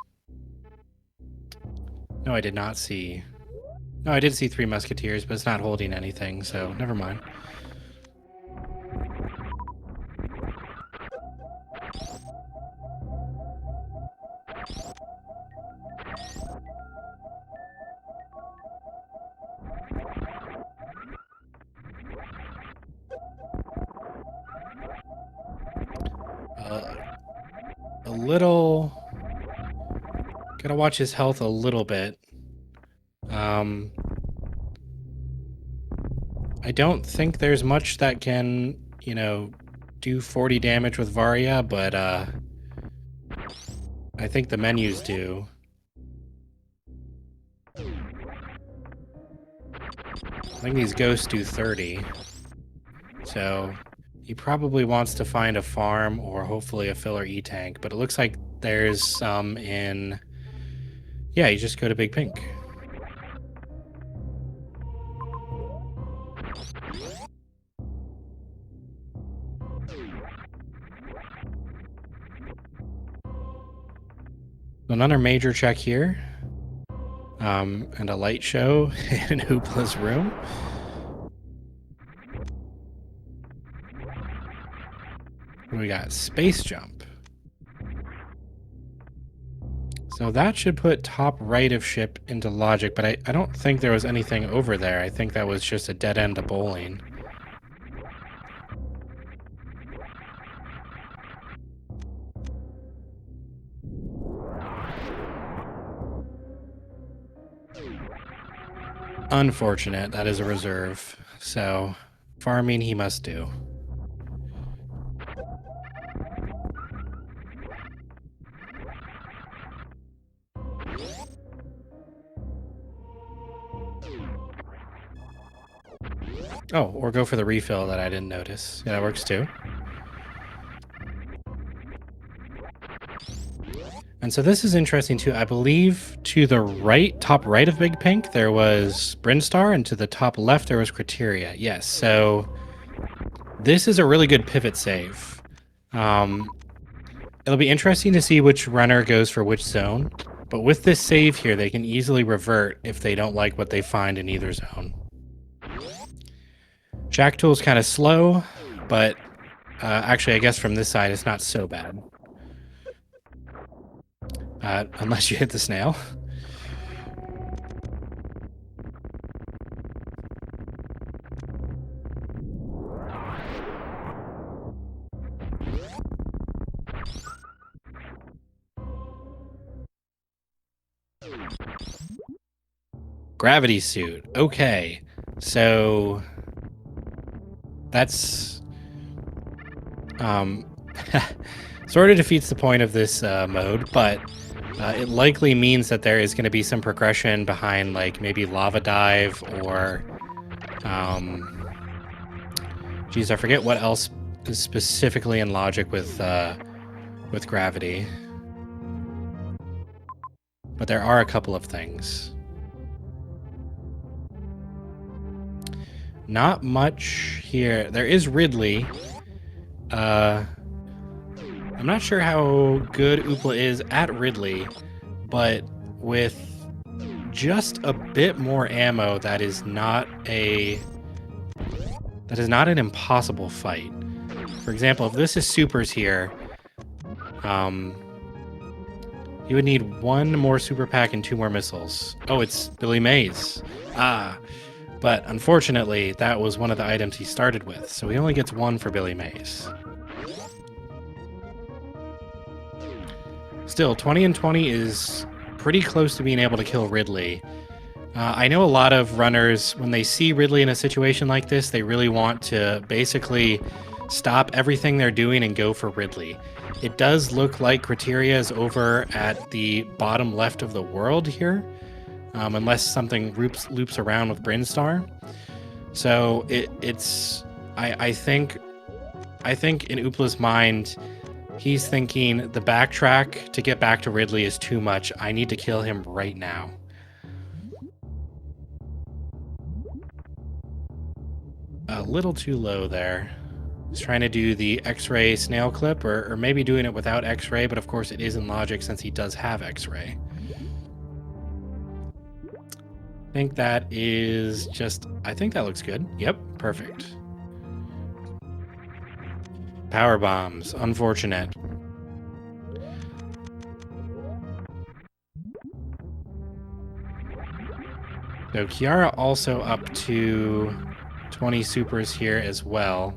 I did not see... No, I did see 3 musketeers, but it's not holding anything, so never mind. A little... Gotta watch his health a little bit. I don't think there's much that can, you know, do 40 damage with Varia, but I think the menus do. I think these ghosts do 30. So he probably wants to find a farm or hopefully a filler E-tank, but it looks like there's some in... Yeah, you just go to Big Pink. Another major check here. And a light show in Oopla's room. We got space jump. So that should put top right of ship into logic, but I don't think there was anything over there. I think that was just a dead end to bowling. Unfortunate, that is a reserve. So farming he must do. Oh, or go for the refill that I didn't notice. Yeah, that works too. And so this is interesting too. I believe to the right, top right of Big Pink, there was Brinstar, and to the top left, there was Criteria. Yes, so this is a really good pivot save. It'll be interesting to see which runner goes for which zone. But with this save here, they can easily revert if they don't like what they find in either zone. Jack Tool's kind of slow, but actually, I guess from this side, it's not so bad. Unless you hit the snail. Gravity suit. Okay. So That's sort of defeats the point of this mode, but it likely means that there is going to be some progression behind, like maybe lava dive or geez, I forget what else is specifically in logic with gravity. But there are a couple of things. Not much here. There is Ridley. I'm not sure how good Oopla is at Ridley, but with just a bit more ammo, that is not an impossible fight. For example, if this is supers here, you would need one more super pack and 2 more missiles. Oh, it's Billy Mays. But unfortunately, that was one of the items he started with, so he only gets 1 for Billy Mays. Still, 20 and 20 is pretty close to being able to kill Ridley. I know a lot of runners, when they see Ridley in a situation like this, they really want to basically stop everything they're doing and go for Ridley. It does look like Criteria is over at the bottom left of the world here, unless something loops around with Brinstar. So I think in Oopla's mind, he's thinking the backtrack to get back to Ridley is too much. I need to kill him right now. A little too low there. He's trying to do the X-ray snail clip, or maybe doing it without X-ray, but of course it is in logic since he does have X-ray. I think that is just... I think that looks good. Yep, perfect. Power bombs. Unfortunate. So Kiara also up to 20 supers here as well.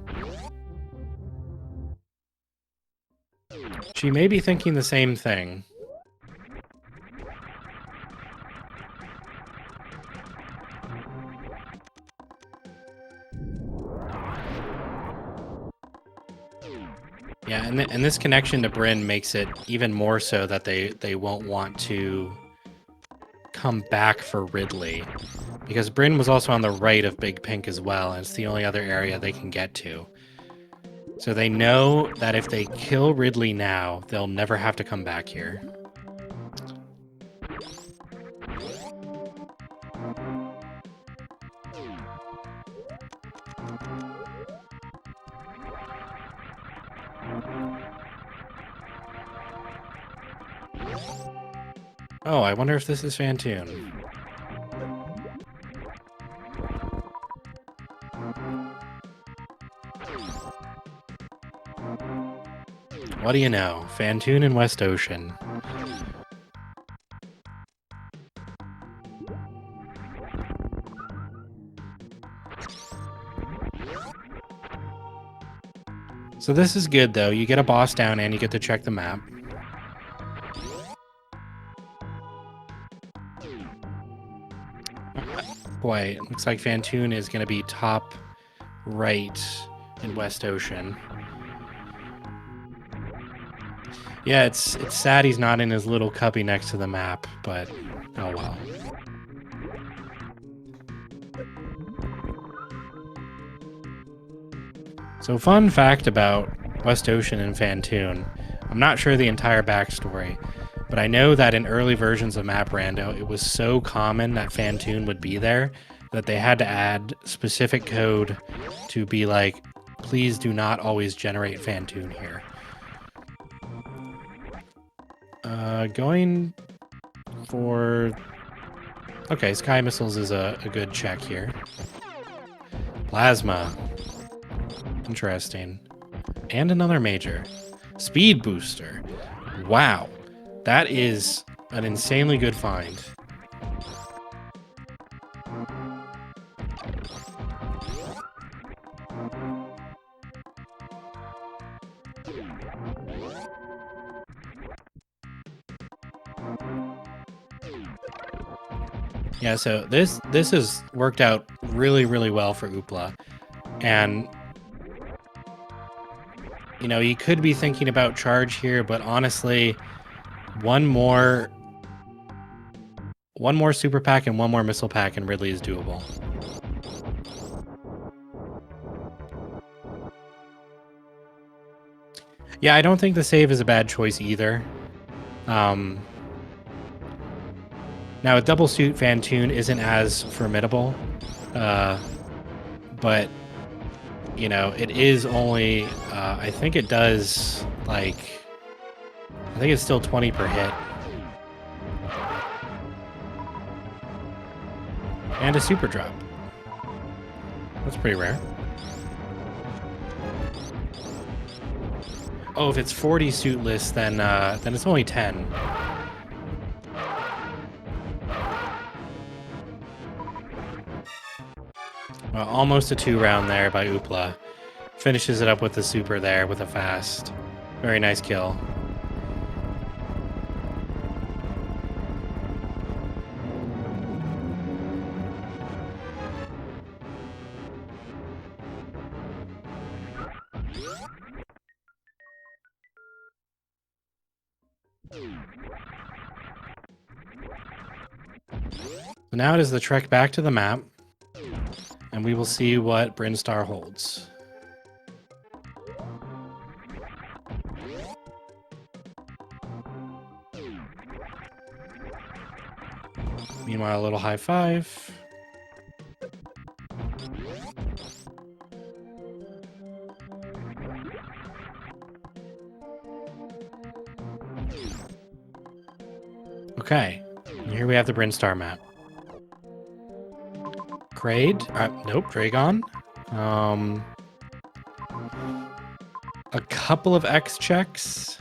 She may be thinking the same thing. Yeah, and this connection to Bryn makes it even more so that they won't want to come back for Ridley. Because Bryn was also on the right of Big Pink as well, and it's the only other area they can get to. So they know that if they kill Ridley now, they'll never have to come back here. Oh, I wonder if this is Fantoon. What do you know? Fantoon and West Ocean. So this is good, though. You get a boss down and you get to check the map. Boy, it looks like Fantoon is going to be top right in West Ocean. Yeah, it's sad he's not in his little cubby next to the map, but oh well. So fun fact about West Ocean and Fantoon. I'm not sure the entire backstory, but I know that in early versions of Map Rando, it was so common that Fantoon would be there that they had to add specific code to be like, please do not always generate Fantoon here. Going for... Okay, Sky Missiles is a good check here. Plasma. Interesting. And another major. Speed Booster. Wow. That is an insanely good find. Yeah, so this has worked out really, really well for Oopla. And You know, you could be thinking about charge here, but honestly, one more super pack and one more missile pack and Ridley is doable. Yeah, I don't think the save is a bad choice either. Now, a double suit Fantoon isn't as formidable, but, you know, it is only, I think it does, like, I think it's still 20 per hit. And a super drop. That's pretty rare. Oh, if it's 40 suitless, then it's only 10. Well, almost a 2-round there by Oopla. Finishes it up with the super there with a fast. Very nice kill. So now it is the trek back to the map, and we will see what Brinstar holds. Meanwhile, a little high five. Okay, and here we have the Brinstar map. Kraid? Nope, Dragon. A couple of X checks.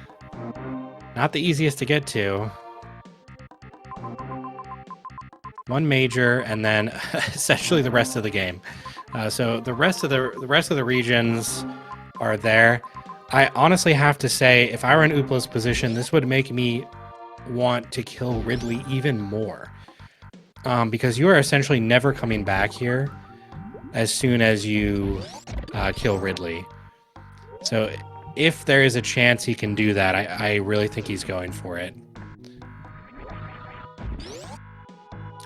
Not the easiest to get to. One major, and then essentially the rest of the game. So the rest of the regions are there. I honestly have to say, if I were in Oopla's position, this would make me want to kill Ridley even more. Because you are essentially never coming back here as soon as you kill Ridley. So if there is a chance he can do that, I really think he's going for it.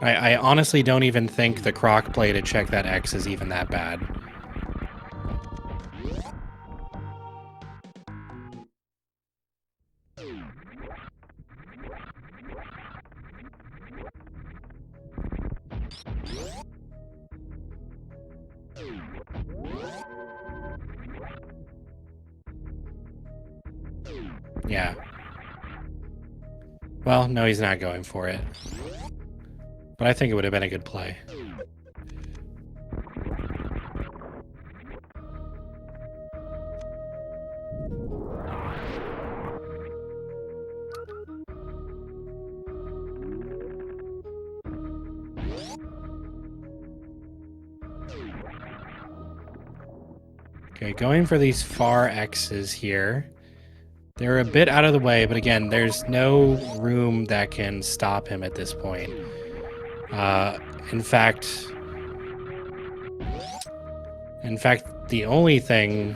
I honestly don't even think the croc play to check that X is even that bad. Yeah. Well, no, he's not going for it. But I think it would have been a good play. Okay, going for these far X's here. They're a bit out of the way, but again, there's no room that can stop him at this point. In fact, the only thing,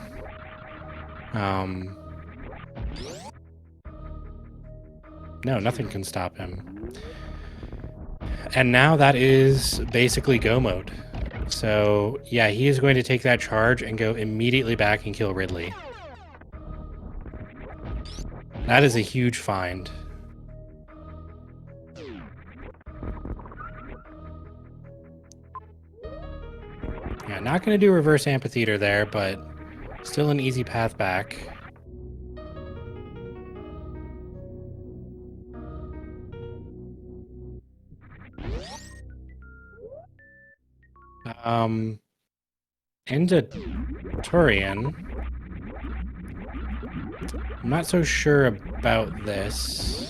no, nothing can stop him. And now that is basically go mode. So yeah, he is going to take that charge and go immediately back and kill Ridley. That is a huge find. Yeah, not going to do reverse amphitheater there, but still an easy path back. Into Turian. I'm not so sure about this.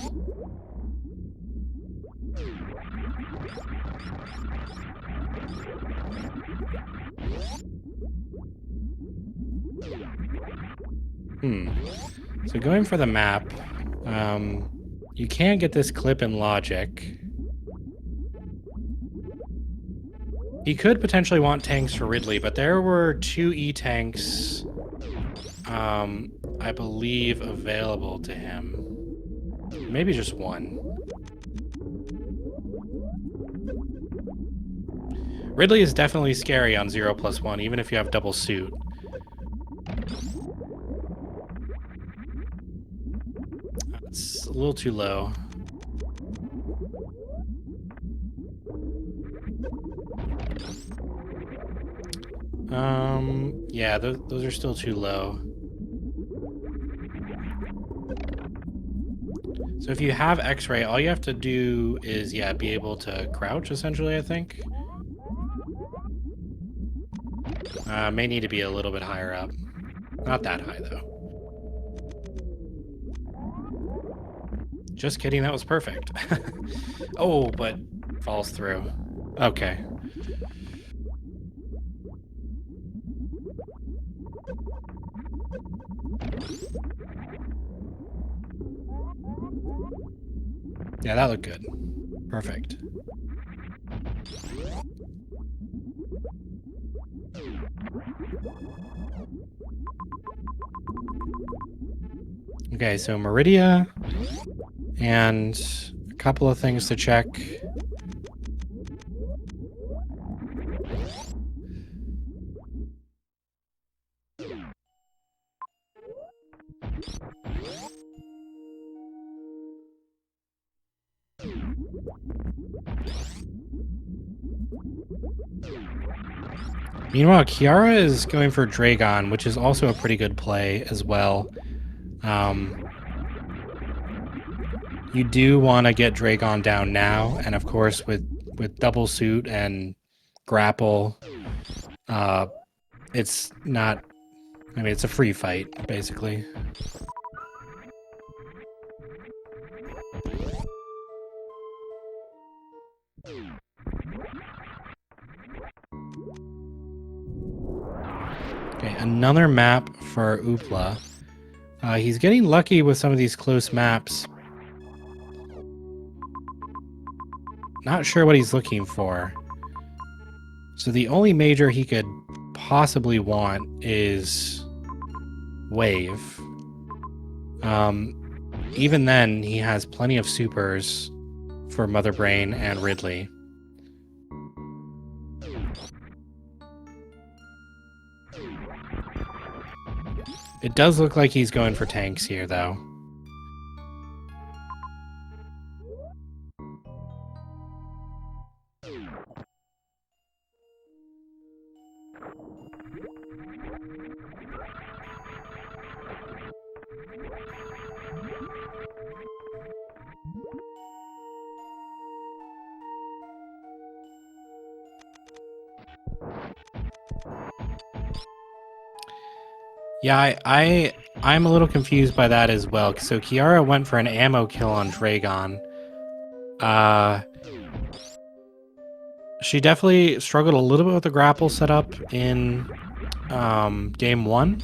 So going for the map, you can get this clip in logic. He could potentially want tanks for Ridley, but there were 2 E-tanks I believe, available to him. Maybe just one. Ridley is definitely scary on 0+1, even if you have double suit. It's a little too low. Yeah, those are still too low. So if you have X-ray, all you have to do is, yeah, be able to crouch, essentially, I think. May need to be a little bit higher up. Not that high, though. Just kidding, that was perfect. Oh, but falls through. Okay. Yeah, that looked good. Perfect. Okay, so Meridia, and a couple of things to check. Meanwhile, Kiara is going for Dragon, which is also a pretty good play as well. You do want to get Dragon down now, and of course with double suit and grapple, it's not... I mean, it's a free fight, basically. Okay, another map for Oopla. He's getting lucky with some of these close maps. Not sure what he's looking for. So the only major he could possibly want is Wave. Even then, he has plenty of supers for Mother Brain and Ridley. It does look like he's going for tanks here, though. Yeah, I'm a little confused by that as well. So Kiara went for an ammo kill on Dragon. She definitely struggled a little bit with the grapple setup in game 1.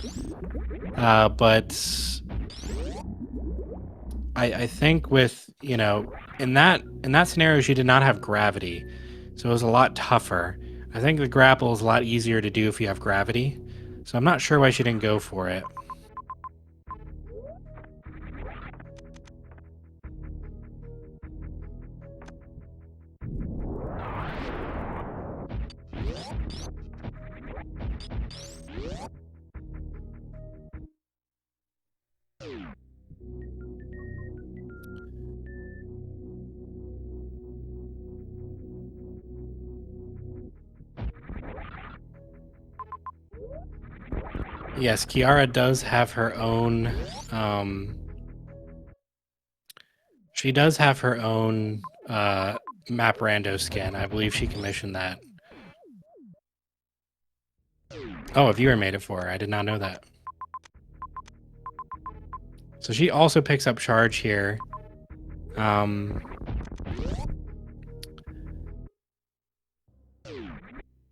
But I think with, you know, in that scenario, she did not have gravity. So it was a lot tougher. I think the grapple is a lot easier to do if you have gravity. So I'm not sure why she didn't go for it. Yes, Kiara does have her own... she does have her own map rando skin. I believe she commissioned that. Oh, a viewer made it for her. I did not know that. So she also picks up charge here. Oh,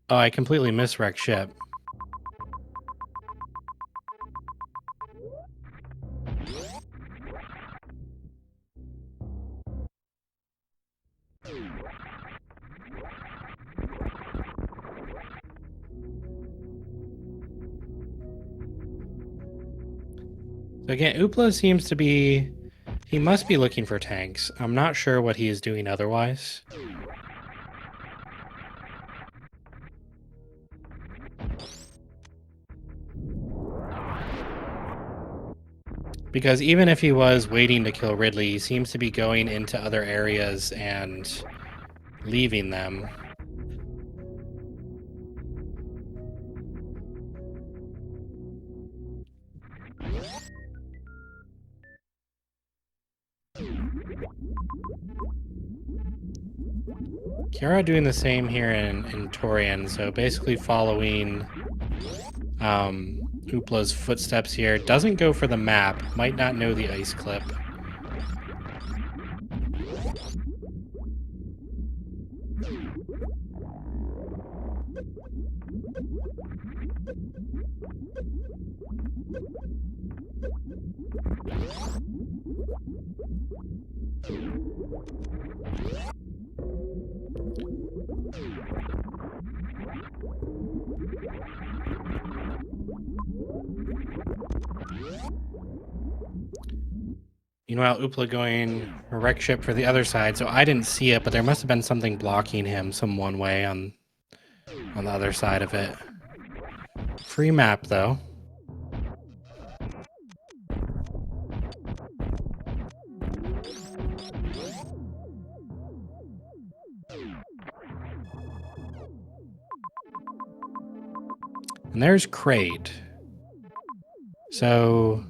I completely miswrecked ship. again, Oopla seems to be... He must be looking for tanks. I'm not sure what he is doing otherwise. Because even if he was waiting to kill Ridley, he seems to be going into other areas and leaving them. Kiara doing the same here in Torian, so basically following Oopla's footsteps here. Doesn't go for the map, might not know the ice clip. Meanwhile, Oopla going a wreck ship for the other side, so I didn't see it, but there must have been something blocking him some one way on the other side of it. Free map, though. And there's Kraid. So,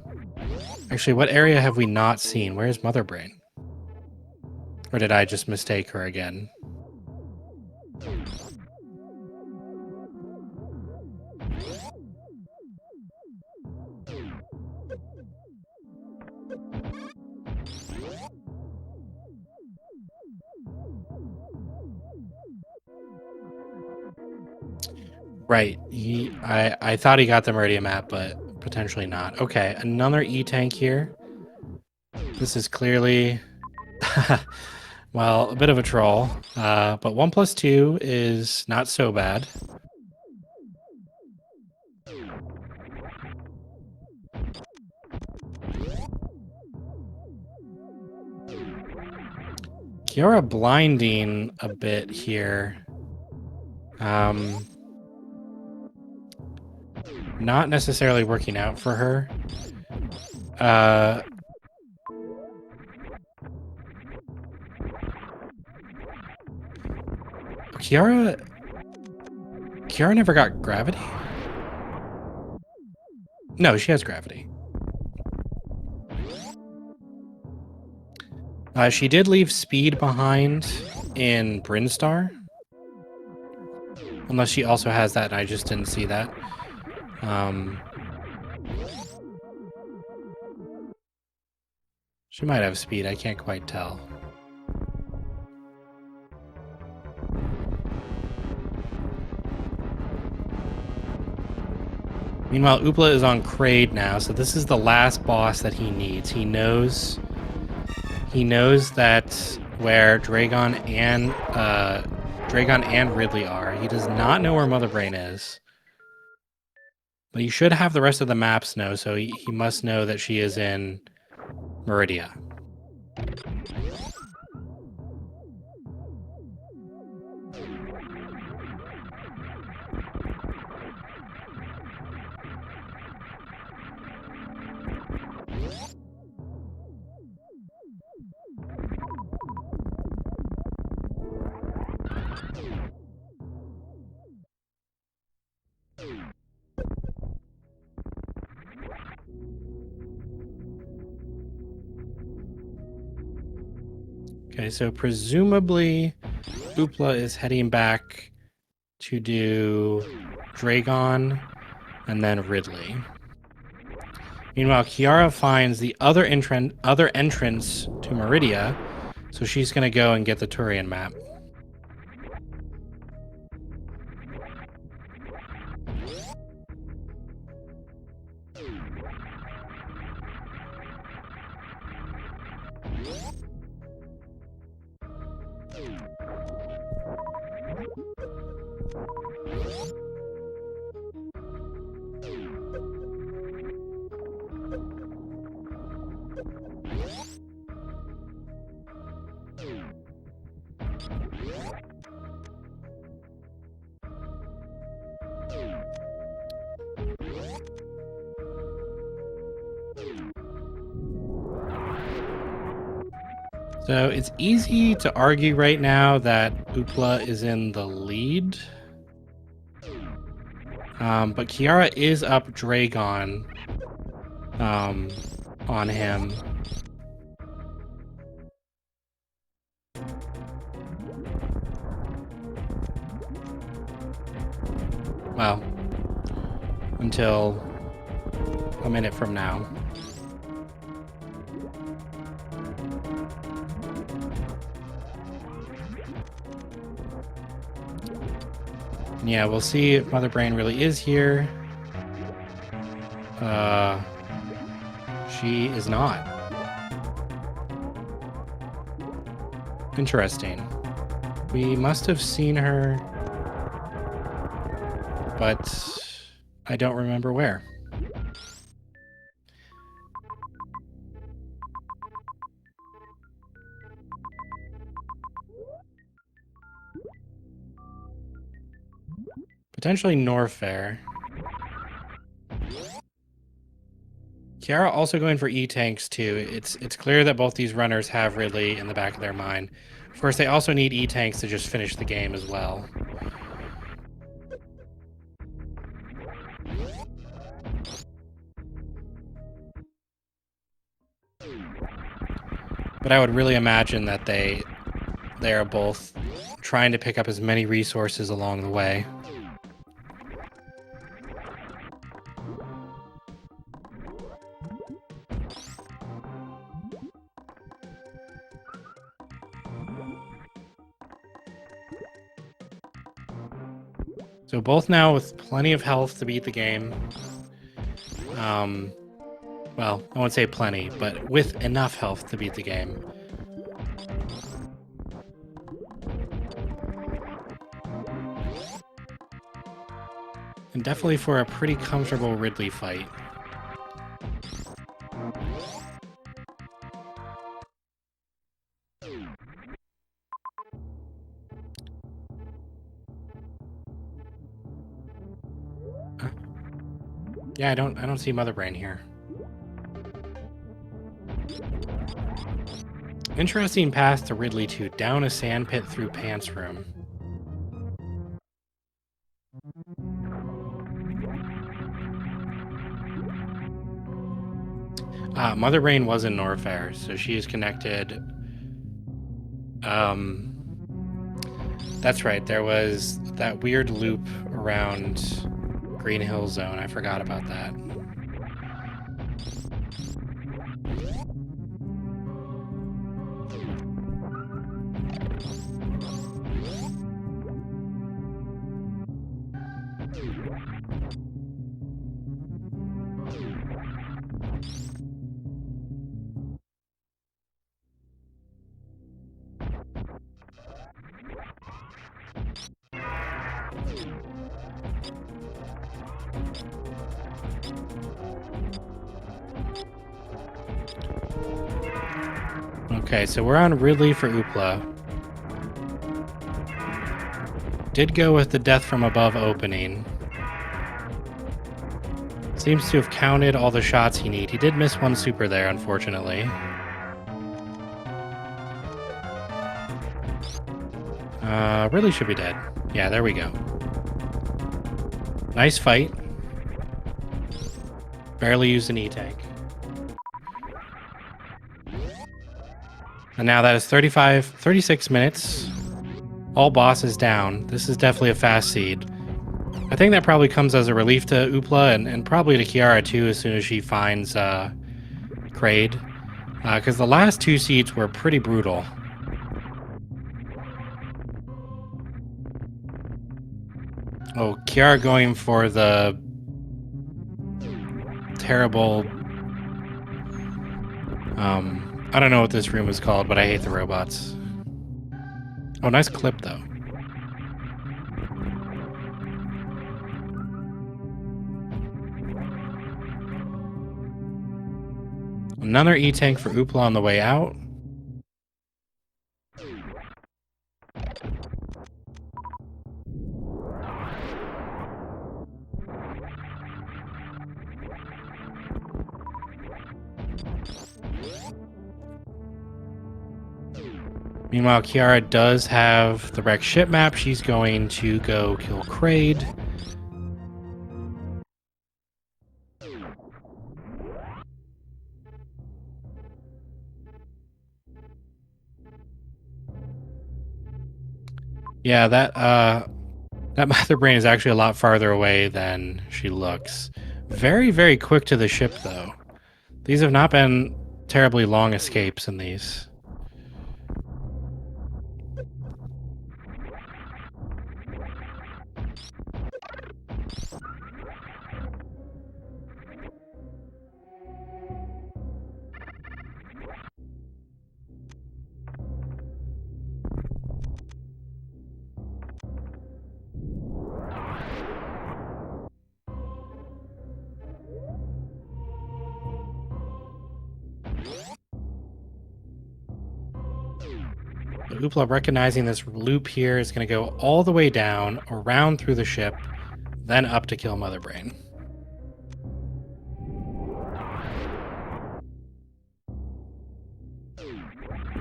actually, what area have we not seen? Where's Mother Brain? Or did I just mistake her again? Right. I thought he got the Meridian map, but potentially not. Okay, another E-tank here. This is clearly, well, a bit of a troll. But 1+2 is not so bad. Kiara blinding a bit here. Not necessarily working out for her. Kiara never got gravity? No, she has gravity. She did leave speed behind in Brinstar. Unless she also has that and I just didn't see that. She might have speed, I can't quite tell. Meanwhile, Oopla is on Kraid now, so this is the last boss that he needs. He knows that where Dragon and Ridley are. He does not know where Mother Brain is. But he should have the rest of the maps know, so he must know that she is in Meridia. Okay, so presumably Oopla is heading back to do Dragon and then Ridley. Meanwhile, Kiara finds the other entrance to Meridia, so she's going to go and get the Turian map. So it's easy to argue right now that Oopla is in the lead. But Kiara is up Dragon on him. Well, until a minute from now. Yeah, we'll see if Mother Brain really is here. She is not. Interesting. We must have seen her, but I don't remember where. Potentially Norfair. Kiara also going for E-tanks too. It's clear that both these runners have Ridley in the back of their mind. Of course, they also need E-tanks to just finish the game as well. But I would really imagine that they are both trying to pick up as many resources along the way. So both now with plenty of health to beat the game. Well, I won't say plenty, but with enough health to beat the game. And definitely for a pretty comfortable Ridley fight. Yeah, I don't see Mother Brain here. Interesting path to Ridley 2, down a sand pit through Pants Room. Mother Brain was in Norfair, so she is connected. That's right, there was that weird loop around Green Hill Zone. I forgot about that. Okay, so we're on Ridley for Oopla. Did go with the Death from Above opening. Seems to have counted all the shots he need. He did miss one super there, unfortunately. Ridley should be dead. Yeah, there we go. Nice fight. Barely used an E-tank. And now that is 36 minutes. All bosses down. This is definitely a fast seed. I think that probably comes as a relief to Oopla and probably to Kiara too as soon as she finds Kraid. Because the last two seeds were pretty brutal. Oh, Kiara going for the terrible... I don't know what this room is called, but I hate the robots. Oh, nice clip, though. Another E-tank for Oopla on the way out. Meanwhile, Kiara does have the wrecked ship map. She's going to go kill Kraid. Yeah, that mother brain is actually a lot farther away than she looks. Very, very quick to the ship, though. These have not been terribly long escapes in these. Oopla, recognizing this loop here, is going to go all the way down, around through the ship, then up to kill Mother Brain.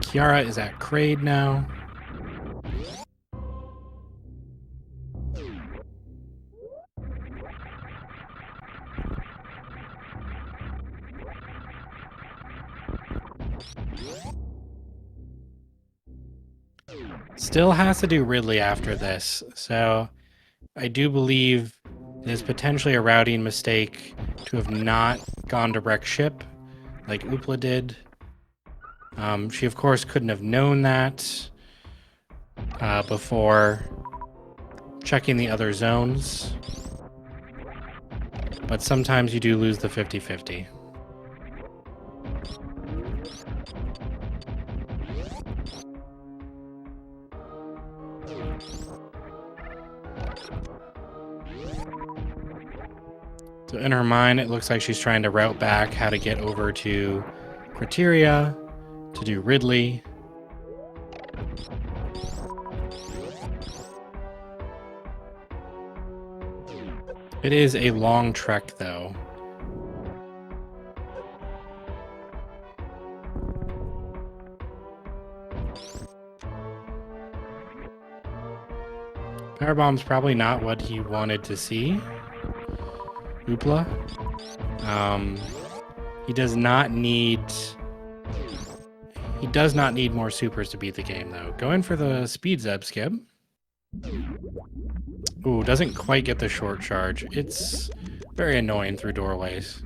Kiara is at Kraid now. Still has to do Ridley after this, so I do believe it is potentially a routing mistake to have not gone to wreck ship like Oopla did. She, of course, couldn't have known that before checking the other zones, but sometimes you do lose the 50-50. So in her mind, it looks like she's trying to route back how to get over to Criteria to do Ridley. It is a long trek, though. Powerbomb's probably not what he wanted to see. Oopla. He does not need more supers to beat the game, though. Going for the speed zeb skip. Ooh, doesn't quite get the short charge. It's very annoying through doorways.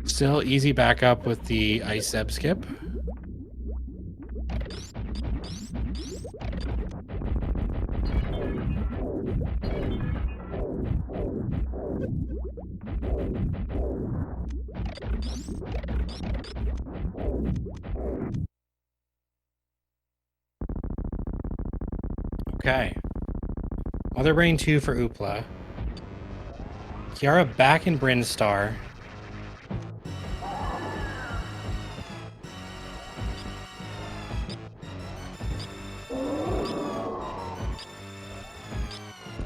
Still easy backup with the ice zeb skip. Okay. Mother Brain 2 for Oopla. Kiara back in Brinstar.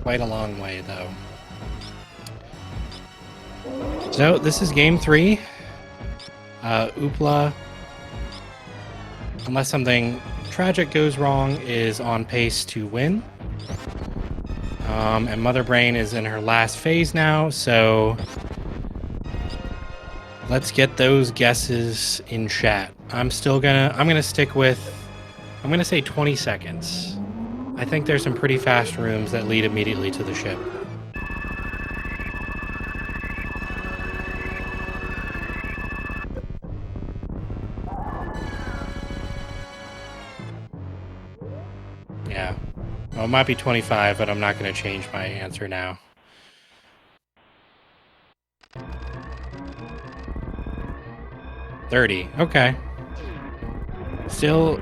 Quite a long way, though. So, this is game 3. Oopla, unless something tragic goes wrong, is on pace to win. And Mother Brain is in her last phase now, so let's get those guesses in chat. I'm gonna stick with, I'm gonna say 20 seconds. I think there's some pretty fast rooms that lead immediately to the ship. Yeah. Well, it might be 25, but I'm not going to change my answer now. $30. Okay. Still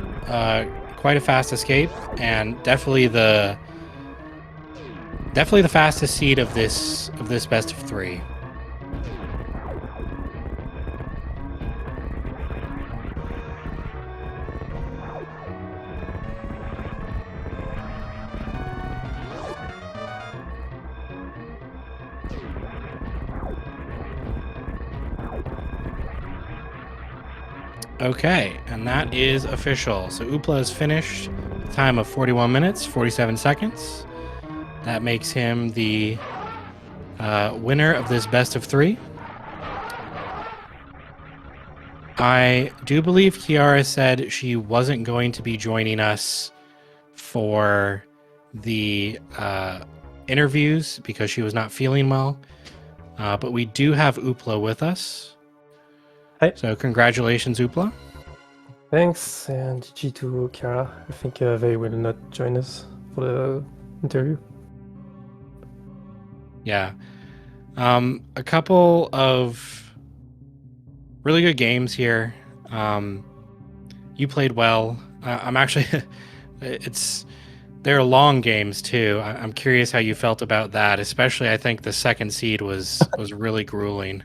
quite a fast escape, and definitely the fastest seed of this best of 3. Okay, and that is official. So Oopla is finished. Time of 41 minutes, 47 seconds. That makes him the winner of this best of three. I do believe Kiara said she wasn't going to be joining us for the interviews because she was not feeling well. But we do have Oopla with us. Hi. So congratulations, Oopla. Thanks, and GG to Kiara. I think they will not join us for the interview. Yeah. A couple of really good games here. You played well. I'm actually, they're long games too. I'm curious how you felt about that. Especially, I think the second seed was really grueling.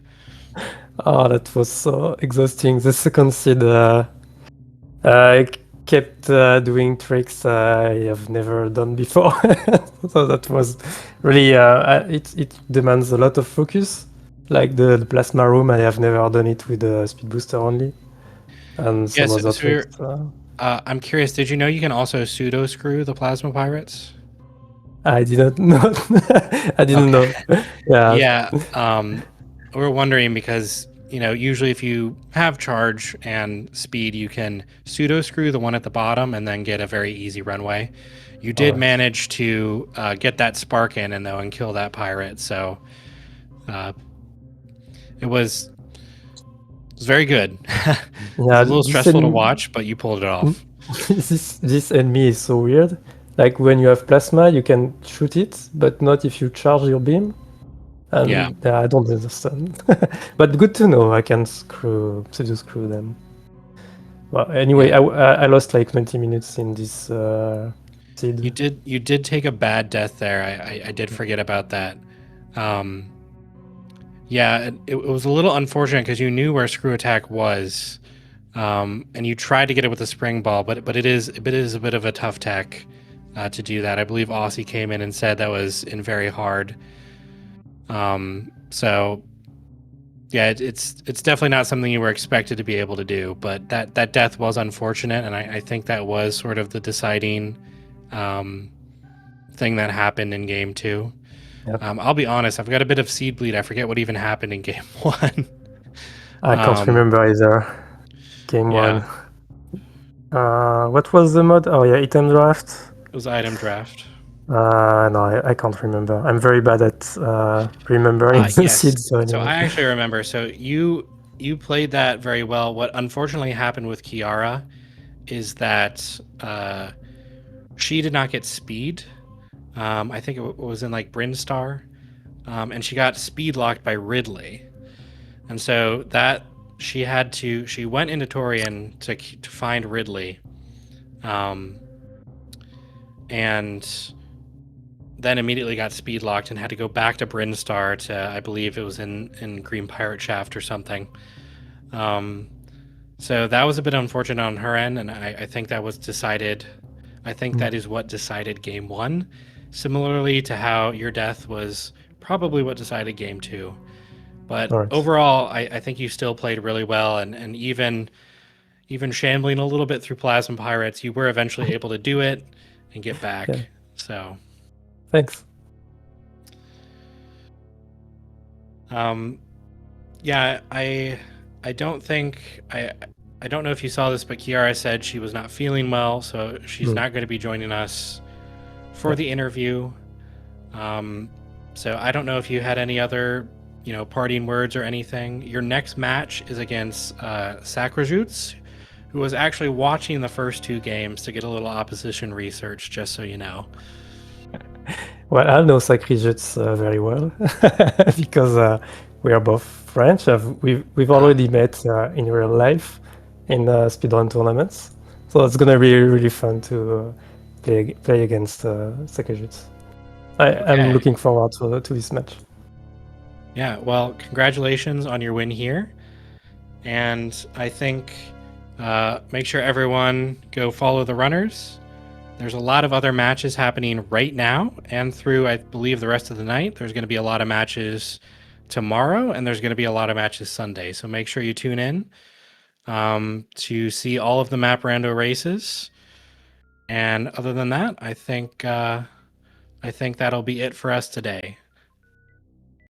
Oh, that was so exhausting. The second seed I kept doing tricks I have never done before. So that was really, it demands a lot of focus. Like the plasma room, I have never done it with the speed booster only. And some Yes. other So tricks. I'm curious. Did you know you can also pseudo screw the plasma pirates? I didn't know. I didn't Okay. know. Yeah. Yeah. We're wondering because usually if you have charge and speed, you can pseudo screw the one at the bottom and then get a very easy runway. You All did right. manage to get that spark in and though and kill that pirate, so uh, it was very good. It was Yeah, a little stressful to watch, but you pulled it off. this enemy is so weird. Like when you have plasma, you can shoot it, but not if you charge your beam. Yeah, And yeah, I don't understand. But good to know. I can pseudo screw them. Well, anyway, yeah. I lost like 20 minutes in this You seed. did take a bad death there. I did forget about that. Um, yeah, it was a little unfortunate because you knew where screw attack was. And you tried to get it with a spring ball, but it is a bit of a tough tech to do that. I believe Aussie came in and said that was in very hard. So yeah, it's definitely not something you were expected to be able to do. But that death was unfortunate, and I think that was sort of the deciding um, thing that happened in game two. Yep. I'll be honest, I've got a bit of seed bleed. I forget what even happened in game one. I can't um, remember either. Game yeah, one. What was the mod? Oh yeah, item draft. it was item draft. No, I can't remember. I'm very bad at remembering the Yes. seeds. So So anyway. I actually remember. So you played that very well. What unfortunately happened with Kiara is that she did not get speed. I think it was in like Brinstar, and she got speed locked by Ridley, and so that she went into Torian to find Ridley, um, and then immediately got speed locked and had to go back to Brinstar to, I believe it was in Green Pirate Shaft or something. Um, so that was a bit unfortunate on her end, and I think that was decided. I think that is what decided game one, similarly to how your death was probably what decided game two. But All right. overall, I think you still played really well, and even shambling a little bit through Plasma Pirates, you were eventually able to do it and get Yeah. back. So Thanks. Um, yeah, I don't think I don't know if you saw this, but Kiara said she was not feeling well, so she's not going to be joining us for Yeah. the interview. Um, so I don't know if you had any other, parting words or anything. Your next match is against Sakrajuts, who was actually watching the first two games to get a little opposition research, just so you know. Well, I know Sacrijuts very well because we are both French. We've Ah, already met in real life in speedrun tournaments, so it's gonna be really fun to play against Sacrijuts. I'm okay. looking forward to this match. Yeah, well, congratulations on your win here. And I think make sure everyone go follow the runners. There's a lot of other matches happening right now and through, I believe, the rest of the night. There's going to be a lot of matches tomorrow, and there's going to be a lot of matches Sunday. So make sure you tune in. to see all of the map rando races. And other than that, I think that'll be it for us today.